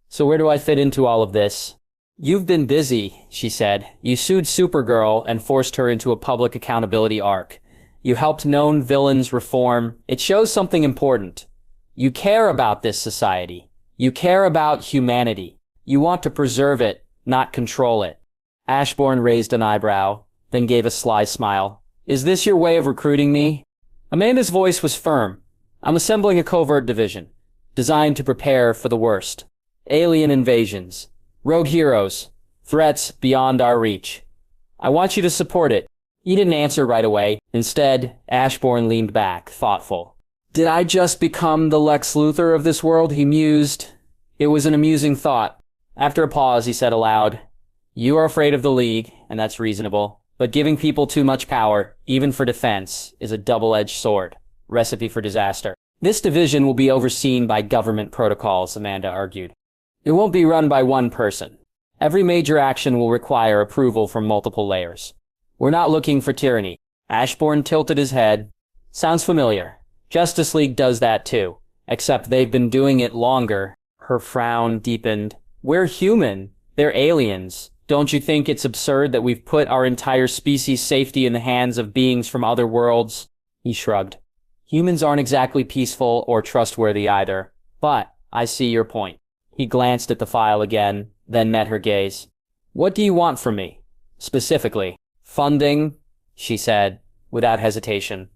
So where do I fit into all of this? You've been busy, she said. You sued Supergirl and forced her into a public accountability arc. You helped known villains reform. It shows something important. You care about this society. You care about humanity. You want to preserve it, not control it. Ashbourne raised an eyebrow, then gave a sly smile. Is this your way of recruiting me? Amanda's voice was firm. I'm assembling a covert division, designed to prepare for the worst. Alien invasions, rogue heroes, threats beyond our reach. I want you to support it. He didn't answer right away. Instead, Ashbourne leaned back, thoughtful. Did I just become the Lex Luthor of this world? He mused. It was an amusing thought. After a pause, he said aloud, You are afraid of the League, and that's reasonable. But giving people too much power, even for defense, is a double-edged sword. Recipe for disaster. This division will be overseen by government protocols, Amanda argued. It won't be run by one person. Every major action will require approval from multiple layers. We're not looking for tyranny. Ashbourne tilted his head. Sounds familiar. Justice League does that too. Except they've been doing it longer. Her frown deepened. We're human. They're aliens. Don't you think it's absurd that we've put our entire species' safety in the hands of beings from other worlds? He shrugged. Humans aren't exactly peaceful or trustworthy either. But I see your point. He glanced at the file again, then met her gaze. What do you want from me? Specifically. Funding, she said, without hesitation.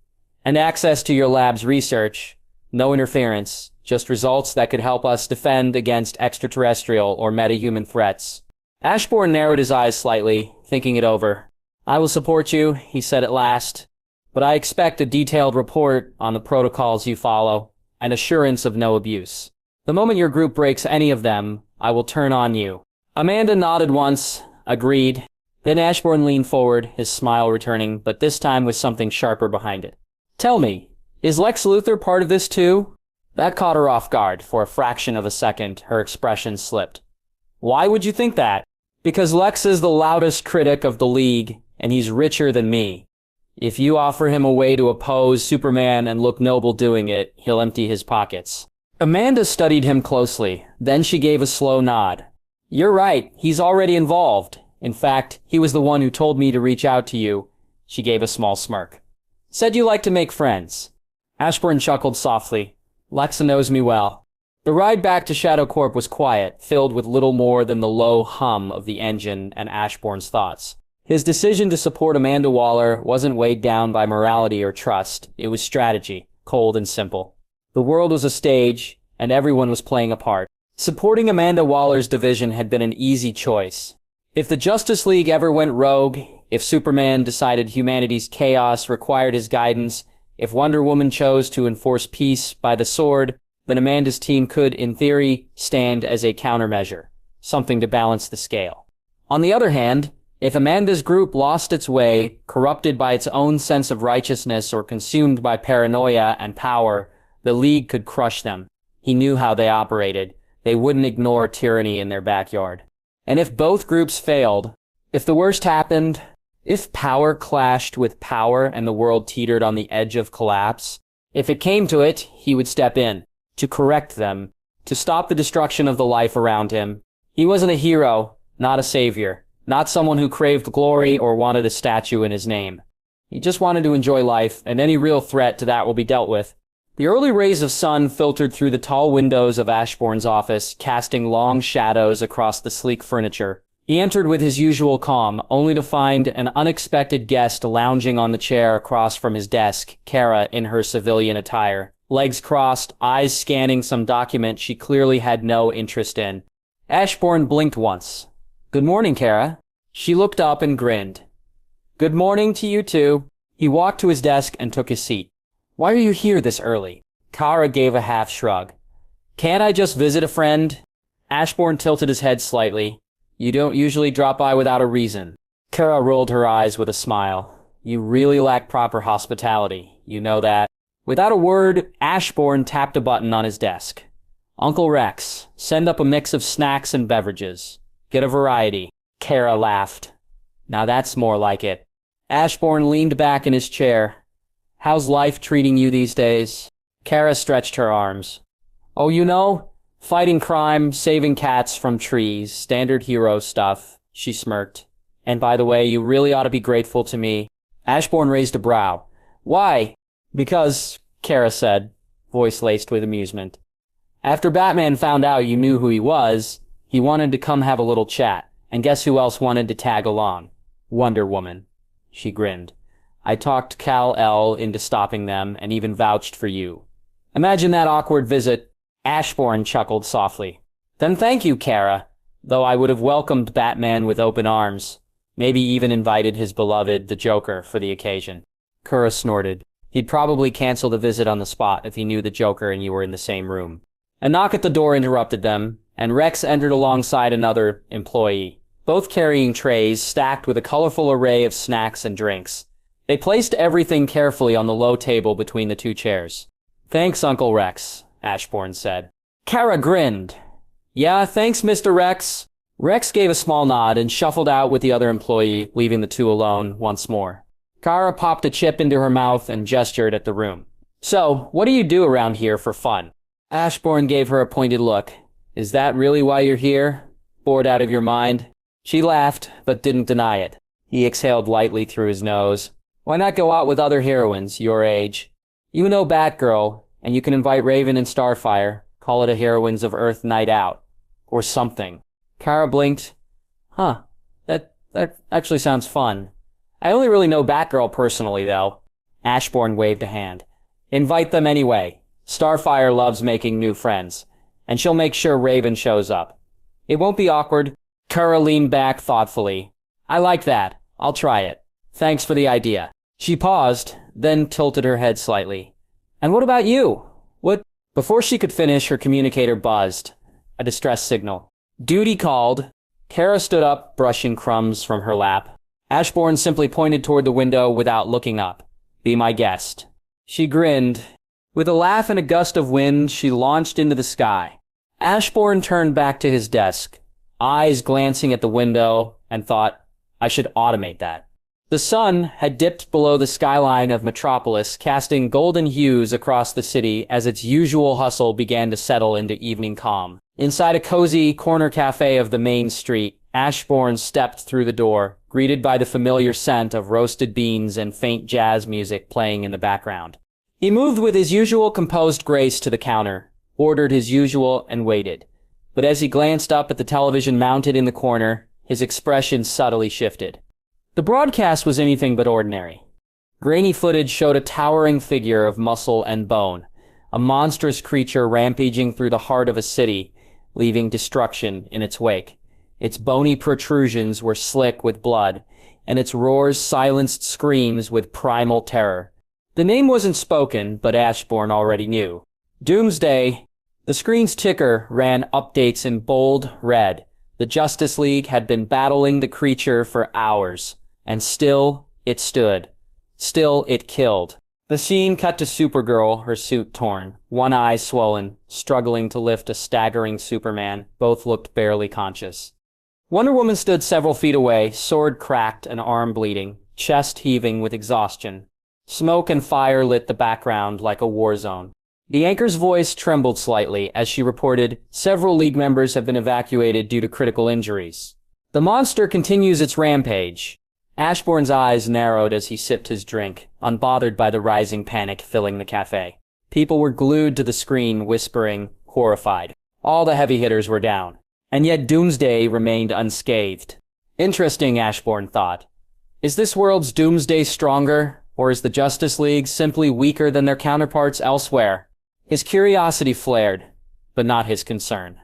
And access to your lab's research. No interference, just results that could help us defend against extraterrestrial or metahuman threats. Ashbourne narrowed his eyes slightly, thinking it over. I will support you, he said at last, but I expect a detailed report on the protocols you follow, and assurance of no abuse. The moment your group breaks any of them, I will turn on you. Amanda nodded once, agreed. Then Ashbourne leaned forward, his smile returning, but this time with something sharper behind it. Tell me, is Lex Luthor part of this too? That caught her off guard. For a fraction of a second, her expression slipped. Why would you think that? Because Lex is the loudest critic of the League, and he's richer than me. If you offer him a way to oppose Superman and look noble doing it, he'll empty his pockets. Amanda studied him closely. Then she gave a slow nod. You're right, he's already involved. In fact, he was the one who told me to reach out to you. She gave a small smirk. Said you like to make friends. Ashbourne chuckled softly. Lexa knows me well. The ride back to Shadow Corp was quiet, filled with little more than the low hum of the engine and Ashbourne's thoughts. His decision to support Amanda Waller wasn't weighed down by morality or trust. It was strategy, cold and simple. The world was a stage, and everyone was playing a part. Supporting Amanda Waller's division had been an easy choice. If the Justice League ever went rogue, if Superman decided humanity's chaos required his guidance, if Wonder Woman chose to enforce peace by the sword, then Amanda's team could, in theory, stand as a countermeasure, something to balance the scale. On the other hand, if Amanda's group lost its way, corrupted by its own sense of righteousness or consumed by paranoia and power, the League could crush them. He knew how they operated. They wouldn't ignore tyranny in their backyard. And if both groups failed, if the worst happened, if power clashed with power and the world teetered on the edge of collapse, If it came to it, he would step in, to correct them, to stop the destruction of the life around him. He wasn't a hero, not a savior, not someone who craved glory or wanted a statue in his name. He just wanted to enjoy life, and any real threat to that will be dealt with. The early rays of sun filtered through the tall windows of Ashbourne's office, casting long shadows across the sleek furniture. He entered with his usual calm, only to find an unexpected guest lounging on the chair across from his desk, Kara in her civilian attire, legs crossed, eyes scanning some document she clearly had no interest in. Ashbourne blinked once. "Good morning, Kara." She looked up and grinned. "Good morning to you too." He walked to his desk and took his seat. "Why are you here this early?" Kara gave a half shrug. "Can't I just visit a friend?" Ashbourne tilted his head slightly. "You don't usually drop by without a reason." Kara rolled her eyes with a smile. "You really lack proper hospitality. You know that." Without a word, Ashbourne tapped a button on his desk. "Uncle Rex, send up a mix of snacks and beverages. Get a variety." Kara laughed. "Now that's more like it." Ashbourne leaned back in his chair. "How's life treating you these days?" Kara stretched her arms. "Oh, you know, fighting crime, saving cats from trees, standard hero stuff," she smirked. "And by the way, you really ought to be grateful to me." Ashbourne raised a brow. "Why?" "Because," Kara said, voice laced with amusement. "After Batman found out you knew who he was, he wanted to come have a little chat. And guess who else wanted to tag along? Wonder Woman." She grinned. "I talked Kal-El into stopping them and even vouched for you." "Imagine that awkward visit." Ashbourne chuckled softly. "Then thank you, Kara. Though I would have welcomed Batman with open arms. Maybe even invited his beloved, the Joker, for the occasion." Kara snorted. He'd probably cancel the visit on the spot if he knew the Joker and you were in the same room. A knock at the door interrupted them, and Rex entered alongside another employee, both carrying trays stacked with a colorful array of snacks and drinks. They placed everything carefully on the low table between the two chairs. "Thanks, Uncle Rex," Ashbourne said. Kara grinned. "Yeah, thanks, Mr. Rex." Rex gave a small nod and shuffled out with the other employee, leaving the two alone once more. Kara popped a chip into her mouth and gestured at the room. "So, what do you do around here for fun?" Ashbourne gave her a pointed look. "Is that really why you're here? Bored out of your mind?" She laughed, but didn't deny it. He exhaled lightly through his nose. "Why not go out with other heroines your age? You know Batgirl, and you can invite Raven and Starfire. Call it a Heroines of Earth night out. Or something." Kara blinked. "Huh, that actually sounds fun. I only really know Batgirl personally, though." Ashbourne waved a hand. "Invite them anyway. Starfire loves making new friends, and she'll make sure Raven shows up. It won't be awkward." Kara leaned back thoughtfully. "I like that. I'll try it. Thanks for the idea." She paused, then tilted her head slightly. "And what about you? What—" Before she could finish, her communicator buzzed. A distress signal. Duty called. Kara stood up, brushing crumbs from her lap. Ashbourne simply pointed toward the window without looking up. "Be my guest." She grinned. With a laugh and a gust of wind, she launched into the sky. Ashbourne turned back to his desk, eyes glancing at the window, and thought, I should automate that. The sun had dipped below the skyline of Metropolis, casting golden hues across the city as its usual hustle began to settle into evening calm. Inside a cozy corner cafe of the main street, Ashbourne stepped through the door, greeted by the familiar scent of roasted beans and faint jazz music playing in the background. He moved with his usual composed grace to the counter, ordered his usual, and waited. But as he glanced up at the television mounted in the corner, his expression subtly shifted. The broadcast was anything but ordinary. Grainy footage showed a towering figure of muscle and bone, a monstrous creature rampaging through the heart of a city, leaving destruction in its wake. Its bony protrusions were slick with blood, and its roars silenced screams with primal terror. The name wasn't spoken, but Ashbourne already knew. Doomsday. The screen's ticker ran updates in bold red. The Justice League had been battling the creature for hours, and still it stood. Still it killed. The scene cut to Supergirl, her suit torn, one eye swollen, struggling to lift a staggering Superman. Both looked barely conscious. Wonder Woman stood several feet away, sword cracked and arm bleeding, chest heaving with exhaustion. Smoke and fire lit the background like a war zone. The anchor's voice trembled slightly as she reported, "Several League members have been evacuated due to critical injuries." "The monster continues its rampage." Ashbourne's eyes narrowed as he sipped his drink, unbothered by the rising panic filling the cafe. People were glued to the screen, whispering, horrified. All the heavy hitters were down. And yet Doomsday remained unscathed. Interesting, Ashbourne thought. Is this world's Doomsday stronger, or is the Justice League simply weaker than their counterparts elsewhere? His curiosity flared, but not his concern.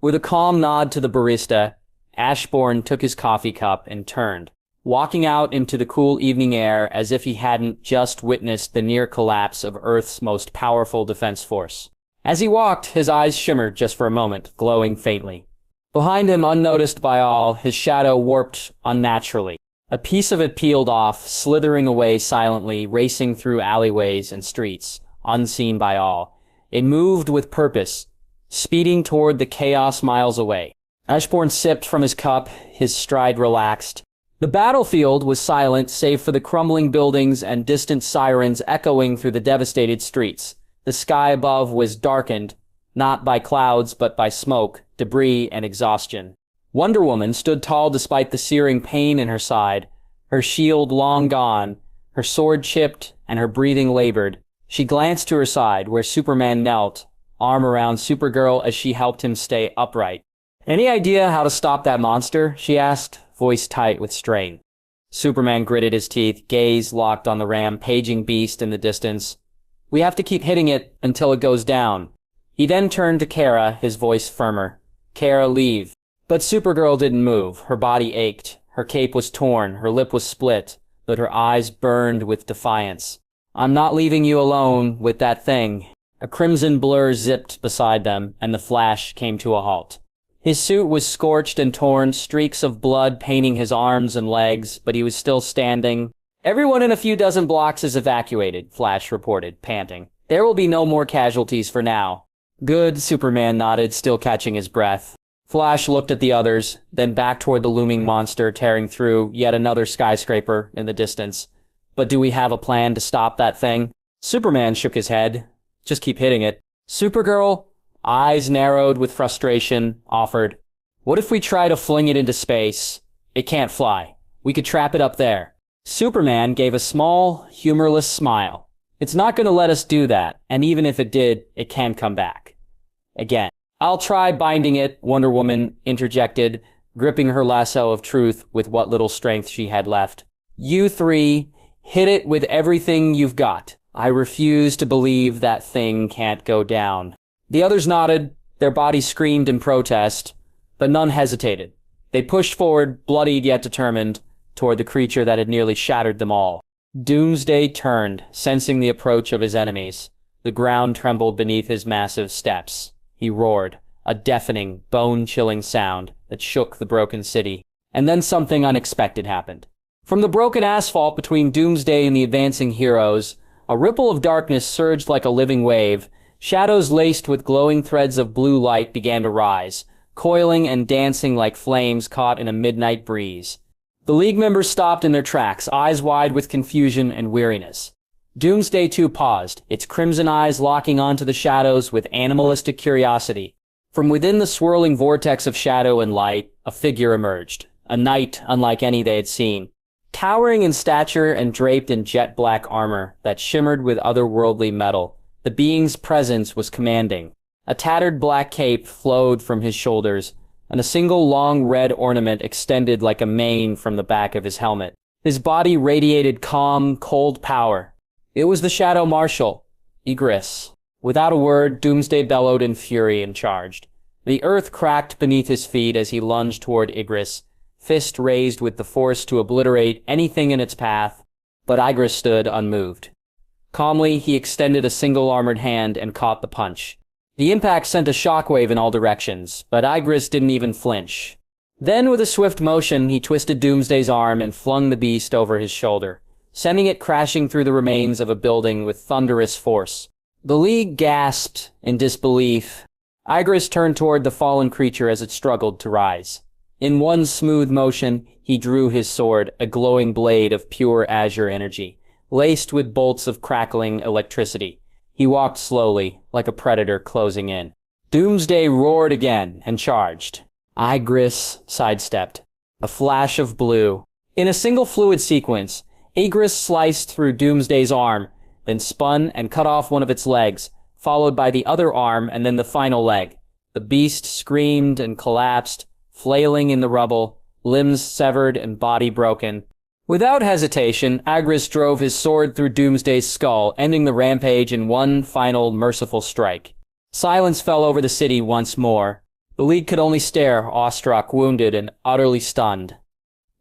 With a calm nod to the barista, Ashbourne took his coffee cup and turned, walking out into the cool evening air as if he hadn't just witnessed the near collapse of Earth's most powerful defense force. As he walked, his eyes shimmered just for a moment, glowing faintly. Behind him, unnoticed by all, his shadow warped unnaturally. A piece of it peeled off, slithering away silently, racing through alleyways and streets, unseen by all. It moved with purpose, speeding toward the chaos miles away. Ashbourne sipped from his cup, his stride relaxed. The battlefield was silent save for the crumbling buildings and distant sirens echoing through the devastated streets. The sky above was darkened, not by clouds but by smoke, debris, and exhaustion. Wonder Woman stood tall despite the searing pain in her side, her shield long gone, her sword chipped, and her breathing labored. She glanced to her side, where Superman knelt, arm around Supergirl as she helped him stay upright. "Any idea how to stop that monster?" she asked, voice tight with strain. Superman gritted his teeth, gaze locked on the rampaging beast in the distance. "We have to keep hitting it until it goes down." He then turned to Kara, his voice firmer. "Kara, leave." But Supergirl didn't move. Her body ached. Her cape was torn. Her lip was split, but her eyes burned with defiance. "I'm not leaving you alone with that thing." A crimson blur zipped beside them, and the Flash came to a halt. His suit was scorched and torn, streaks of blood painting his arms and legs, but he was still standing. "Everyone in a few dozen blocks is evacuated," Flash reported, panting. "There will be no more casualties for now." "Good," Superman nodded, still catching his breath. Flash looked at the others, then back toward the looming monster tearing through yet another skyscraper in the distance. "But do we have a plan to stop that thing?" Superman shook his head. "Just keep hitting it." Supergirl, eyes narrowed with frustration, offered, "What if we try to fling it into space? It can't fly. We could trap it up there." Superman gave a small, humorless smile. "It's not going to let us do that, and even if it did, it can come back. Again." "I'll try binding it," Wonder Woman interjected, gripping her lasso of truth with what little strength she had left. "You three, hit it with everything you've got. I refuse to believe that thing can't go down." The others nodded, their bodies screamed in protest, but none hesitated. They pushed forward, bloodied yet determined, toward the creature that had nearly shattered them all. Doomsday turned, sensing the approach of his enemies. The ground trembled beneath his massive steps. He roared, a deafening, bone-chilling sound that shook the broken city. And then something unexpected happened. From the broken asphalt between Doomsday and the advancing heroes, a ripple of darkness surged like a living wave. Shadows laced with glowing threads of blue light began to rise, coiling and dancing like flames caught in a midnight breeze. The League members stopped in their tracks, eyes wide with confusion and weariness. Doomsday too paused, its crimson eyes locking onto the shadows with animalistic curiosity. From within the swirling vortex of shadow and light, a figure emerged, a knight unlike any they had seen. Towering in stature and draped in jet-black armor that shimmered with otherworldly metal, the being's presence was commanding. A tattered black cape flowed from his shoulders, and a single long red ornament extended like a mane from the back of his helmet. His body radiated calm, cold power. It was the Shadow Marshal, Ygritte. Without a word, Doomsday bellowed in fury and charged. The earth cracked beneath his feet as he lunged toward Ygritte, fist raised with the force to obliterate anything in its path, but Ygritte stood unmoved. Calmly, he extended a single armored hand and caught the punch. The impact sent a shockwave in all directions, but Ygritte didn't even flinch. Then, with a swift motion, he twisted Doomsday's arm and flung the beast over his shoulder, sending it crashing through the remains of a building with thunderous force. The League gasped in disbelief. Ygritte turned toward the fallen creature as it struggled to rise. In one smooth motion, he drew his sword, a glowing blade of pure azure energy. laced with bolts of crackling electricity. He walked slowly, like a predator closing in. Doomsday roared again and charged. Igris sidestepped. A flash of blue. In a single fluid sequence, Igris sliced through Doomsday's arm, then spun and cut off one of its legs, followed by the other arm and then the final leg. The beast screamed and collapsed, flailing in the rubble, limbs severed and body broken. Without hesitation, Igris drove his sword through Doomsday's skull, ending the rampage in one final merciful strike. Silence fell over the city once more. The League could only stare, awestruck, wounded, and utterly stunned.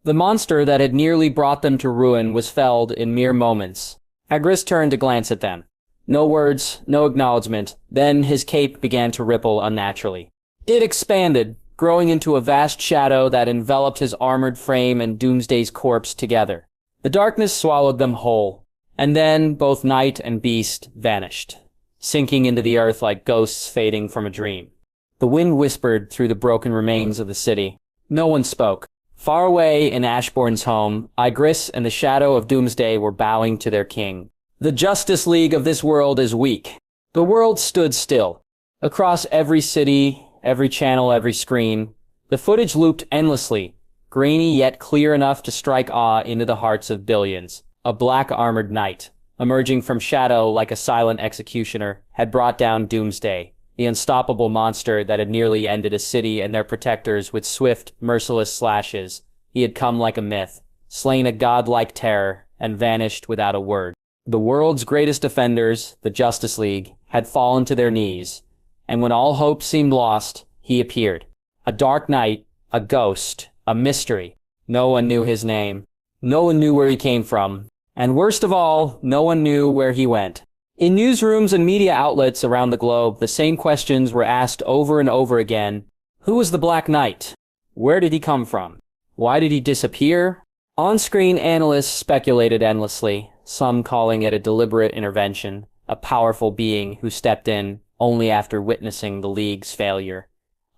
The monster that had nearly brought them to ruin was felled in mere moments. Igris turned to glance at them. No words, no acknowledgement. Then his cape began to ripple unnaturally. It expanded, growing into a vast shadow that enveloped his armored frame and Doomsday's corpse together. The darkness swallowed them whole, and then both knight and beast vanished, sinking into the earth like ghosts fading from a dream. The wind whispered through the broken remains of the city. No one spoke. Far away in Ashbourne's home, Igris and the shadow of Doomsday were bowing to their king. The Justice League of this world is weak. The world stood still. Across every city, every channel, every screen, the footage looped endlessly, grainy yet clear enough to strike awe into the hearts of billions. A black armored knight, emerging from shadow like a silent executioner, had brought down Doomsday, the unstoppable monster that had nearly ended a city and their protectors with swift, merciless slashes. He had come like a myth, slain a godlike terror, and vanished without a word. The world's greatest defenders, the Justice League, had fallen to their knees, and when all hope seemed lost, he appeared. A dark knight, a ghost, a mystery. No one knew his name. No one knew where he came from. And worst of all, no one knew where he went. In newsrooms and media outlets around the globe, the same questions were asked over and over again. Who was the Black Knight? Where did he come from? Why did he disappear? On-screen analysts speculated endlessly, some calling it a deliberate intervention, a powerful being who stepped in only after witnessing the League's failure.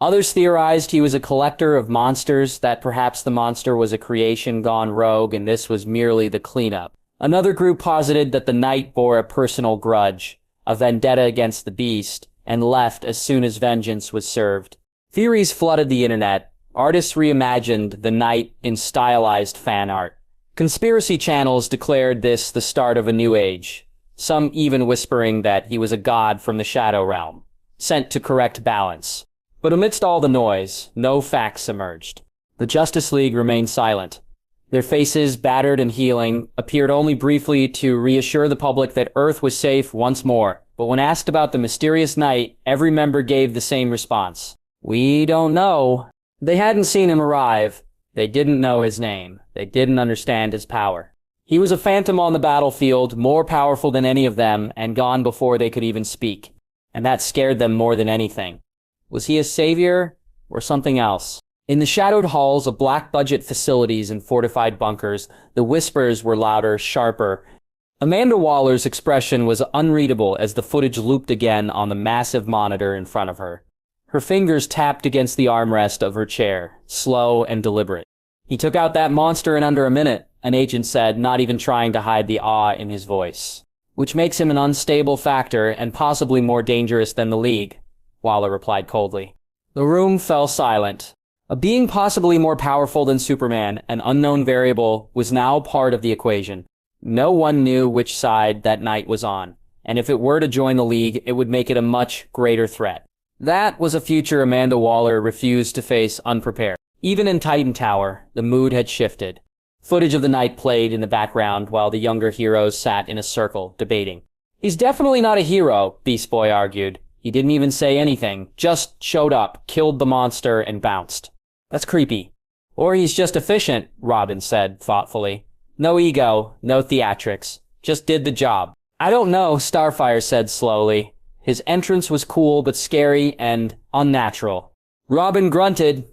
Others theorized he was a collector of monsters, that perhaps the monster was a creation gone rogue and this was merely the cleanup. Another group posited that the knight bore a personal grudge, a vendetta against the beast, and left as soon as vengeance was served. Theories flooded the internet. Artists reimagined the knight in stylized fan art. Conspiracy channels declared this the start of a new age, some even whispering that he was a god from the Shadow Realm, sent to correct balance. But amidst all the noise, no facts emerged. The Justice League remained silent. Their faces, battered and healing, appeared only briefly to reassure the public that Earth was safe once more. But when asked about the mysterious knight, every member gave the same response. We don't know. They hadn't seen him arrive. They didn't know his name. They didn't understand his power. He was a phantom on the battlefield, more powerful than any of them, and gone before they could even speak. And that scared them more than anything. Was he a savior or something else? In the shadowed halls of black-budget facilities and fortified bunkers, the whispers were louder, sharper. Amanda Waller's expression was unreadable as the footage looped again on the massive monitor in front of her. Her fingers tapped against the armrest of her chair, slow and deliberate. He took out that monster in under a minute, an agent said, not even trying to hide the awe in his voice. Which makes him an unstable factor and possibly more dangerous than the League, Waller replied coldly. The room fell silent. A being possibly more powerful than Superman, an unknown variable, was now part of the equation. No one knew which side that knight was on, and if it were to join the League, it would make it a much greater threat. That was a future Amanda Waller refused to face unprepared. Even in Titan Tower, the mood had shifted. Footage of the knight played in the background while the younger heroes sat in a circle, debating. He's definitely not a hero, Beast Boy argued. He didn't even say anything, just showed up, killed the monster, and bounced. That's creepy. Or he's just efficient, Robin said thoughtfully. No ego, no theatrics. Just did the job. I don't know, Starfire said slowly. His entrance was cool but scary and unnatural. Robin grunted.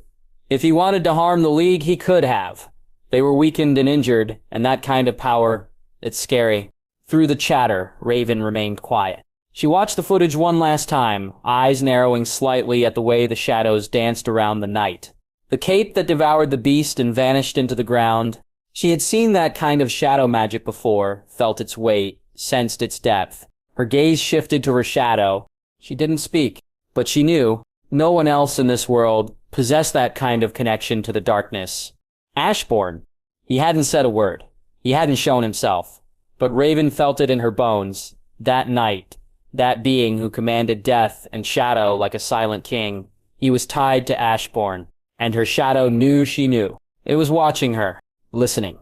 If he wanted to harm the League, he could have. They were weakened and injured, and that kind of power, it's scary. Through the chatter, Raven remained quiet. She watched the footage one last time, eyes narrowing slightly at the way the shadows danced around the knight. The cape that devoured the beast and vanished into the ground, She had seen that kind of shadow magic before, felt its weight, sensed its depth. Her gaze shifted to her shadow. She didn't speak, but she knew no one else in this world possessed that kind of connection to the darkness. Ashbourne. He hadn't said a word. He hadn't shown himself. But Raven felt it in her bones. That night, that being who commanded death and shadow like a silent king, he was tied to Ashbourne, and her shadow knew she knew. It was watching her, listening,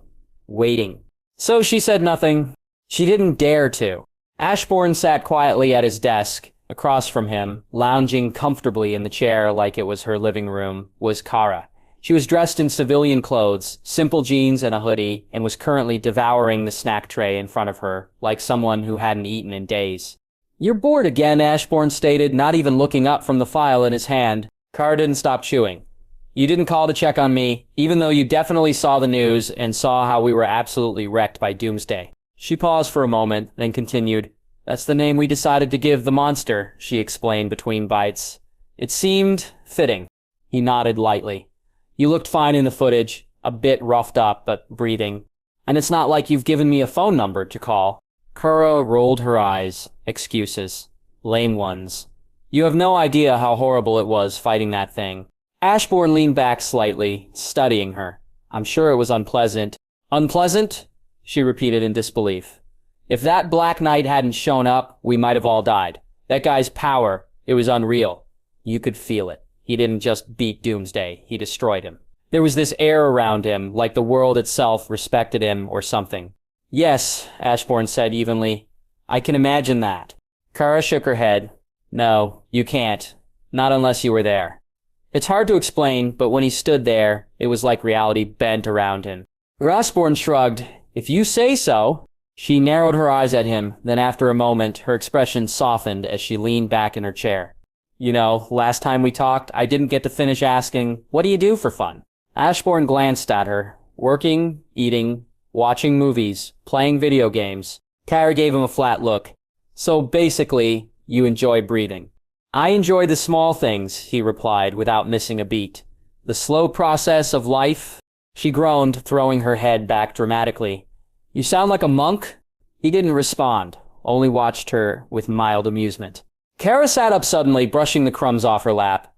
waiting. So she said nothing. She didn't dare to. Ashbourne sat quietly at his desk. Across from him, lounging comfortably in the chair like it was her living room, was Kara. She was dressed in civilian clothes, simple jeans and a hoodie, and was currently devouring the snack tray in front of her, like someone who hadn't eaten in days. "You're bored again," Ashbourne stated, not even looking up from the file in his hand. Kara didn't stop chewing. "You didn't call to check on me, even though you definitely saw the news and saw how we were absolutely wrecked by Doomsday." She paused for a moment, then continued, "That's the name we decided to give the monster," she explained between bites. "It seemed fitting." He nodded lightly. "You looked fine in the footage, a bit roughed up, but breathing. And it's not like you've given me a phone number to call." Kara rolled her eyes. "Excuses. Lame ones. You have no idea how horrible it was fighting that thing." Ashbourne leaned back slightly, studying her. "I'm sure it was unpleasant." "Unpleasant?" she repeated in disbelief. "If that Black Knight hadn't shown up, we might have all died. That guy's power, it was unreal. You could feel it. He didn't just beat Doomsday, he destroyed him. There was this air around him, like the world itself respected him or something." "Yes," Ashbourne said evenly. "I can imagine that." Kara shook her head. "No, you can't. Not unless you were there." It's hard to explain, but when he stood there, it was like reality bent around him. Ashbourne shrugged. "If you say so." She narrowed her eyes at him, then after a moment, her expression softened as she leaned back in her chair. "You know, last time we talked, I didn't get to finish asking, what do you do for fun?" Ashbourne glanced at her. "Working, eating, watching movies, playing video games." Kara gave him a flat look. "So basically, you enjoy breathing." "I enjoy the small things," he replied without missing a beat. "The slow process of life." She groaned, throwing her head back dramatically. "You sound like a monk?" He didn't respond, only watched her with mild amusement. Kara sat up suddenly, brushing the crumbs off her lap.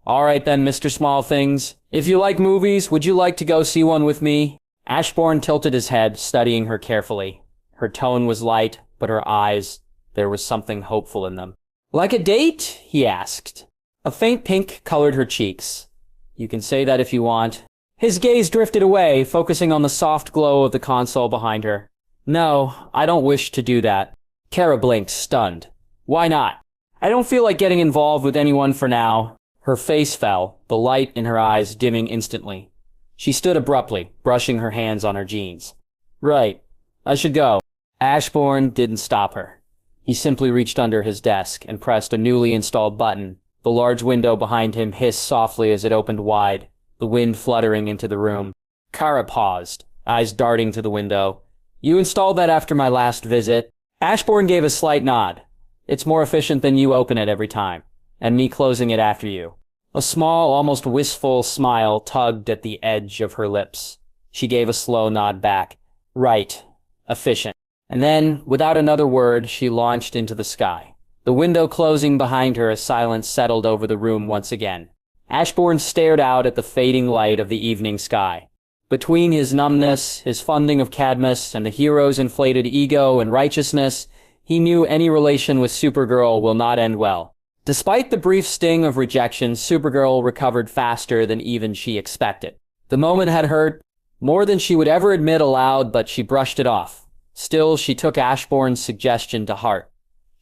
"All right then, Mr. Small Things. If you like movies, would you like to go see one with me?" Ashbourne tilted his head, studying her carefully. Her tone was light, but her eyes, there was something hopeful in them. "Like a date?" he asked. A faint pink colored her cheeks. "You can say that if you want." His gaze drifted away, focusing on the soft glow of the console behind her. "No, I don't wish to do that." Kara blinked, stunned. "Why not?" "I don't feel like getting involved with anyone for now." Her face fell, the light in her eyes dimming instantly. She stood abruptly, brushing her hands on her jeans. "Right. I should go." Ashbourne didn't stop her. He simply reached under his desk and pressed a newly installed button. The large window behind him hissed softly as it opened wide, the wind fluttering into the room. Kara paused, eyes darting to the window. "You installed that after my last visit?" Ashbourne gave a slight nod. "It's more efficient than you open it every time, and me closing it after you." A small, almost wistful smile tugged at the edge of her lips. She gave a slow nod back. "Right. Efficient." And then, without another word, she launched into the sky. The window closing behind her as silence settled over the room once again. Ashbourne stared out at the fading light of the evening sky. Between his numbness, his funding of Cadmus, and the hero's inflated ego and righteousness, he knew any relation with Supergirl will not end well. Despite the brief sting of rejection, Supergirl recovered faster than even she expected. The moment had hurt, more than she would ever admit aloud, but she brushed it off. Still, she took Ashbourne's suggestion to heart.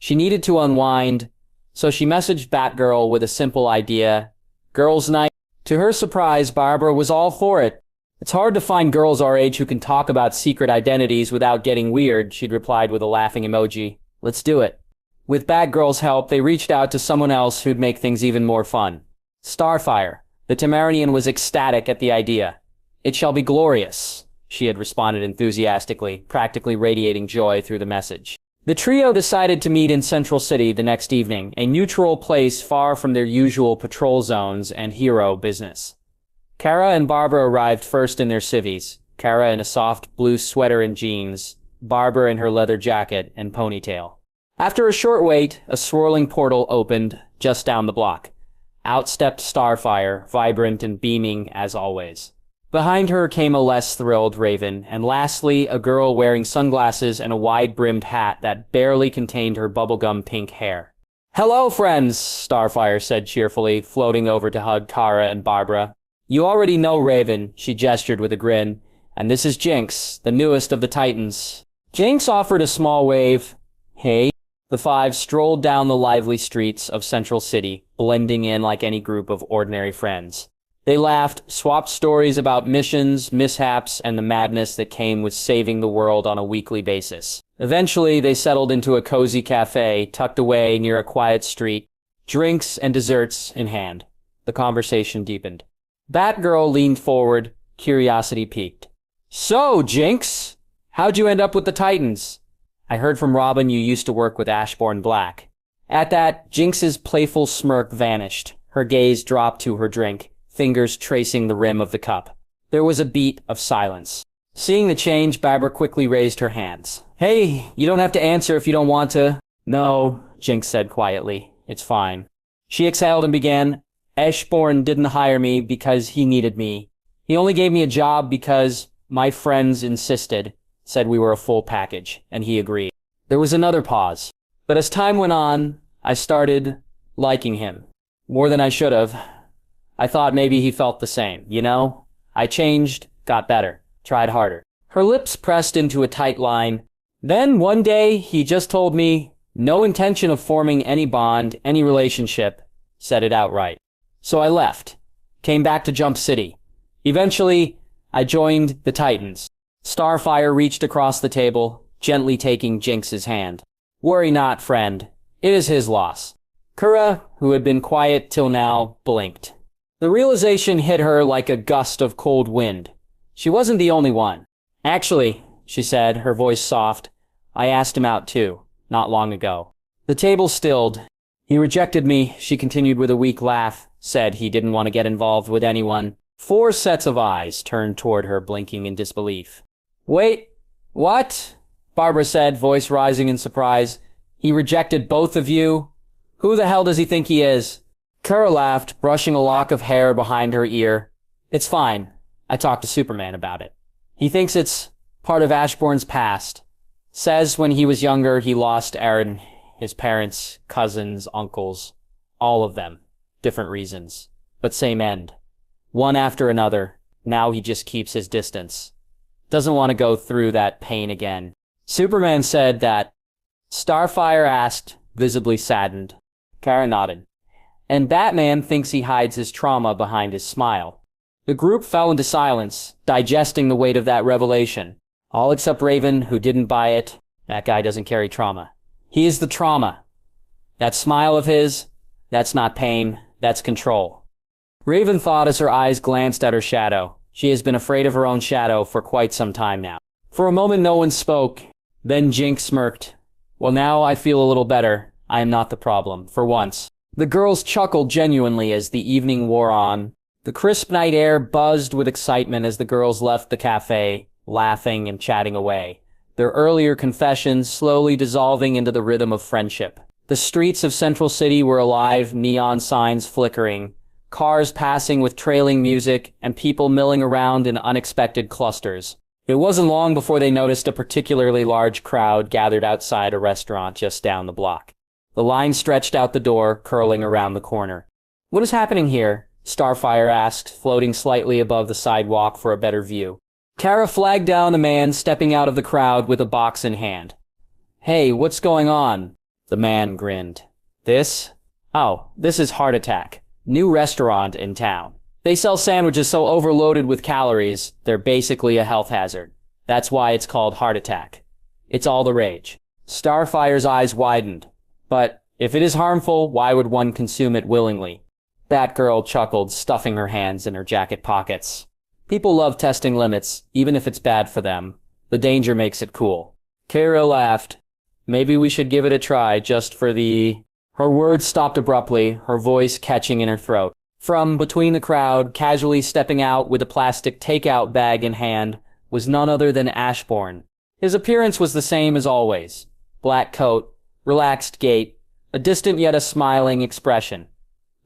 She needed to unwind, so she messaged Batgirl with a simple idea. Girls' night. To her surprise, Barbara was all for it. "It's hard to find girls our age who can talk about secret identities without getting weird," she'd replied with a laughing emoji. "Let's do it." With Batgirl's help, they reached out to someone else who'd make things even more fun. Starfire. The Tamarinian was ecstatic at the idea. "It shall be glorious," she had responded enthusiastically, practically radiating joy through the message. The trio decided to meet in Central City the next evening, a neutral place far from their usual patrol zones and hero business. Kara and Barbara arrived first in their civvies, Kara in a soft blue sweater and jeans, Barbara in her leather jacket and ponytail. After a short wait, a swirling portal opened just down the block. Out stepped Starfire, vibrant and beaming as always. Behind her came a less thrilled Raven, and lastly, a girl wearing sunglasses and a wide-brimmed hat that barely contained her bubblegum pink hair. "Hello, friends," Starfire said cheerfully, floating over to hug Kara and Barbara. "You already know Raven," she gestured with a grin, "and this is Jinx, the newest of the Titans." Jinx offered a small wave. "Hey." The five strolled down the lively streets of Central City, blending in like any group of ordinary friends. They laughed, swapped stories about missions, mishaps, and the madness that came with saving the world on a weekly basis. Eventually, they settled into a cozy cafe tucked away near a quiet street, drinks and desserts in hand. The conversation deepened. Batgirl leaned forward, curiosity piqued. "So, Jinx, how'd you end up with the Titans? I heard from Robin you used to work with Ashbourne Black." At that, Jinx's playful smirk vanished. Her gaze dropped to her drink, fingers tracing the rim of the cup. There was a beat of silence. Seeing the change, Barbara quickly raised her hands. "Hey, you don't have to answer if you don't want to." "No," Jinx said quietly. "It's fine." She exhaled and began. "Ashbourne didn't hire me because he needed me. He only gave me a job because my friends insisted, said we were a full package, and he agreed." There was another pause. But as time went on, I started liking him. More than I should have. I thought maybe he felt the same, you know? I changed, got better, tried harder. Her lips pressed into a tight line. Then one day, he just told me, no intention of forming any bond, any relationship, said it outright. So I left, came back to Jump City. Eventually, I joined the Titans. Starfire reached across the table, gently taking Jinx's hand. "Worry not, friend. It is his loss." Kara, who had been quiet till now, blinked. The realization hit her like a gust of cold wind. She wasn't the only one. "Actually," she said, her voice soft, "I asked him out too, not long ago." The table stilled. "He rejected me," she continued with a weak laugh, said he didn't want to get involved with anyone. 4 sets of eyes turned toward her, blinking in disbelief. "Wait, what?" Barbara said, voice rising in surprise. "He rejected both of you? Who the hell does he think he is?" Kara laughed, brushing a lock of hair behind her ear. "It's fine. I talked to Superman about it. He thinks it's part of Ashbourne's past. Says when he was younger he lost Aaron, his parents, cousins, uncles, all of them. Different reasons, but same end. One after another. Now he just keeps his distance. Doesn't want to go through that pain again." Superman said that. Starfire asked, visibly saddened. Kara nodded. "And Batman thinks he hides his trauma behind his smile." The group fell into silence, digesting the weight of that revelation. All except Raven, who didn't buy it. That guy doesn't carry trauma. He is the trauma. That smile of his, that's not pain, that's control. Raven thought as her eyes glanced at her shadow. She has been afraid of her own shadow for quite some time now. For a moment no one spoke. Then Jinx smirked. "Well, now I feel a little better. I am not the problem, for once." The girls chuckled genuinely as the evening wore on. The crisp night air buzzed with excitement as the girls left the cafe, laughing and chatting away, their earlier confessions slowly dissolving into the rhythm of friendship. The streets of Central City were alive, neon signs flickering, cars passing with trailing music, and people milling around in unexpected clusters. It wasn't long before they noticed a particularly large crowd gathered outside a restaurant just down the block. The line stretched out the door, curling around the corner. "What is happening here?" Starfire asked, floating slightly above the sidewalk for a better view. Kara flagged down a man stepping out of the crowd with a box in hand. "Hey, what's going on?" The man grinned. "This? Oh, this is Heart Attack. New restaurant in town. They sell sandwiches so overloaded with calories, they're basically a health hazard. That's why it's called Heart Attack. It's all the rage." Starfire's eyes widened. "But if it is harmful, why would one consume it willingly?" Batgirl chuckled, stuffing her hands in her jacket pockets. "People love testing limits, even if it's bad for them. The danger makes it cool." Kara laughed. "Maybe we should give it a try, just for the—" Her words stopped abruptly, her voice catching in her throat. From between the crowd, casually stepping out with a plastic takeout bag in hand, was none other than Ashbourne. His appearance was the same as always. Black coat, relaxed gait, a distant yet a smiling expression.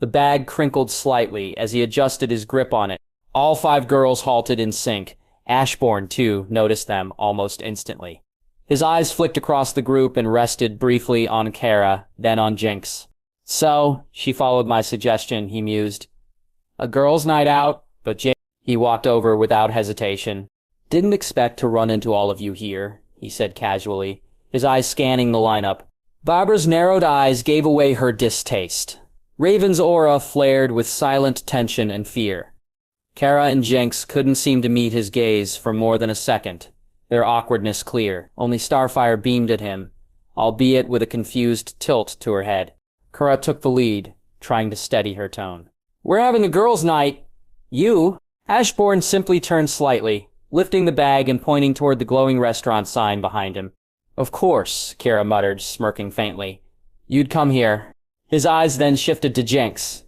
The bag crinkled slightly as he adjusted his grip on it. All 5 girls halted in sync. Ashbourne, too, noticed them almost instantly. His eyes flicked across the group and rested briefly on Kara, then on Jinx. So, she followed my suggestion, he mused. A girls' night out, but Jinx... He walked over without hesitation. Didn't expect to run into all of you here, he said casually, his eyes scanning the lineup. Barbara's narrowed eyes gave away her distaste. Raven's aura flared with silent tension and fear. Kara and Jinx couldn't seem to meet his gaze for more than a second, their awkwardness clear. Only Starfire beamed at him, albeit with a confused tilt to her head. Kara took the lead, trying to steady her tone. We're having a girls' night. You? Ashbourne simply turned slightly, lifting the bag and pointing toward the glowing restaurant sign behind him. Of course, Kara muttered, smirking faintly. You'd come here. His eyes then shifted to Jinx.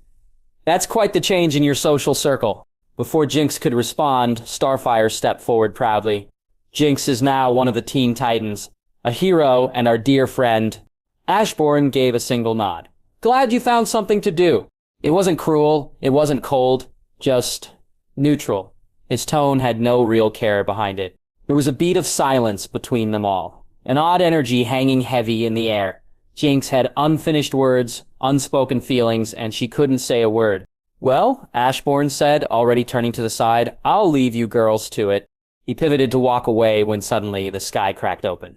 That's quite the change in your social circle. Before Jinx could respond, Starfire stepped forward proudly. Jinx is now one of the Teen Titans, a hero and our dear friend. Ashbourne gave a single nod. Glad you found something to do. It wasn't cruel, it wasn't cold, just neutral. His tone had no real care behind it. There was a beat of silence between them all, an odd energy hanging heavy in the air. Jinx had unfinished words, unspoken feelings, and she couldn't say a word. Well, Ashbourne said, already turning to the side, I'll leave you girls to it. He pivoted to walk away when suddenly the sky cracked open.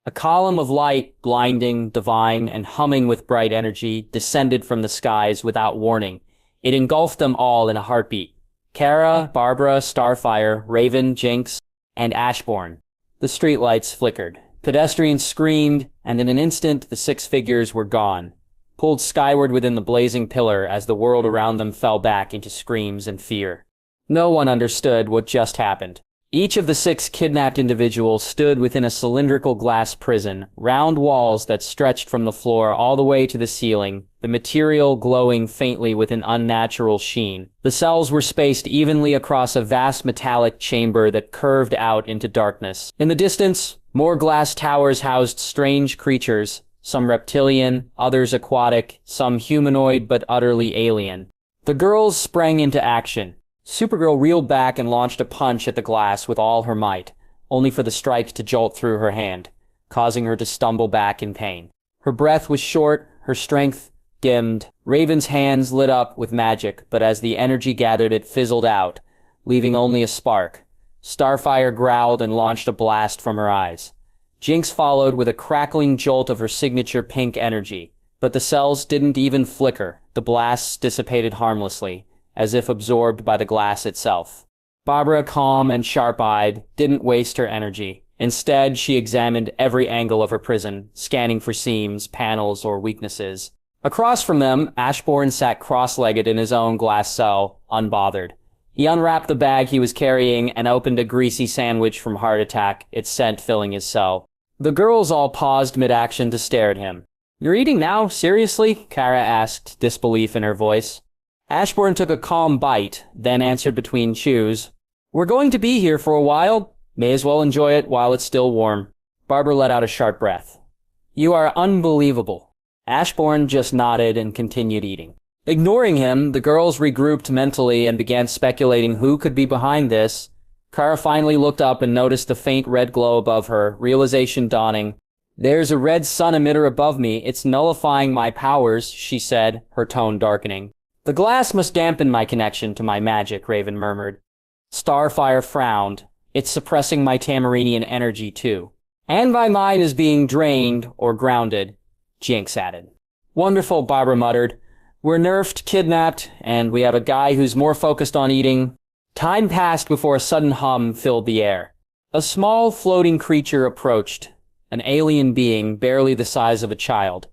A column of light, blinding, divine, and humming with bright energy, descended from the skies without warning. It engulfed them all in a heartbeat. Kara, Barbara, Starfire, Raven, Jinx, and Ashbourne. The streetlights flickered. Pedestrians screamed, and in an instant the 6 figures were gone, pulled skyward within the blazing pillar as the world around them fell back into screams and fear. No one understood what just happened. Each of the 6 kidnapped individuals stood within a cylindrical glass prison, round walls that stretched from the floor all the way to the ceiling, the material glowing faintly with an unnatural sheen. The cells were spaced evenly across a vast metallic chamber that curved out into darkness. In the distance, more glass towers housed strange creatures, some reptilian, others aquatic, some humanoid but utterly alien. The girls sprang into action. Supergirl reeled back and launched a punch at the glass with all her might, only for the strike to jolt through her hand, causing her to stumble back in pain. Her breath was short, her strength dimmed. Raven's hands lit up with magic, but as the energy gathered it fizzled out, leaving only a spark. Starfire growled and launched a blast from her eyes. Jinx followed with a crackling jolt of her signature pink energy, but the cells didn't even flicker. The blasts dissipated harmlessly, as if absorbed by the glass itself. Barbara, calm and sharp-eyed, didn't waste her energy. Instead, she examined every angle of her prison, scanning for seams, panels, or weaknesses. Across from them, Ashbourne sat cross-legged in his own glass cell, unbothered. He unwrapped the bag he was carrying and opened a greasy sandwich from Heart Attack, its scent filling his cell. The girls all paused mid-action to stare at him. You're eating now? Seriously? Kara asked, disbelief in her voice. Ashbourne took a calm bite, then answered between chews. We're going to be here for a while. May as well enjoy it while it's still warm. Barbara let out a sharp breath. You are unbelievable. Ashbourne just nodded and continued eating. Ignoring him, the girls regrouped mentally and began speculating who could be behind this. Kara finally looked up and noticed the faint red glow above her, realization dawning. There's a red sun emitter above me. It's nullifying my powers, she said, her tone darkening. The glass must dampen my connection to my magic, Raven murmured. Starfire frowned. It's suppressing my Tamarinian energy, too. And my mind is being drained or grounded, Jinx added. Wonderful, Barbara muttered. We're nerfed, kidnapped, and we have a guy who's more focused on eating. Time passed before a sudden hum filled the air. A small floating creature approached, an alien being barely the size of a child.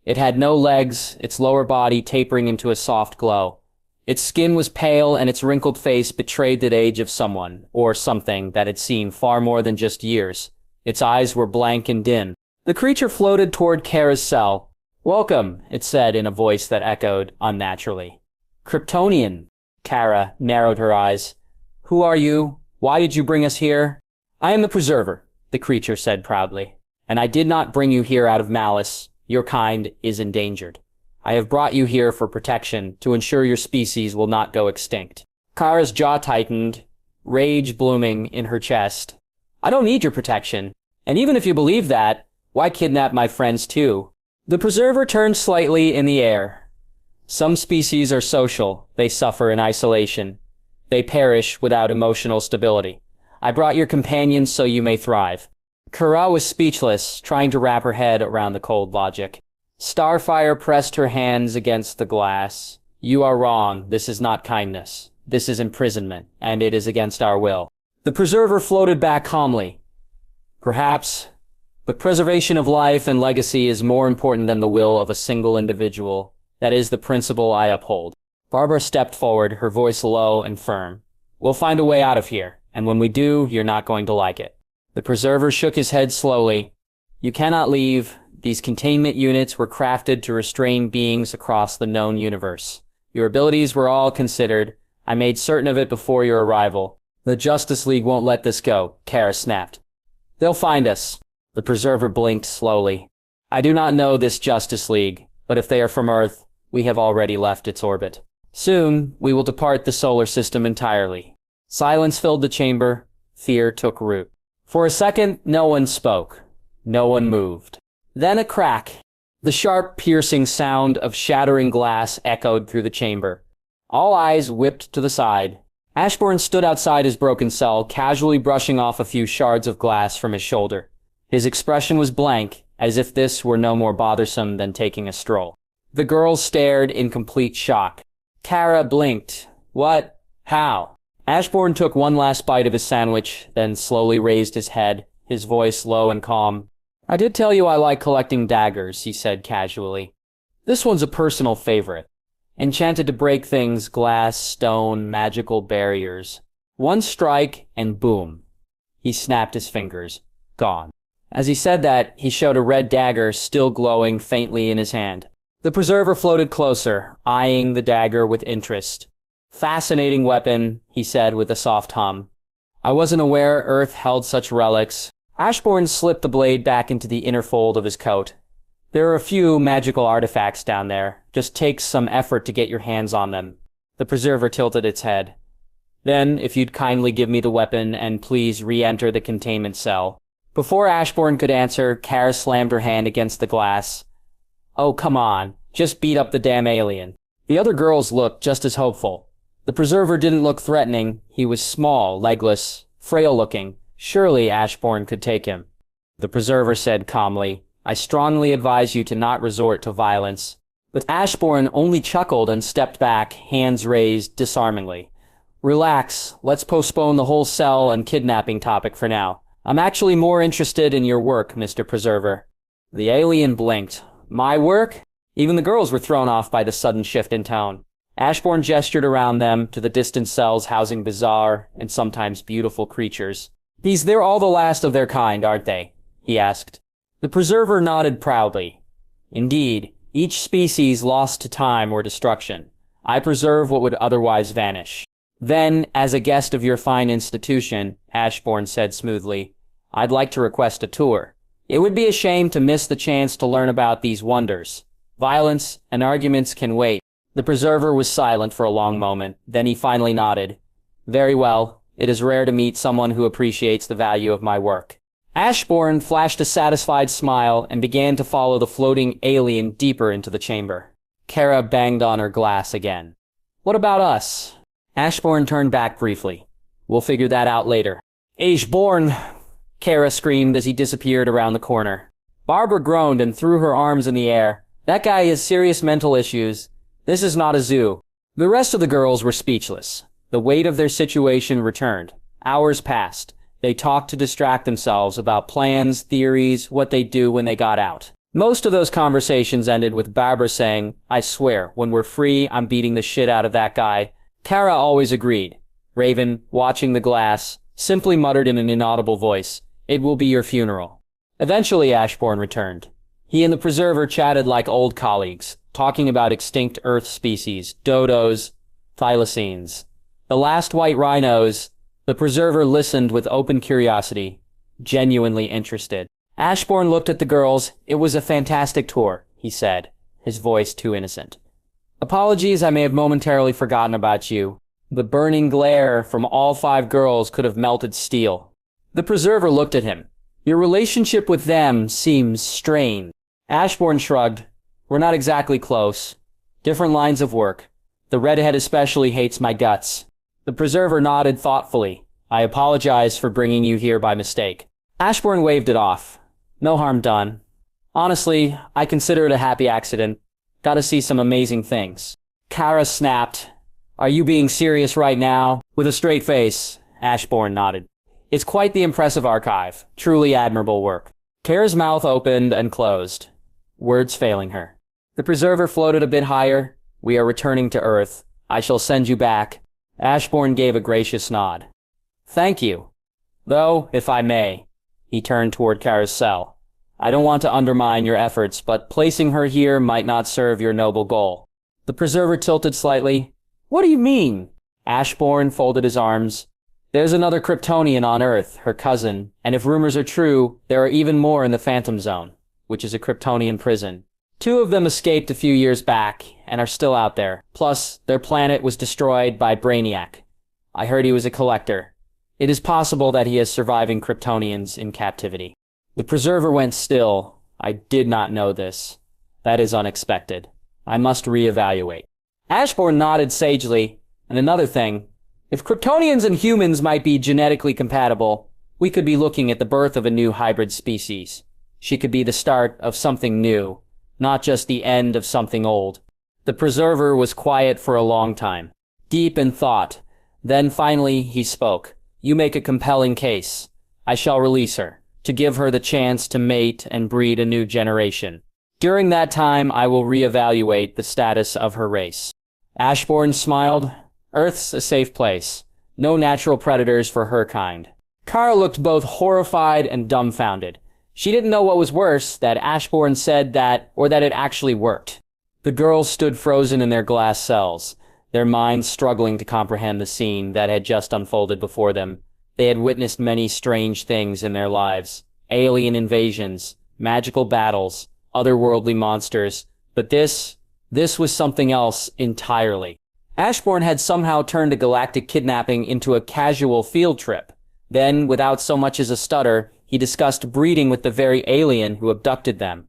It had no legs, its lower body tapering into a soft glow. Its skin was pale and its wrinkled face betrayed the age of someone, or something, that had seen far more than just years. Its eyes were blank and dim. The creature floated toward Kara's cell. Welcome, it said in a voice that echoed unnaturally. Kryptonian. Kara narrowed her eyes. Who are you? Why did you bring us here? I am the Preserver, the creature said proudly, and I did not bring you here out of malice. Your kind is endangered. I have brought you here for protection to ensure your species will not go extinct. Kara's jaw tightened, rage blooming in her chest. I don't need your protection, and even if you believe that, why kidnap my friends too? The Preserver turned slightly in the air. Some species are social. They suffer in isolation. They perish without emotional stability. I brought your companions so you may thrive. Kara was speechless, trying to wrap her head around the cold logic. Starfire pressed her hands against the glass. You are wrong. This is not kindness. This is imprisonment, and it is against our will. The Preserver floated back calmly. Perhaps, but preservation of life and legacy is more important than the will of a single individual. That is the principle I uphold. Barbara stepped forward, her voice low and firm. We'll find a way out of here, and when we do, you're not going to like it. The Preserver shook his head slowly. You cannot leave. These containment units were crafted to restrain beings across the known universe. Your abilities were all considered. I made certain of it before your arrival. The Justice League won't let this go, Kara snapped. They'll find us. The Preserver blinked slowly. I do not know this Justice League, but if they are from Earth, we have already left its orbit. Soon, we will depart the solar system entirely. Silence filled the chamber. Fear took root. For a second, no one spoke. No one moved. Then a crack. The sharp, piercing sound of shattering glass echoed through the chamber. All eyes whipped to the side. Ashbourne stood outside his broken cell, casually brushing off a few shards of glass from his shoulder. His expression was blank, as if this were no more bothersome than taking a stroll. The girls stared in complete shock. Kara blinked. What? How? Ashbourne took one last bite of his sandwich, then slowly raised his head, his voice low and calm. I did tell you I like collecting daggers, he said casually. This one's a personal favorite. Enchanted to break things, glass, stone, magical barriers. One strike, and boom. He snapped his fingers. Gone. As he said that, he showed a red dagger still glowing faintly in his hand. The Preserver floated closer, eyeing the dagger with interest. Fascinating weapon, he said with a soft hum. I wasn't aware Earth held such relics. Ashbourne slipped the blade back into the inner fold of his coat. There are a few magical artifacts down there. Just takes some effort to get your hands on them. The Preserver tilted its head. Then, if you'd kindly give me the weapon and please re-enter the containment cell. Before Ashbourne could answer, Kara slammed her hand against the glass. Oh, come on. Just beat up the damn alien. The other girls looked just as hopeful. The Preserver didn't look threatening. He was small, legless, frail-looking. Surely Ashbourne could take him. The Preserver said calmly, I strongly advise you to not resort to violence. But Ashbourne only chuckled and stepped back, hands raised disarmingly. Relax, let's postpone the whole cell and kidnapping topic for now. I'm actually more interested in your work, Mr. Preserver. The alien blinked. My work? Even the girls were thrown off by the sudden shift in tone. Ashbourne gestured around them to the distant cells housing bizarre and sometimes beautiful creatures. They're all the last of their kind, aren't they? He asked. The Preserver nodded proudly. Indeed, each species lost to time or destruction. I preserve what would otherwise vanish. Then, as a guest of your fine institution, Ashbourne said smoothly, I'd like to request a tour. It would be a shame to miss the chance to learn about these wonders. Violence and arguments can wait. The Preserver was silent for a long moment. Then he finally nodded. Very well. It is rare to meet someone who appreciates the value of my work. Ashbourne flashed a satisfied smile and began to follow the floating alien deeper into the chamber. Kara banged on her glass again. What about us? Ashbourne turned back briefly. We'll figure that out later. Ashbourne! Kara screamed as he disappeared around the corner. Barbara groaned and threw her arms in the air. That guy has serious mental issues. This is not a zoo. The rest of the girls were speechless. The weight of their situation returned. Hours passed. They talked to distract themselves about plans, theories, what they'd do when they got out. Most of those conversations ended with Barbara saying, I swear, when we're free, I'm beating the shit out of that guy. Kara always agreed. Raven, watching the glass, simply muttered in an inaudible voice, It will be your funeral. Eventually Ashbourne returned. He and the Preserver chatted like old colleagues, talking about extinct Earth species, dodos, thylacines. The last white rhinos, The preserver listened with open curiosity, genuinely interested. Ashbourne looked at the girls. It was a fantastic tour, he said, his voice too innocent. Apologies, I may have momentarily forgotten about you. The burning glare from all 5 girls could have melted steel. The preserver looked at him. Your relationship with them seems strained. Ashbourne shrugged. We're not exactly close. Different lines of work. The redhead especially hates my guts. The preserver nodded thoughtfully. I apologize for bringing you here by mistake. Ashbourne waved it off. No harm done. Honestly, I consider it a happy accident. Gotta see some amazing things. Kara snapped. Are you being serious right now? With a straight face, Ashbourne nodded. It's quite the impressive archive. Truly admirable work. Kara's mouth opened and closed, words failing her. The preserver floated a bit higher. We are returning to Earth. I shall send you back. Ashbourne gave a gracious nod. Thank you. Though, if I may, he turned toward Kara's cell. I don't want to undermine your efforts, but placing her here might not serve your noble goal. The preserver tilted slightly. What do you mean? Ashbourne folded his arms. There's another Kryptonian on Earth, her cousin, and if rumors are true, there are even more in the Phantom Zone, which is a Kryptonian prison. 2 of them escaped a few years back and are still out there. Plus, their planet was destroyed by Brainiac. I heard he was a collector. It is possible that he has surviving Kryptonians in captivity. The preserver went still. I did not know this. That is unexpected. I must reevaluate. Ashbourne nodded sagely. And another thing, if Kryptonians and humans might be genetically compatible, we could be looking at the birth of a new hybrid species. She could be the start of something new, not just the end of something old. The preserver was quiet for a long time, deep in thought. Then finally he spoke. You make a compelling case. I shall release her, to give her the chance to mate and breed a new generation. During that time, I will reevaluate the status of her race. Ashbourne smiled. Earth's a safe place. No natural predators for her kind. Kara looked both horrified and dumbfounded. She didn't know what was worse, that Ashbourne said that, or that it actually worked. The girls stood frozen in their glass cells, their minds struggling to comprehend the scene that had just unfolded before them. They had witnessed many strange things in their lives. Alien invasions, magical battles, otherworldly monsters. But this was something else entirely. Ashbourne had somehow turned a galactic kidnapping into a casual field trip. Then, without so much as a stutter, he discussed breeding with the very alien who abducted them.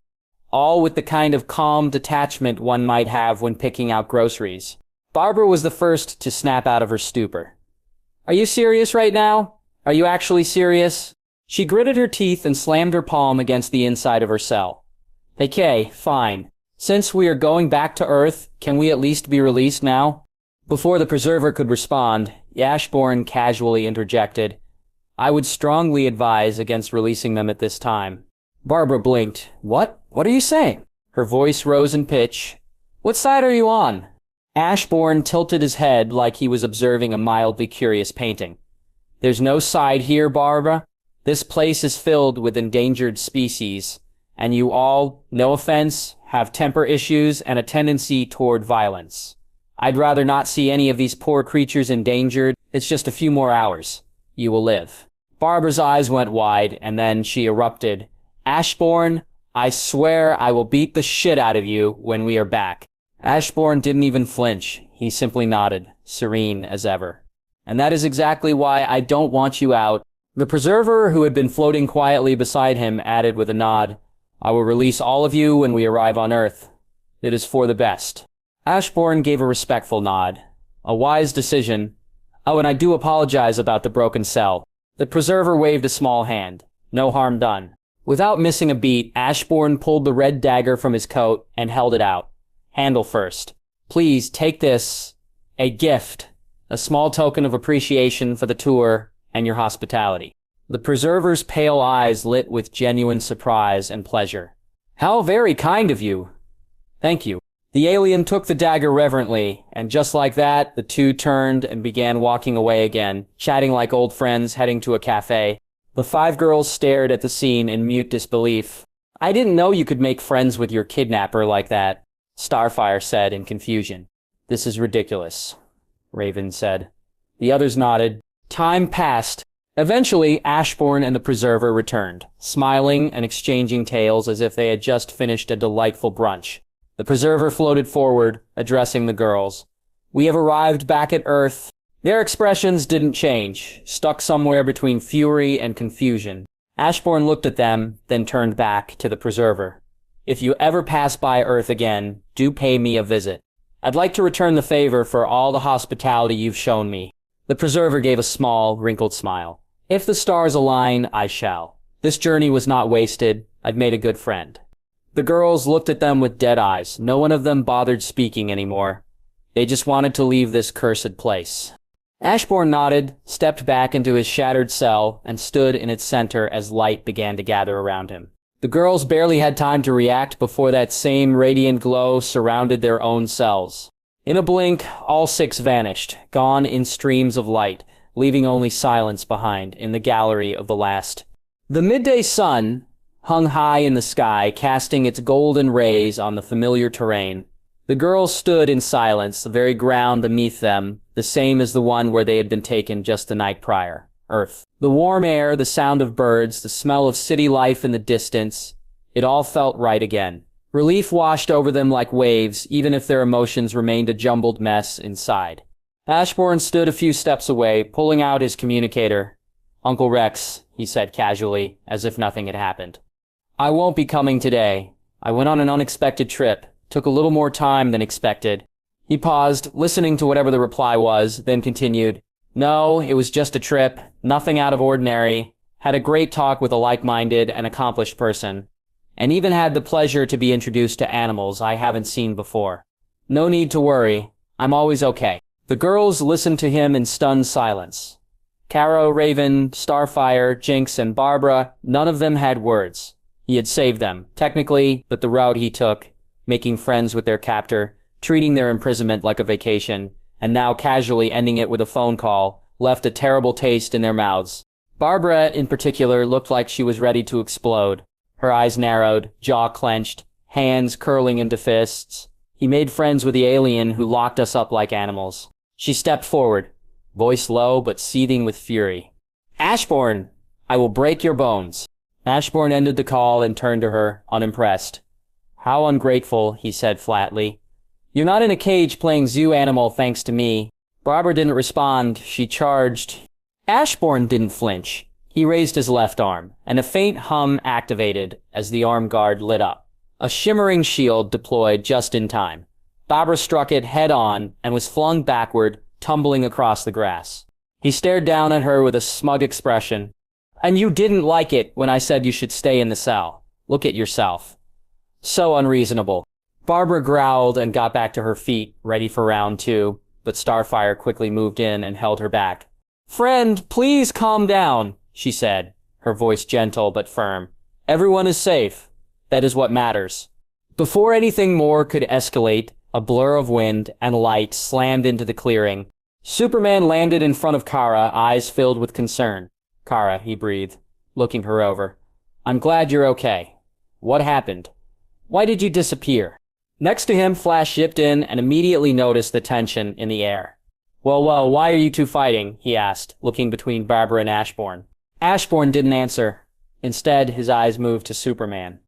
All with the kind of calm detachment one might have when picking out groceries. Barbara was the first to snap out of her stupor. Are you serious right now? Are you actually serious? She gritted her teeth and slammed her palm against the inside of her cell. Okay, fine. Since we are going back to Earth, can we at least be released now? Before the preserver could respond, Ashbourne casually interjected, I would strongly advise against releasing them at this time. Barbara blinked. What? What are you saying? Her voice rose in pitch. What side are you on? Ashbourne tilted his head like he was observing a mildly curious painting. There's no side here, Barbara. This place is filled with endangered species, and you all, no offense, have temper issues and a tendency toward violence. I'd rather not see any of these poor creatures endangered. It's just a few more hours. You will live. Barbara's eyes went wide, and then she erupted. Ashbourne, I swear I will beat the shit out of you when we are back. Ashbourne didn't even flinch. He simply nodded, serene as ever. And that is exactly why I don't want you out. The preserver, who had been floating quietly beside him, added with a nod, I will release all of you when we arrive on Earth. It is for the best. Ashbourne gave a respectful nod. A wise decision. Oh, and I do apologize about the broken cell. The preserver waved a small hand. No harm done. Without missing a beat, Ashbourne pulled the red dagger from his coat and held it out. Handle first. Please take this. A gift. A small token of appreciation for the tour and your hospitality. The preserver's pale eyes lit with genuine surprise and pleasure. How very kind of you. Thank you. The alien took the dagger reverently, and just like that, the two turned and began walking away again, chatting like old friends heading to a cafe. The 5 girls stared at the scene in mute disbelief. I didn't know you could make friends with your kidnapper like that, Starfire said in confusion. This is ridiculous, Raven said. The others nodded. Time passed. Eventually, Ashbourne and the Preserver returned, smiling and exchanging tales as if they had just finished a delightful brunch. The Preserver floated forward, addressing the girls. "We have arrived back at Earth." Their expressions didn't change, stuck somewhere between fury and confusion. Ashbourne looked at them, then turned back to the Preserver. "If you ever pass by Earth again, do pay me a visit. I'd like to return the favor for all the hospitality you've shown me." The Preserver gave a small, wrinkled smile. "If the stars align, I shall. This journey was not wasted. I've made a good friend." The girls looked at them with dead eyes. No one of them bothered speaking anymore. They just wanted to leave this cursed place. Ashbourne nodded, stepped back into his shattered cell, and stood in its center as light began to gather around him. The girls barely had time to react before that same radiant glow surrounded their own cells. In a blink, all six vanished, gone in streams of light, leaving only silence behind in the gallery of the last. The midday sun hung high in the sky, casting its golden rays on the familiar terrain. The girls stood in silence, the very ground beneath them, the same as the one where they had been taken just the night prior. Earth. The warm air, the sound of birds, the smell of city life in the distance, it all felt right again. Relief washed over them like waves, even if their emotions remained a jumbled mess inside. Ashbourne stood a few steps away, pulling out his communicator. "Uncle Rex," he said casually, as if nothing had happened. "I won't be coming today. I went on an unexpected trip. Took a little more time than expected." He paused, listening to whatever the reply was, then continued. "No, it was just a trip. Nothing out of ordinary. Had a great talk with a like-minded and accomplished person. And even had the pleasure to be introduced to animals I haven't seen before. No need to worry. I'm always okay." The girls listened to him in stunned silence. Caro, Raven, Starfire, Jinx, and Barbara, none of them had words. He had saved them, technically, but the route he took, making friends with their captor, treating their imprisonment like a vacation, and now casually ending it with a phone call, left a terrible taste in their mouths. Barbara, in particular, looked like she was ready to explode. Her eyes narrowed, jaw clenched, hands curling into fists. "He made friends with the alien who locked us up like animals." She stepped forward, voice low but seething with fury. "Ashbourne, I will break your bones." Ashbourne ended the call and turned to her, unimpressed. "How ungrateful," he said flatly. "You're not in a cage playing zoo animal thanks to me." Barbara didn't respond. She charged. Ashbourne didn't flinch. He raised his left arm, and a faint hum activated as the arm guard lit up. A shimmering shield deployed just in time. Barbara struck it head-on and was flung backward, tumbling across the grass. He stared down at her with a smug expression. "And you didn't like it when I said you should stay in the cell. Look at yourself." So unreasonable. Barbara growled and got back to her feet, ready for round two, but Starfire quickly moved in and held her back. "Friend, please calm down," she said, her voice gentle but firm. "Everyone is safe. That is what matters." Before anything more could escalate, a blur of wind and light slammed into the clearing. Superman landed in front of Kara, eyes filled with concern. "Kara," he breathed, looking her over. "I'm glad you're okay. What happened? Why did you disappear?" Next to him, Flash shipped in and immediately noticed the tension in the air. Well, why are you two fighting?" he asked, looking between Barbara and Ashbourne. Ashbourne didn't answer. Instead, his eyes moved to Superman.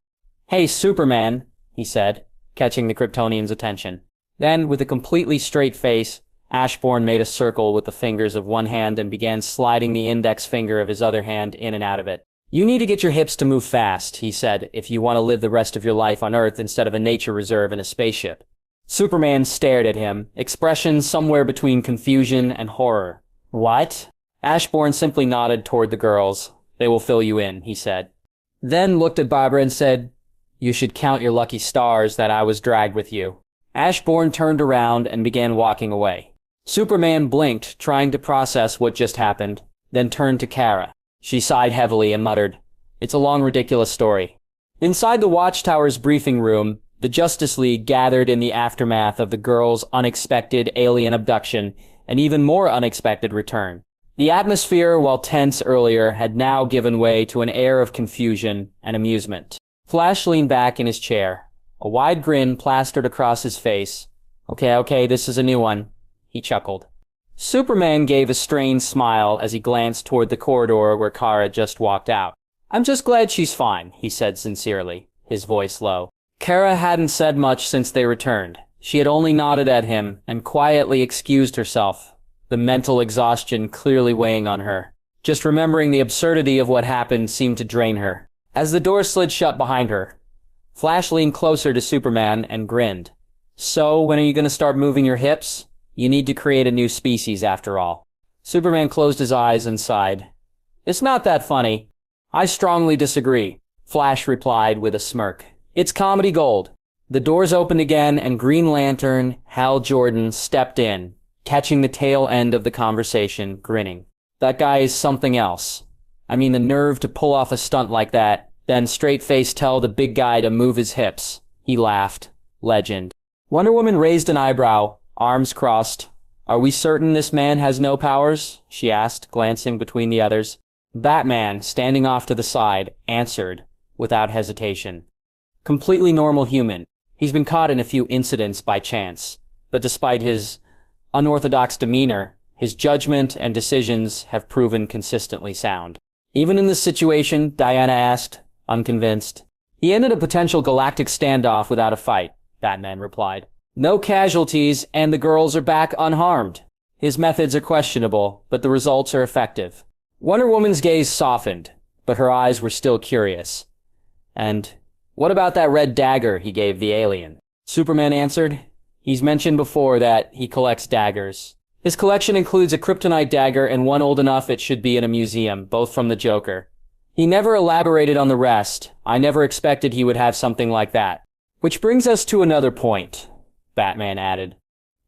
"Hey, Superman," he said, catching the Kryptonian's attention. Then, with a completely straight face, Ashbourne made a circle with the fingers of one hand and began sliding the index finger of his other hand in and out of it. "You need to get your hips to move fast," he said, "if you want to live the rest of your life on Earth instead of a nature reserve in a spaceship." Superman stared at him, expression somewhere between confusion and horror. "What?" Ashbourne simply nodded toward the girls. "They will fill you in," he said. Then looked at Barbara and said, "You should count your lucky stars that I was dragged with you." Ashbourne turned around and began walking away. Superman blinked, trying to process what just happened, then turned to Kara. She sighed heavily and muttered, "It's a long, ridiculous story." Inside the Watchtower's briefing room, the Justice League gathered in the aftermath of the girls' unexpected alien abduction and even more unexpected return. The atmosphere, while tense earlier, had now given way to an air of confusion and amusement. Flash leaned back in his chair, a wide grin plastered across his face. Okay, this is a new one," he chuckled. Superman gave a strained smile as he glanced toward the corridor where Kara just walked out. "I'm just glad she's fine," he said sincerely, his voice low. Kara hadn't said much since they returned. She had only nodded at him and quietly excused herself, the mental exhaustion clearly weighing on her. Just remembering the absurdity of what happened seemed to drain her. As the door slid shut behind her, Flash leaned closer to Superman and grinned. "So, when are you going to start moving your hips? You need to create a new species after all." Superman closed his eyes and sighed. "It's not that funny." "I strongly disagree," Flash replied with a smirk. "It's comedy gold." The doors opened again and Green Lantern, Hal Jordan, stepped in, catching the tail end of the conversation, grinning. "That guy is something else. I mean, the nerve to pull off a stunt like that, then straight-faced tell the big guy to move his hips." He laughed. Legend. Wonder Woman raised an eyebrow, arms crossed. "Are we certain this man has no powers?" she asked, glancing between the others. Batman, standing off to the side, answered, without hesitation. "Completely normal human. He's been caught in a few incidents by chance, but despite his unorthodox demeanor, his judgment and decisions have proven consistently sound." "Even in this situation?" Diana asked, unconvinced. "He ended a potential galactic standoff without a fight," Batman replied. "No casualties, and the girls are back unharmed. His methods are questionable, but the results are effective." Wonder Woman's gaze softened, but her eyes were still curious. "And what about that red dagger he gave the alien?" Superman answered. "He's mentioned before that he collects daggers. His collection includes a kryptonite dagger and one old enough it should be in a museum, both from the Joker. He never elaborated on the rest. I never expected he would have something like that. Which brings us to another point," Batman added.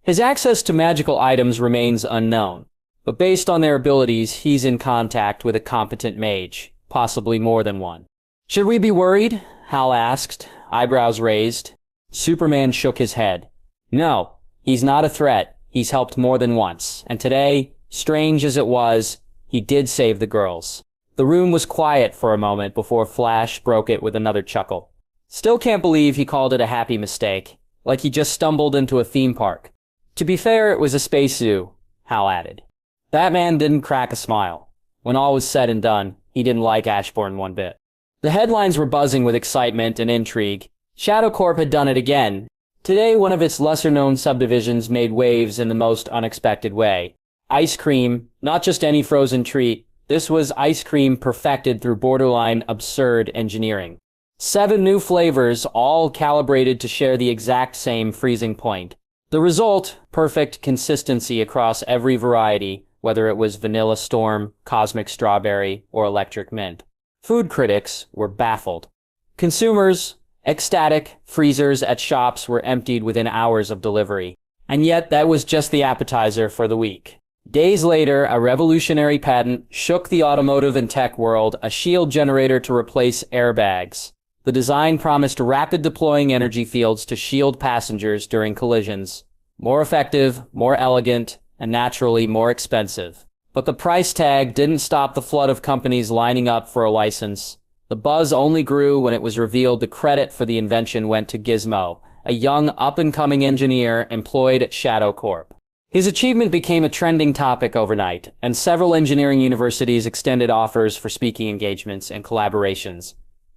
"His access to magical items remains unknown, but based on their abilities, he's in contact with a competent mage, possibly more than one." "Should we be worried?" Hal asked, eyebrows raised. Superman shook his head. "No, he's not a threat. He's helped more than once, and today, strange as it was, he did save the girls." The room was quiet for a moment before Flash broke it with another chuckle. "Still can't believe he called it a happy mistake, like he just stumbled into a theme park." "To be fair, it was a space zoo," Hal added. Batman didn't crack a smile. When all was said and done, he didn't like Ashbourne one bit. The headlines were buzzing with excitement and intrigue. Shadow Corp had done it again. Today, one of its lesser-known subdivisions made waves in the most unexpected way. Ice cream, not just any frozen treat. This was ice cream perfected through borderline absurd engineering. 7 new flavors, all calibrated to share the exact same freezing point. The result, perfect consistency across every variety, whether it was vanilla storm, cosmic strawberry, or electric mint. Food critics were baffled. Consumers, ecstatic. Freezers at shops were emptied within hours of delivery. And yet that was just the appetizer for the week. Days later, a revolutionary patent shook the automotive and tech world, a shield generator to replace airbags. The design promised rapid deploying energy fields to shield passengers during collisions. More effective, more elegant, and naturally more expensive. But the price tag didn't stop the flood of companies lining up for a license. The buzz only grew when it was revealed the credit for the invention went to Gizmo, a young up-and-coming engineer employed at Shadow Corp. His achievement became a trending topic overnight, and several engineering universities extended offers for speaking engagements and collaborations.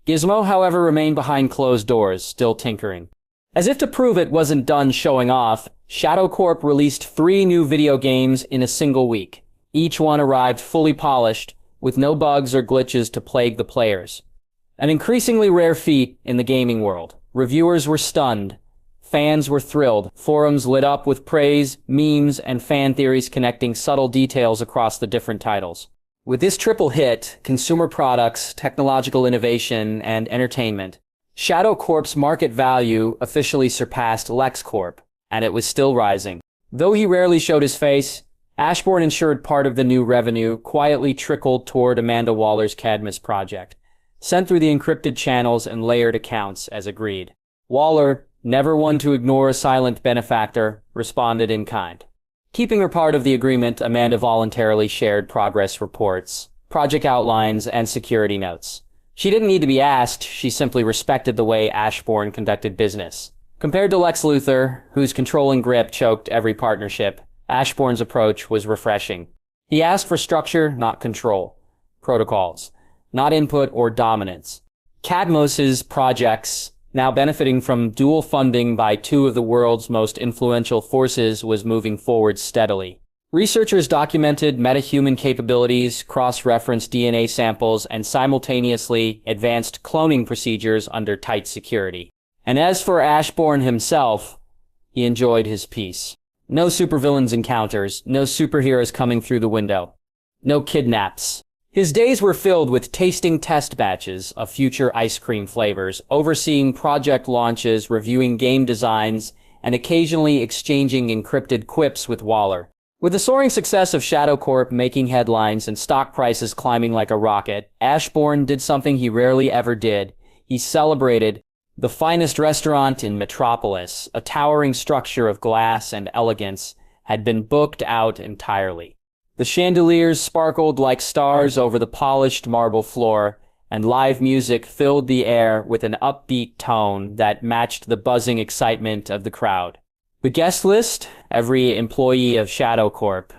Gizmo, however, remained behind closed doors, still tinkering. As if to prove it wasn't done showing off, Shadow Corp released 3 new video games in a single week. Each one arrived fully polished, with no bugs or glitches to plague the players. An increasingly rare feat in the gaming world. Reviewers were stunned. Fans were thrilled. Forums lit up with praise, memes, and fan theories connecting subtle details across the different titles. With this triple hit, consumer products, technological innovation, and entertainment, Shadow Corp's market value officially surpassed LexCorp, and it was still rising. Though he rarely showed his face, Ashbourne ensured part of the new revenue quietly trickled toward Amanda Waller's Cadmus project, sent through the encrypted channels and layered accounts as agreed. Waller, never one to ignore a silent benefactor, responded in kind. Keeping her part of the agreement, Amanda voluntarily shared progress reports, project outlines, and security notes. She didn't need to be asked, she simply respected the way Ashbourne conducted business. Compared to Lex Luthor, whose controlling grip choked every partnership, Ashbourne's approach was refreshing. He asked for structure, not control. Protocols, not input or dominance. Cadmos's projects, now benefiting from dual funding by two of the world's most influential forces, was moving forward steadily. Researchers documented metahuman capabilities, cross-referenced DNA samples, and simultaneously advanced cloning procedures under tight security. And as for Ashbourne himself, he enjoyed his peace. No supervillains encounters, no superheroes coming through the window, no kidnaps. His days were filled with tasting test batches of future ice cream flavors, overseeing project launches, reviewing game designs, and occasionally exchanging encrypted quips with Waller. With the soaring success of Shadow Corp making headlines and stock prices climbing like a rocket, Ashbourne did something he rarely ever did. He celebrated the finest restaurant in Metropolis, a towering structure of glass and elegance, had been booked out entirely. The chandeliers sparkled like stars over the polished marble floor, and live music filled the air with an upbeat tone that matched the buzzing excitement of the crowd. The guest list, every employee of Shadow Corp.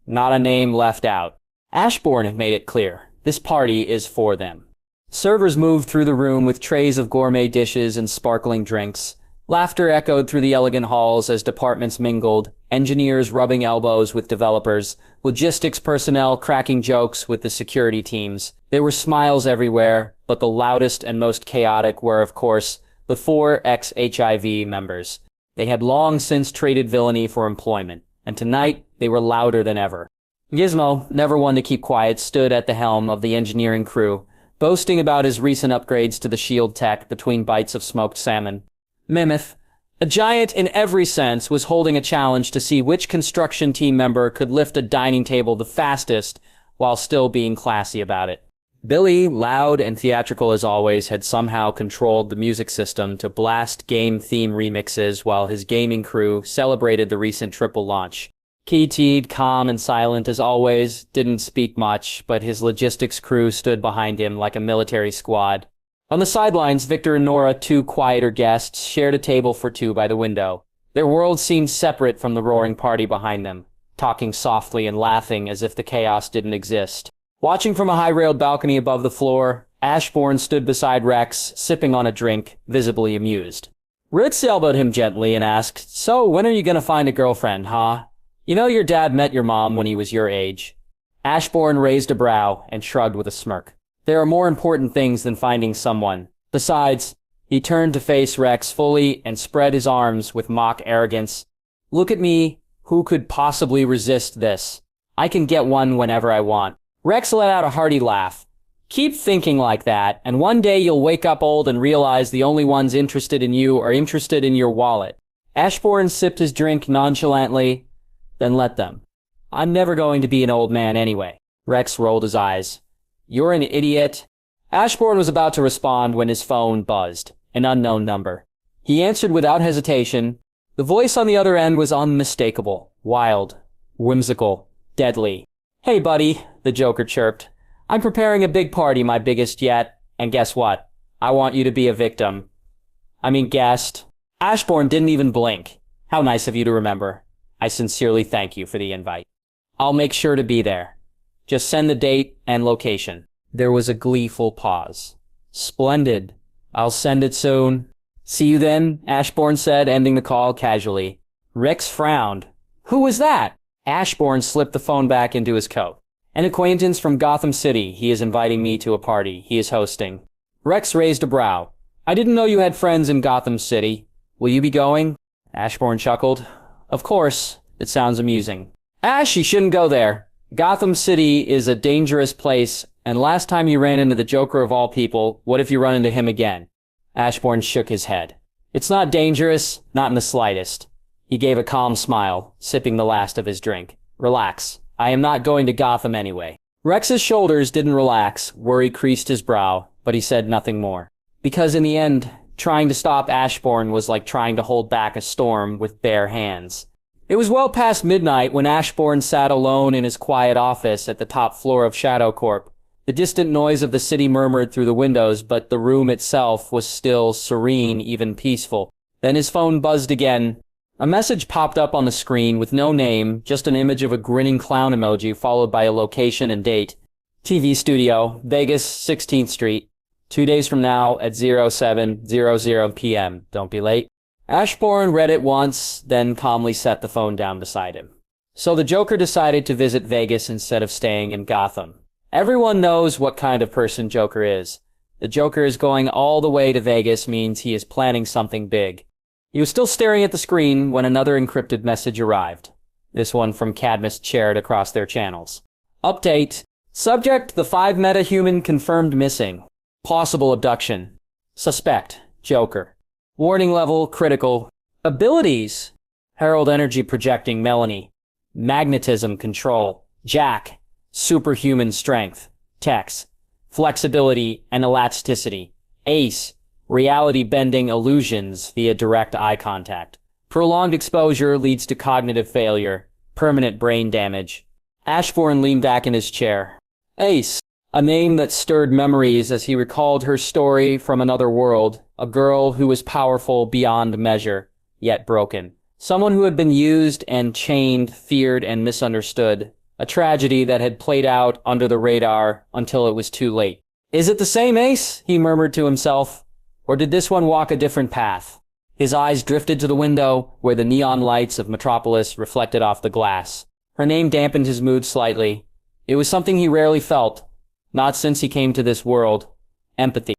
Not a name left out. Ashbourne had made it clear, this party is for them. Servers moved through the room with trays of gourmet dishes and sparkling drinks. Laughter echoed through the elegant halls as departments mingled, engineers rubbing elbows with developers, logistics personnel cracking jokes with the security teams. There were smiles everywhere, but the loudest and most chaotic were, of course, the 4 ex-HIV members. They had long since traded villainy for employment, and tonight they were louder than ever. Gizmo, never one to keep quiet, stood at the helm of the engineering crew, boasting about his recent upgrades to the shield tech between bites of smoked salmon. Mimith, a giant in every sense, was holding a challenge to see which construction team member could lift a dining table the fastest while still being classy about it. Billy, loud and theatrical as always, had somehow controlled the music system to blast game-theme remixes while his gaming crew celebrated the recent triple launch. Keated, calm and silent as always, didn't speak much, but his logistics crew stood behind him like a military squad. On the sidelines, Victor and Nora, two quieter guests, shared a table for two by the window. Their world seemed separate from the roaring party behind them, talking softly and laughing as if the chaos didn't exist. Watching from a high-railed balcony above the floor, Ashbourne stood beside Rex, sipping on a drink, visibly amused. Ritz elbowed him gently and asked, "So, when are you gonna find a girlfriend, huh? You know your dad met your mom when he was your age." Ashbourne raised a brow and shrugged with a smirk. There are more important things than finding someone. Besides, he turned to face Rex fully and spread his arms with mock arrogance. "Look at me. Who could possibly resist this? I can get one whenever I want." Rex let out a hearty laugh. "Keep thinking like that, and one day you'll wake up old and realize the only ones interested in you are interested in your wallet." Ashbourne sipped his drink nonchalantly, then let them. "I'm never going to be an old man anyway." Rex rolled his eyes. "You're an idiot." Ashbourne was about to respond when his phone buzzed. An unknown number. He answered without hesitation. The voice on the other end was unmistakable, wild, whimsical, deadly. "Hey, buddy," the Joker chirped. "I'm preparing a big party, my biggest yet, and guess what? I want you to be a victim. I mean guest." Ashbourne didn't even blink. "How nice of you to remember. I sincerely thank you for the invite. I'll make sure to be there. Just send the date and location." There was a gleeful pause. "Splendid. I'll send it soon." "See you then," Ashbourne said, ending the call casually. Rex frowned. "Who was that?" Ashbourne slipped the phone back into his coat. "An acquaintance from Gotham City. He is inviting me to a party he is hosting." Rex raised a brow. "I didn't know you had friends in Gotham City. Will you be going?" Ashbourne chuckled. "Of course. It sounds amusing." "Ash, you shouldn't go there. Gotham City is a dangerous place, and last time you ran into the Joker of all people, what if you run into him again?" Ashbourne shook his head. "It's not dangerous, not in the slightest." He gave a calm smile, sipping the last of his drink. "Relax. I am not going to Gotham anyway." Rex's shoulders didn't relax, worry creased his brow, but he said nothing more. Because in the end, trying to stop Ashbourne was like trying to hold back a storm with bare hands. It was well past midnight when Ashbourne sat alone in his quiet office at the top floor of Shadow Corp. The distant noise of the city murmured through the windows, but the room itself was still serene, even peaceful. Then his phone buzzed again. A message popped up on the screen with no name, just an image of a grinning clown emoji followed by a location and date. TV studio, Vegas, 16th Street. 2 days from now at 07:00 p.m. Don't be late. Ashbourne read it once, then calmly set the phone down beside him. So the Joker decided to visit Vegas instead of staying in Gotham. Everyone knows what kind of person Joker is. The Joker is going all the way to Vegas means he is planning something big. He was still staring at the screen when another encrypted message arrived. This one from Cadmus shared across their channels. Update. Subject, the 5 metahuman confirmed missing. Possible abduction. Suspect, Joker. Warning level, critical. Abilities. Herald energy projecting, Melanie. Magnetism control, Jack. Superhuman strength, Tex. Flexibility and elasticity, Ace. Reality bending illusions via direct eye contact. Prolonged exposure leads to cognitive failure, permanent brain damage. Ashbourne leaned back in his chair. Ace, a name that stirred memories as he recalled her story from another world, a girl who was powerful beyond measure, yet broken. Someone who had been used and chained, feared and misunderstood. A tragedy that had played out under the radar until it was too late. Is it the same Ace? He murmured to himself. Or did this one walk a different path? His eyes drifted to the window where the neon lights of Metropolis reflected off the glass. Her name dampened his mood slightly. It was something he rarely felt, not since he came to this world. Empathy.